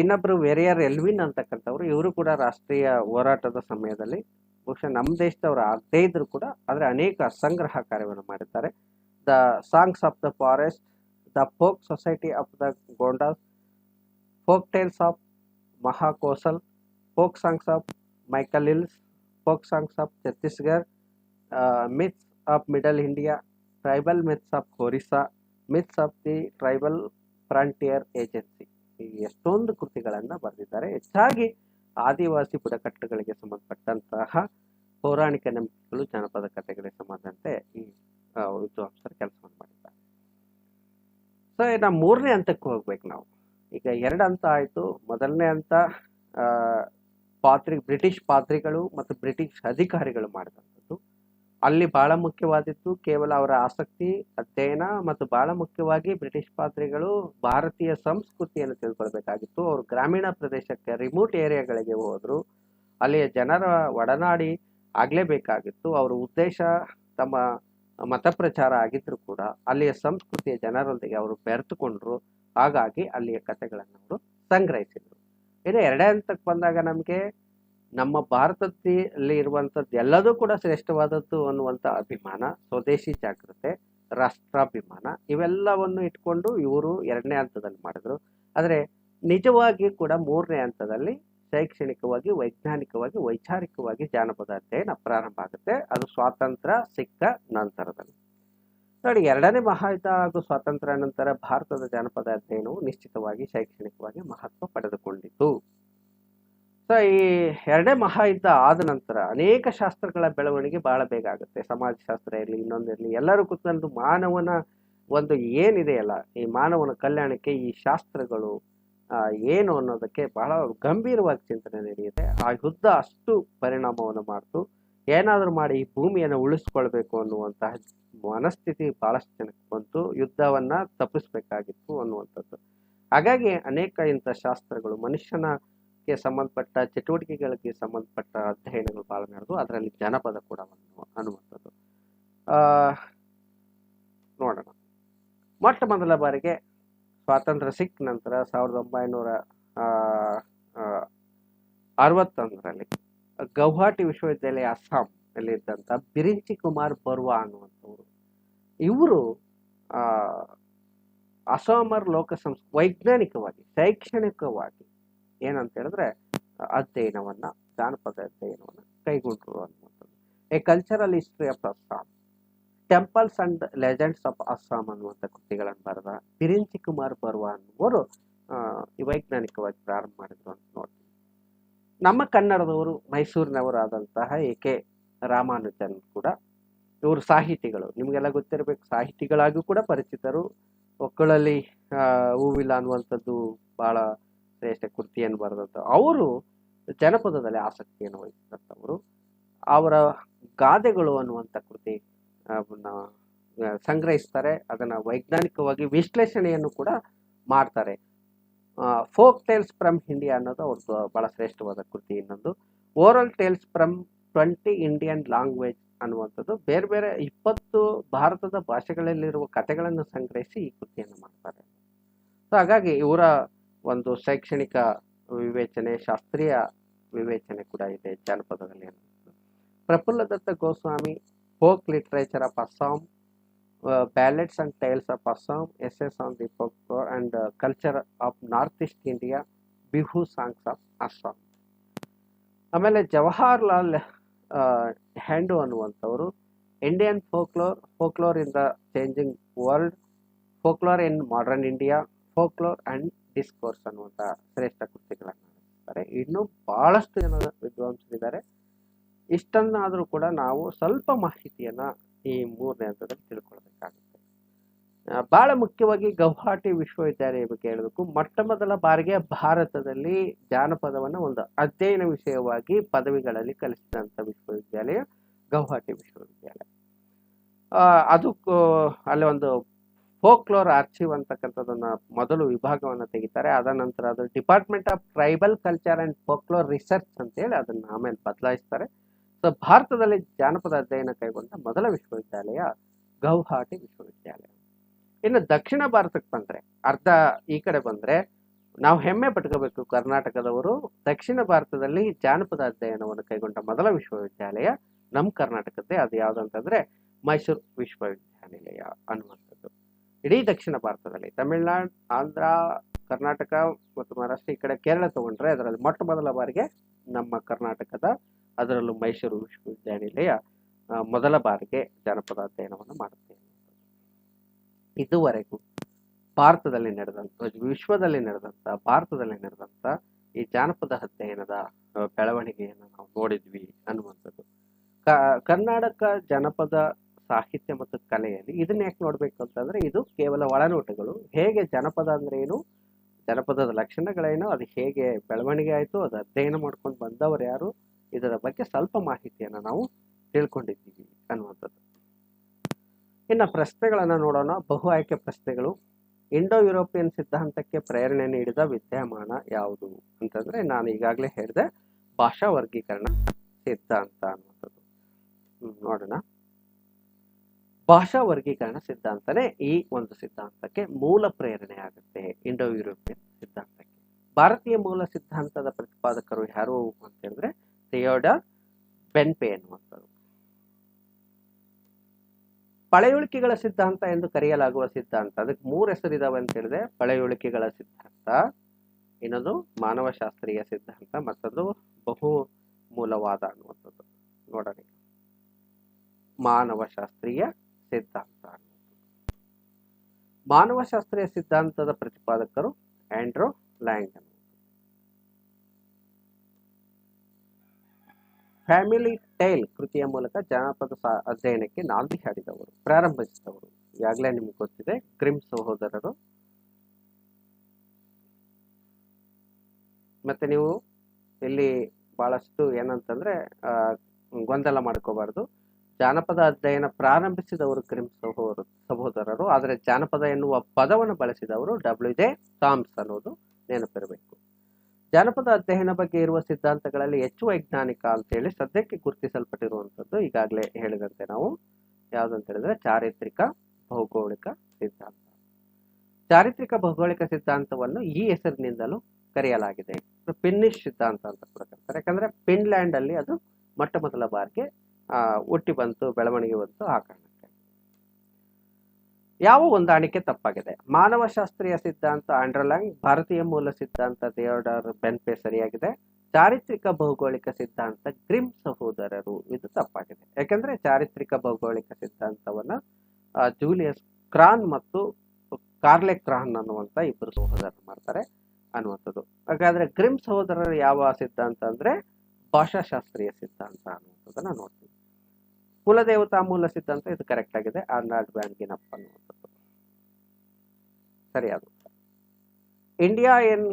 ಇನ್ನೊಬ್ರು ವೆರಿಯರ್ ಎಲ್ವಿನ್ ಅಂತಕ್ಕಂಥವ್ರು, ಇವರು ಕೂಡ ರಾಷ್ಟ್ರೀಯ ಹೋರಾಟದ ಸಮಯದಲ್ಲಿ ಬಹುಶಃ ನಮ್ಮ ದೇಶದವರು ಆಗದೇ ಇದ್ರು ಕೂಡ ಆದರೆ ಅನೇಕ ಸಂಗ್ರಹ ಕಾರ್ಯವನ್ನು ಮಾಡಿದ್ದಾರೆ. The songs of the forest, the folk society of the Gondas, folk tales of Mahakosal, folk songs of Maikal hills, folk songs of Chhattisgarh, myths of middle India, tribal myths of Orissa, myths of the tribal frontier agency, ಈ ಎಷ್ಟೊಂದು ಕೃತಿಗಳನ್ನು ಬರೆದಿದ್ದಾರೆ. ಹೆಚ್ಚಾಗಿ ಆದಿವಾಸಿ ಬುಡಕಟ್ಟುಗಳಿಗೆ ಸಂಬಂಧಪಟ್ಟಂತಹ ಪೌರಾಣಿಕ ನಂಬಿಕೆಗಳು, ಜನಪದ ಕಥೆಗಳಿಗೆ ಸಂಬಂಧಂತೆ ಈ ವಿದ್ವಾಂಸರು ಕೆಲಸವನ್ನು ಮಾಡಿದ್ದಾರೆ. ಸೊ ನಾವು ಮೂರನೇ ಹಂತಕ್ಕೆ ಹೋಗ್ಬೇಕು. ನಾವು ಈಗ ಎರಡು ಹಂತ ಆಯಿತು. ಮೊದಲನೇ ಹಂತ ಬ್ರಿಟಿಷ್ ಪಾದ್ರಿಗಳು ಮತ್ತು ಬ್ರಿಟಿಷ್ ಅಧಿಕಾರಿಗಳು ಮಾಡಿದಂಥದ್ದು. ಅಲ್ಲಿ ಬಹಳ ಮುಖ್ಯವಾದಿತ್ತು ಕೇವಲ ಅವರ ಆಸಕ್ತಿ, ಅಧ್ಯಯನ ಮತ್ತು ಬಹಳ ಮುಖ್ಯವಾಗಿ ಬ್ರಿಟಿಷ್ ಪಾದ್ರಿಗಳು ಭಾರತೀಯ ಸಂಸ್ಕೃತಿಯನ್ನು ತಿಳ್ಕೊಳ್ಬೇಕಾಗಿತ್ತು. ಅವರು ಗ್ರಾಮೀಣ ಪ್ರದೇಶಕ್ಕೆ, ರಿಮೋಟ್ ಏರಿಯಾಗಳಿಗೆ ಹೋದ್ರು, ಅಲ್ಲಿಯ ಜನರ ಒಡನಾಡಿ ಆಗ್ಲೇಬೇಕಾಗಿತ್ತು. ಅವರ ಉದ್ದೇಶ ತಮ್ಮ ಮತ ಪ್ರಚಾರ ಆಗಿದ್ರು ಕೂಡ ಅಲ್ಲಿಯ ಸಂಸ್ಕೃತಿಯ ಜನರೊಂದಿಗೆ ಅವರು ಬೆರೆತುಕೊಂಡ್ರು. ಹಾಗಾಗಿ ಅಲ್ಲಿಯ ಕಥೆಗಳನ್ನು ಅವರು ಸಂಗ್ರಹಿಸಿದ್ರು. ಇನ್ನು ಎರಡನೇ ಹಂತಕ್ಕೆ ಬಂದಾಗ ನಮಗೆ ನಮ್ಮ ಭಾರತದಲ್ಲಿ ಇರುವಂಥದ್ದು ಎಲ್ಲದೂ ಕೂಡ ಶ್ರೇಷ್ಠವಾದದ್ದು ಅನ್ನುವಂಥ ಅಭಿಮಾನ, ಸ್ವದೇಶಿ ಜಾಗೃತೆ, ರಾಷ್ಟ್ರಾಭಿಮಾನ, ಇವೆಲ್ಲವನ್ನು ಇಟ್ಕೊಂಡು ಇವರು ಎರಡನೇ ಹಂತದಲ್ಲಿ ಮಾಡಿದ್ರು. ಆದರೆ ನಿಜವಾಗಿ ಕೂಡ ಮೂರನೇ ಹಂತದಲ್ಲಿ ಶೈಕ್ಷಣಿಕವಾಗಿ, ವೈಜ್ಞಾನಿಕವಾಗಿ, ವೈಚಾರಿಕವಾಗಿ ಜಾನಪದ ಅಧ್ಯಯನ ಪ್ರಾರಂಭ ಆಗುತ್ತೆ. ಅದು ಸ್ವಾತಂತ್ರ್ಯ ಸಿಕ್ಕ ನಂತರದಲ್ಲಿ. ನೋಡಿ, ಎರಡನೇ ಮಹಾಯುದ್ಧ ಹಾಗೂ ಸ್ವಾತಂತ್ರ್ಯ ನಂತರ ಭಾರತದ ಜಾನಪದ ಅಧ್ಯಯನವು ನಿಶ್ಚಿತವಾಗಿ ಶೈಕ್ಷಣಿಕವಾಗಿ ಮಹತ್ವ ಪಡೆದುಕೊಂಡಿತು. ಸೊ ಈ ಎರಡನೇ ಮಹಾಯುದ್ಧ ಆದ ನಂತರ ಅನೇಕ ಶಾಸ್ತ್ರಗಳ ಬೆಳವಣಿಗೆ ಬಹಳ ಬೇಗ ಆಗುತ್ತೆ. ಸಮಾಜಶಾಸ್ತ್ರ ಇರಲಿ, ಇನ್ನೊಂದಿರಲಿ, ಎಲ್ಲರೂ ಕೂತ್ಕೊಂಡು ಮಾನವನ ಒಂದು ಏನಿದೆಯಲ್ಲ, ಈ ಮಾನವನ ಕಲ್ಯಾಣಕ್ಕೆ ಈ ಶಾಸ್ತ್ರಗಳು ಏನು ಅನ್ನೋದಕ್ಕೆ ಬಹಳ ಗಂಭೀರವಾಗಿ ಚಿಂತನೆ ನಡೆಯುತ್ತೆ. ಆ ಯುದ್ಧ ಅಷ್ಟು ಪರಿಣಾಮವನ್ನು ಮಾಡ್ತು. ಏನಾದರೂ ಮಾಡಿ ಈ ಭೂಮಿಯನ್ನು ಉಳಿಸ್ಕೊಳ್ಬೇಕು ಅನ್ನುವಂತಹ ಮನಸ್ಥಿತಿ ಬಹಳಷ್ಟು ಜನಕ್ಕೆ ಬಂತು. ಯುದ್ಧವನ್ನ ತಪ್ಪಿಸ್ಬೇಕಾಗಿತ್ತು ಅನ್ನುವಂಥದ್ದು. ಹಾಗಾಗಿ ಅನೇಕ ಇಂಥ ಶಾಸ್ತ್ರಗಳು ಮನುಷ್ಯನಕ್ಕೆ ಸಂಬಂಧಪಟ್ಟ ಚಟುವಟಿಕೆಗಳಿಗೆ ಸಂಬಂಧಪಟ್ಟ ಅಧ್ಯಯನಗಳು ಬಹಳ ನಡೆದು ಅದರಲ್ಲಿ ಜನಪದ ಕೂಡ ಒಂದು ಅನ್ನುವಂಥದ್ದು. ಆ ನೋಡೋಣ, ಮೊಟ್ಟ ಮೊದಲ ಬಾರಿಗೆ ಸ್ವಾತಂತ್ರ್ಯ ಸಿಕ್ಕ ನಂತರ 1961ರಲ್ಲಿ ಗೌಹಾಟಿ ವಿಶ್ವವಿದ್ಯಾಲಯ ಅಸ್ಸಾಂ ಅಲ್ಲಿ ಇದ್ದಂತ ಬಿರಿಂಚಿ ಕುಮಾರ್ ಬರುವಾ ಅನ್ನುವಂಥವ್ರು, ಇವರು ಅಸ್ಸಾಮರ್ ವೈಜ್ಞಾನಿಕವಾಗಿ ಶೈಕ್ಷಣಿಕವಾಗಿ ಏನಂತ ಹೇಳಿದ್ರೆ ಅಧ್ಯಯನವನ್ನ ಜಾನಪದ ಅಧ್ಯಯನವನ್ನ ಕೈಗೊಂಡ್ರು ಅನ್ನುವಂಥದ್ದು. A cultural history of Assam, temples and legends of Assam ಅನ್ನುವಂಥ ಕೃತಿಗಳನ್ನು ಬರೆದ ಬಿರಿಂಚಿ ಕುಮಾರ್ ಬರುವಾ ಅನ್ನುವರು ವೈಜ್ಞಾನಿಕವಾಗಿ ಪ್ರಾರಂಭ ಮಾಡಿದ್ರು ಅಂತ ನೋಡ್ತೀವಿ. ನಮ್ಮ ಕನ್ನಡದವರು ಮೈಸೂರಿನವರಾದಂತಹ ಎ.ಕೆ. ರಾಮಾನುಜನ್ ಕೂಡ ಇವರು ಸಾಹಿತಿಗಳು, ನಿಮಗೆಲ್ಲ ಗೊತ್ತಿರಬೇಕು, ಸಾಹಿತಿಗಳಾಗೂ ಕೂಡ ಪರಿಚಿತರು. ಒಕ್ಕಳಲ್ಲಿ ಹೂವಿಲ್ಲ ಅನ್ನುವಂಥದ್ದು ಬಹಳ ಶ್ರೇಷ್ಠ ಕೃತಿಯನ್ನು ಬರೆದಂಥ ಅವರು ಜನಪದದಲ್ಲಿ ಆಸಕ್ತಿಯನ್ನು ವಹಿಸಿದಂಥವರು. ಅವರ ಗಾದೆಗಳು ಅನ್ನುವಂಥ ಕೃತಿ ಸಂಗ್ರಹಿಸ್ತಾರೆ, ಅದನ್ನ ವೈಜ್ಞಾನಿಕವಾಗಿ ವಿಶ್ಲೇಷಣೆಯನ್ನು ಕೂಡ ಮಾಡ್ತಾರೆ. ಫೋಕ್ ಟೇಲ್ಸ್ ಫ್ರಮ್ ಇಂಡಿಯಾ ಅನ್ನೋದು ಅವ್ರದ್ದು ಬಹಳ ಶ್ರೇಷ್ಠವಾದ ಕೃತಿ. ಇನ್ನೊಂದು oral tales from 20 Indian language ಅನ್ನುವಂಥದ್ದು, ಬೇರೆ ಬೇರೆ 20 ಭಾರತದ ಭಾಷೆಗಳಲ್ಲಿರುವ ಕಥೆಗಳನ್ನು ಸಂಗ್ರಹಿಸಿ ಈ ಕೃತಿಯನ್ನು ಮಾಡ್ತಾರೆ. ಸೊ ಹಾಗಾಗಿ ಇವರ ಒಂದು ಶೈಕ್ಷಣಿಕ ವಿವೇಚನೆ, ಶಾಸ್ತ್ರೀಯ ವಿವೇಚನೆ ಕೂಡ ಇದೆ ಜಾನಪದದಲ್ಲಿ. Prafulla Datta Goswami, folk literature of Assam, ballads and tales of Assam, essays on the folklore and culture of north east India, Bihu songs of Assam. ಆಮೇಲೆ ಜವಾಹರ್ಲಾಲ್ ಹ್ಯಾಂಡು ಅನ್ನುವಂಥವರು Indian folklore in the changing world, folklore in modern India, folklore and discourse ಅನ್ನುವಂಥ ಶ್ರೇಷ್ಠ ಕೃತಿಗಳನ್ನು ನಡೆಸ್ತಾರೆ. ಇನ್ನೂ ಬಹಳಷ್ಟು ಜನ ವಿದ್ವಾಂಸರಿದ್ದಾರೆ. ಇಷ್ಟನ್ನಾದರೂ ಕೂಡ ನಾವು ಸ್ವಲ್ಪ ಮಾಹಿತಿಯನ್ನ ಈ 3ನೇ ಹಂತದಲ್ಲಿ ತಿಳ್ಕೊಳ್ಬೇಕಾಗುತ್ತೆ. ಬಹಳ ಮುಖ್ಯವಾಗಿ ಗೌಹಾಟಿ ವಿಶ್ವವಿದ್ಯಾಲಯ ಬಗ್ಗೆ ಹೇಳಬೇಕು. ಮೊಟ್ಟ ಮೊದಲ ಬಾರಿಗೆ ಭಾರತದಲ್ಲಿ ಜಾನಪದವನ್ನು ಒಂದು ಅಧ್ಯಯನ ವಿಷಯವಾಗಿ ಪದವಿಗಳಲ್ಲಿ ಕಲಿಸಿದಂಥ ವಿಶ್ವವಿದ್ಯಾಲಯ ಗೌಹಾಟಿ ವಿಶ್ವವಿದ್ಯಾಲಯ. ಅದಕ್ಕೂ ಅಲ್ಲಿ ಒಂದು ಫೋಕ್ಲೋರ್ ಆರ್ಚಿವ್ ಅಂತಕ್ಕಂಥದ್ದನ್ನ ಮೊದಲು ವಿಭಾಗವನ್ನು ತೆಗಿತಾರೆ. ಅದ ನಂತರ ಅದು department of tribal culture and folklore research ಅಂತೇಳಿ ಅದನ್ನ ಆಮೇಲೆ ಬದಲಾಯಿಸ್ತಾರೆ. ಸೊ ಭಾರತದಲ್ಲಿ ಜಾನಪದ ಅಧ್ಯಯನ ಕೈಗೊಂಡ ಮೊದಲ ವಿಶ್ವವಿದ್ಯಾಲಯ ಗೌಹಾಟಿ ವಿಶ್ವವಿದ್ಯಾಲಯ. ಇನ್ನು ದಕ್ಷಿಣ ಭಾರತಕ್ಕೆ ಬಂದ್ರೆ, ಅರ್ಧ ಈ ಕಡೆ ಬಂದ್ರೆ ನಾವು ಹೆಮ್ಮೆ ಪಟ್ಕೋಬೇಕು, ಕರ್ನಾಟಕದವರು ದಕ್ಷಿಣ ಭಾರತದಲ್ಲಿ ಜಾನಪದ ಅಧ್ಯಯನವನ್ನು ಕೈಗೊಂಡ ಮೊದಲ ವಿಶ್ವವಿದ್ಯಾಲಯ ನಮ್ಮ ಕರ್ನಾಟಕದ್ದೇ. ಅದು ಯಾವುದಂತಂದ್ರೆ ಮೈಸೂರು ವಿಶ್ವವಿದ್ಯಾನಿಲಯ ಅನ್ನುವಂಥದ್ದು. ಇಡೀ ದಕ್ಷಿಣ ಭಾರತದಲ್ಲಿ ತಮಿಳುನಾಡು, ಆಂಧ್ರ, ಕರ್ನಾಟಕ ಮತ್ತು ಮಹಾರಾಷ್ಟ್ರ, ಈ ಕಡೆ ಕೇರಳ ತಗೊಂಡ್ರೆ ಅದರಲ್ಲಿ ಮೊಟ್ಟ ಮೊದಲ ಬಾರಿಗೆ ನಮ್ಮ ಕರ್ನಾಟಕದ, ಅದರಲ್ಲೂ ಮೈಸೂರು ವಿಶ್ವವಿದ್ಯಾನಿಲಯ ಮೊದಲ ಬಾರಿಗೆ ಜಾನಪದ ಅಧ್ಯಯನವನ್ನು ಮಾಡುತ್ತೆ. ಇದುವರೆಗೂ ಭಾರತದಲ್ಲಿ ನಡೆದಂಥ, ವಿಶ್ವದಲ್ಲಿ ನಡೆದಂಥ, ಭಾರತದಲ್ಲಿ ನಡೆದಂಥ ಈ ಜಾನಪದ ಅಧ್ಯಯನದ ಬೆಳವಣಿಗೆಯನ್ನು ನಾವು ನೋಡಿದ್ವಿ ಅನ್ನುವಂಥದ್ದು. ಕರ್ನಾಟಕ ಜನಪದ ಸಾಹಿತ್ಯ ಮತ್ತು ಕಲೆಯಲ್ಲಿ ಇದನ್ನ ಯಾಕೆ ನೋಡ್ಬೇಕು ಅಂತಂದ್ರೆ, ಇದು ಕೇವಲ ಒಳನೋಟಗಳು. ಹೇಗೆ ಜನಪದ ಅಂದ್ರೆ ಏನು, ಜನಪದದ ಲಕ್ಷಣಗಳೇನು, ಅದು ಹೇಗೆ ಬೆಳವಣಿಗೆ ಆಯಿತು, ಅದು ಅಧ್ಯಯನ ಮಾಡ್ಕೊಂಡು ಬಂದವರು ಯಾರು, ಇದರ ಬಗ್ಗೆ ಸ್ವಲ್ಪ ಮಾಹಿತಿಯನ್ನು ನಾವು ತಿಳ್ಕೊಂಡಿದ್ದೀವಿ ಅನ್ನುವಂಥದ್ದು. ಇನ್ನು ಪ್ರಶ್ನೆಗಳನ್ನು ನೋಡೋಣ. ಬಹು ಆಯ್ಕೆ ಪ್ರಶ್ನೆಗಳು. ಇಂಡೋ ಯುರೋಪಿಯನ್ ಸಿದ್ಧಾಂತಕ್ಕೆ ಪ್ರೇರಣೆ ನೀಡಿದ ವಿದ್ಯಮಾನ ಯಾವುದು ಅಂತಂದ್ರೆ, ನಾನು ಈಗಾಗಲೇ ಹೇಳಿದೆ, ಭಾಷಾ ವರ್ಗೀಕರಣ ಸಿದ್ಧಾಂತ ಅನ್ನುವಂಥದ್ದು. ನೋಡೋಣ. ಭಾಷಾ ವರ್ಗೀಕರಣ ಸಿದ್ಧಾಂತನೇ ಈ ಒಂದು ಸಿದ್ಧಾಂತಕ್ಕೆ ಮೂಲ ಪ್ರೇರಣೆ ಆಗುತ್ತೆ, ಇಂಡೋ ಯುರೋಪಿಯನ್ ಸಿದ್ಧಾಂತಕ್ಕೆ. ಭಾರತೀಯ ಮೂಲ ಸಿದ್ಧಾಂತದ ಪ್ರತಿಪಾದಕರು ಯಾರು ಅಂತ ಹೇಳಿದ್ರೆ ಥಿಯೋಡರ್ ಬೆನ್ಪೆ ಎನ್ನುವಂಥದ್ದು. ಪಳೆಯುಳಿಕೆಗಳ ಸಿದ್ಧಾಂತ ಎಂದು ಕರೆಯಲಾಗುವ ಸಿದ್ಧಾಂತ, ಅದಕ್ಕೆ 3 ಹೆಸರಿದಾವೆ ಅಂತ ಹೇಳಿದೆ. ಪಳೆಯುಳಿಕೆಗಳ ಸಿದ್ಧಾಂತ, ಇನ್ನೊಂದು ಮಾನವಶಾಸ್ತ್ರೀಯ ಸಿದ್ಧಾಂತ, ಮತ್ತೊಂದು ಬಹು ಮೂಲವಾದ ಅನ್ನುವಂಥದ್ದು. ನೋಡೋಣ, ಮಾನವಶಾಸ್ತ್ರೀಯ ಸಿದ್ಧಾಂತ. ಮಾನವಶಾಸ್ತ್ರೀಯ ಸಿದ್ಧಾಂತದ ಪ್ರತಿಪಾದಕರು ಆಂಡ್ರೂ ಲ್ಯಾಂಗ್. ಫ್ಯಾಮಿಲಿ ಟೈಲ್ ಕೃತಿಯ ಮೂಲಕ ಜಾನಪದ ಅಧ್ಯಯನಕ್ಕೆ ನಾಂದಿ ಹಾಡಿದವರು, ಪ್ರಾರಂಭಿಸಿದವರು ಈಗಾಗಲೇ ನಿಮ್ಗೆ ಗೊತ್ತಿದೆ, ಗ್ರಿಮ್ ಸಹೋದರರು. ಮತ್ತೆ ನೀವು ಇಲ್ಲಿ ಬಹಳಷ್ಟು ಏನಂತಂದ್ರೆ ಗೊಂದಲ ಮಾಡ್ಕೋಬಾರ್ದು. ಜಾನಪದ ಅಧ್ಯಯನ ಪ್ರಾರಂಭಿಸಿದವರು ಗ್ರಿಮ್ ಸಹೋದರರು. ಆದರೆ ಜಾನಪದ ಎನ್ನುವ ಪದವನ್ನು ಬಳಸಿದವರು WJ ಥಾಮ್ಸ್ ಅನ್ನೋದು ನೆನಪಿರಬೇಕು. ಜಾನಪದ ಅಧ್ಯಯನ ಬಗ್ಗೆ ಇರುವ ಸಿದ್ಧಾಂತಗಳಲ್ಲಿ ಹೆಚ್ಚು ವೈಜ್ಞಾನಿಕ ಅಂತೇಳಿ ಸದ್ಯಕ್ಕೆ ಗುರುತಿಸಲ್ಪಟ್ಟಿರುವಂಥದ್ದು ಈಗಾಗಲೇ ಹೇಳಿದಂತೆ ನಾವು ಯಾವುದಂತ ಹೇಳಿದ್ರೆ ಚಾರಿತ್ರಿಕ ಭೌಗೋಳಿಕ ಸಿದ್ಧಾಂತ. ಚಾರಿತ್ರಿಕ ಭೌಗೋಳಿಕ ಸಿದ್ಧಾಂತವನ್ನು ಈ ಹೆಸರಿನಿಂದಲೂ ಕರೆಯಲಾಗಿದೆ. ಫಿನ್ನಿಶ್ ಸಿದ್ಧಾಂತ ಅಂತ ಕೂಡ ಕರೀತಾರೆ. ಯಾಕಂದ್ರೆ ಫಿನ್ಲ್ಯಾಂಡ್ ಅಲ್ಲಿ ಅದು ಮೊಟ್ಟ ಮೊದಲ ಬಾರಿಗೆ ಹುಟ್ಟಿ ಬಂತು, ಬೆಳವಣಿಗೆ ಬಂತು. ಆ ಕಾರಣಕ್ಕೆ ಯಾವ ಹೊಂದಾಣಿಕೆ ತಪ್ಪಾಗಿದೆ? ಮಾನವಶಾಸ್ತ್ರೀಯ ಸಿದ್ಧಾಂತ ಆಂಡ್ರಲ್ಯಾಂಗ್, ಭಾರತೀಯ ಮೂಲ ಸಿದ್ಧಾಂತ ಥಿಯೋಡರ್ ಬೆನ್ಪೆ ಸರಿಯಾಗಿದೆ. ಚಾರಿತ್ರಿಕ ಭೌಗೋಳಿಕ ಸಿದ್ಧಾಂತ ಗ್ರಿಮ್ ಸಹೋದರರು ಇದು ತಪ್ಪಾಗಿದೆ. ಯಾಕಂದ್ರೆ ಚಾರಿತ್ರಿಕ ಭೌಗೋಳಿಕ ಸಿದ್ಧಾಂತವನ್ನ ಜೂಲಿಯಸ್ ಕ್ರಾನ್ ಮತ್ತು ಕಾರ್ಲೆ ಕ್ರಾನ್ ಅನ್ನುವಂತ ಇಬ್ಬರು ಸಹೋದರರು ಮಾಡ್ತಾರೆ ಅನ್ನುವಂಥದ್ದು. ಹಾಗಾದ್ರೆ ಗ್ರಿಮ್ ಸಹೋದರರು ಯಾವ ಸಿದ್ಧಾಂತ ಅಂದ್ರೆ ಭಾಷಾಶಾಸ್ತ್ರೀಯ ಸಿದ್ಧಾಂತ ಅನ್ನುವಂಥದ್ದನ್ನ ನೋಡ್ತೀವಿ. ಕುಲದೇವತಾ ಮೂಲ ಸಿದ್ಧಾಂತ ಇದು ಕರೆಕ್ಟ್ ಆಗಿದೆ, ಆರ್ನಾಲ್ಡ್ ವ್ಯಾನ್ ಗಿನಪ್ ಅನ್ನುವಂಥದ್ದು ಸರಿಯಾದ. ಇಂಡಿಯಾ ಇನ್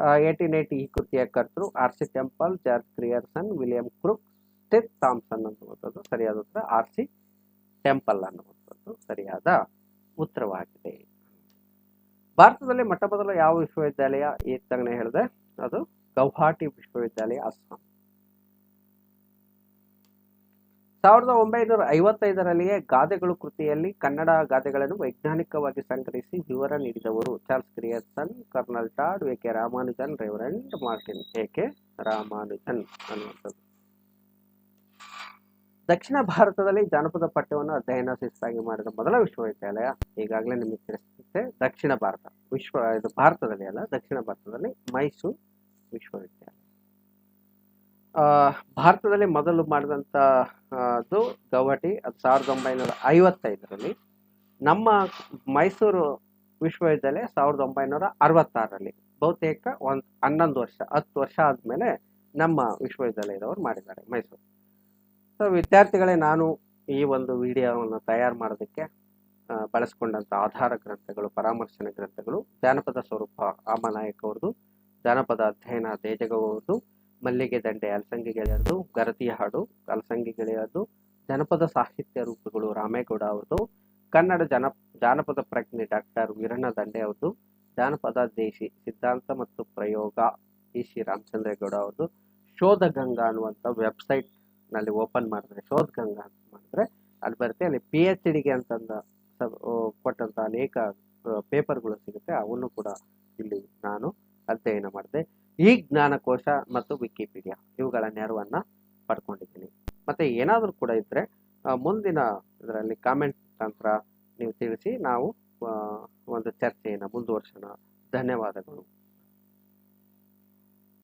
1880 ಈ ಕೃತಿಯ ಕರ್ತೃ RC Temple, George Grierson, William Crooke, Stith Thompson ಅನ್ನುವಂಥದ್ದು ಸರಿಯಾದ ಉತ್ತರ. RC ಟೆಂಪಲ್ ಅನ್ನುವಂಥದ್ದು ಸರಿಯಾದ ಉತ್ತರವಾಗಿದೆ. ಭಾರತದಲ್ಲಿ ಮೊಟ್ಟ ಮೊದಲ ಯಾವ ವಿಶ್ವವಿದ್ಯಾಲಯ ಈತಗನೆ ಹೇಳಿದೆ? ಅದು ಗೌಹಾಟಿ ವಿಶ್ವವಿದ್ಯಾಲಯ, ಅಸ್ಸಾಂ. 1955ರಲ್ಲಿಯೇ ಗಾದೆಗಳು ಕೃತಿಯಲ್ಲಿ ಕನ್ನಡ ಗಾದೆಗಳನ್ನು ವೈಜ್ಞಾನಿಕವಾಗಿ ಸಂಗ್ರಹಿಸಿ ವಿವರ ನೀಡಿದವರು Charles Grierson, colonel Tod, V K Ramanujan, reverend Martin K Ramanujan ಅನ್ನುವಂಥದ್ದು. ದಕ್ಷಿಣ ಭಾರತದಲ್ಲಿ ಜಾನಪದ ಪಠ್ಯವನ್ನು ಅಧ್ಯಯನ ಶಿಸ್ತಾಗಿ ಮಾಡಿದ ಮೊದಲ ವಿಶ್ವವಿದ್ಯಾಲಯ ಈಗಾಗಲೇ ನಿಮಗೆ ತಿಳಿಸುತ್ತೆ ದಕ್ಷಿಣ ಭಾರತ ಇದು ಭಾರತದಲ್ಲಿ ಅಲ್ಲ, ದಕ್ಷಿಣ ಭಾರತದಲ್ಲಿ ಮೈಸೂರು ವಿಶ್ವವಿದ್ಯಾಲಯ. ಭಾರತದಲ್ಲಿ ಮೊದಲು ಮಾಡಿದಂಥ ಅದು ಗೌಹಟಿ, ಅದು 1955ರಲ್ಲಿ. ನಮ್ಮ ಮೈಸೂರು ವಿಶ್ವವಿದ್ಯಾಲಯ 1966ರಲ್ಲಿ. ಬಹುತೇಕ 11 ವರ್ಷ 10 ವರ್ಷ ಆದಮೇಲೆ ನಮ್ಮ ವಿಶ್ವವಿದ್ಯಾಲಯದವರು ಮಾಡಿದ್ದಾರೆ ಮೈಸೂರು. ಸೊ ವಿದ್ಯಾರ್ಥಿಗಳೇ, ನಾನು ಈ ಒಂದು ವಿಡಿಯೋವನ್ನು ತಯಾರು ಮಾಡೋದಕ್ಕೆ ಬಳಸ್ಕೊಂಡಂಥ ಆಧಾರ ಗ್ರಂಥಗಳು, ಪರಾಮರ್ಶನ ಗ್ರಂಥಗಳು ಜಾನಪದ ಸ್ವರೂಪ ಆಮನಾಯಕ್ ಅವ್ರದ್ದು, ಜಾನಪದ ಅಧ್ಯಯನ ದೇಜಗೌ ಅವ್ರದ್ದು, ಮಲ್ಲಿಗೆ ದಂಡೆ ಅಲಸಂಗಿ ಗೆಳೆಯರದು, ಗರತಿಯ ಹಾಡು ಅಲಸಂಗಿ ಗೆಳೆಯರದು, ಜನಪದ ಸಾಹಿತ್ಯ ರೂಪಗಳು ರಾಮೇಗೌಡ ಅವ್ರದ್ದು, ಕನ್ನಡ ಜಾನಪದ ಪ್ರಜ್ಞೆ ಡಾಕ್ಟರ್ ವೀರಣ್ಣ ದಂಡೆ ಅವ್ರದ್ದು, ಜಾನಪದ ದೇಶಿ ಸಿದ್ಧಾಂತ ಮತ್ತು ಪ್ರಯೋಗ EC ರಾಮಚಂದ್ರೇಗೌಡ ಅವ್ರದ್ದು, ಶೋಧ ಗಂಗಾ ಅನ್ನುವಂಥ ವೆಬ್ಸೈಟ್ ನಲ್ಲಿ ಓಪನ್ ಮಾಡಿದ್ರೆ ಶೋಧ ಗಂಗಾ ಅಂತ ಮಾಡಿದ್ರೆ ಅಲ್ಲಿ ಬರುತ್ತೆ. ಅಲ್ಲಿ PhDಗೆ ಅಂತಂದ ಕೊಟ್ಟಂತ ಅನೇಕ ಪೇಪರ್ಗಳು ಸಿಗುತ್ತೆ. ಅವನ್ನು ಕೂಡ ಇಲ್ಲಿ ನಾನು ಅಧ್ಯಯನ ಮಾಡಿದೆ. ಈ ಜ್ಞಾನಕೋಶ ಮತ್ತು ವಿಕಿಪೀಡಿಯಾ ಇವುಗಳ ನೆರವನ್ನ ಪಡ್ಕೊಂಡಿದ್ದೀನಿ. ಮತ್ತೆ ಏನಾದರೂ ಕೂಡ ಇದ್ರೆ ಮುಂದಿನ ಇದರಲ್ಲಿ ಕಾಮೆಂಟ್ ಮುಖಾಂತರ ನೀವು ತಿಳಿಸಿ ನಾವು ಒಂದು ಚರ್ಚೆಯನ್ನು ಮುಂದುವರ್ಸೋಣ. ಧನ್ಯವಾದಗಳು.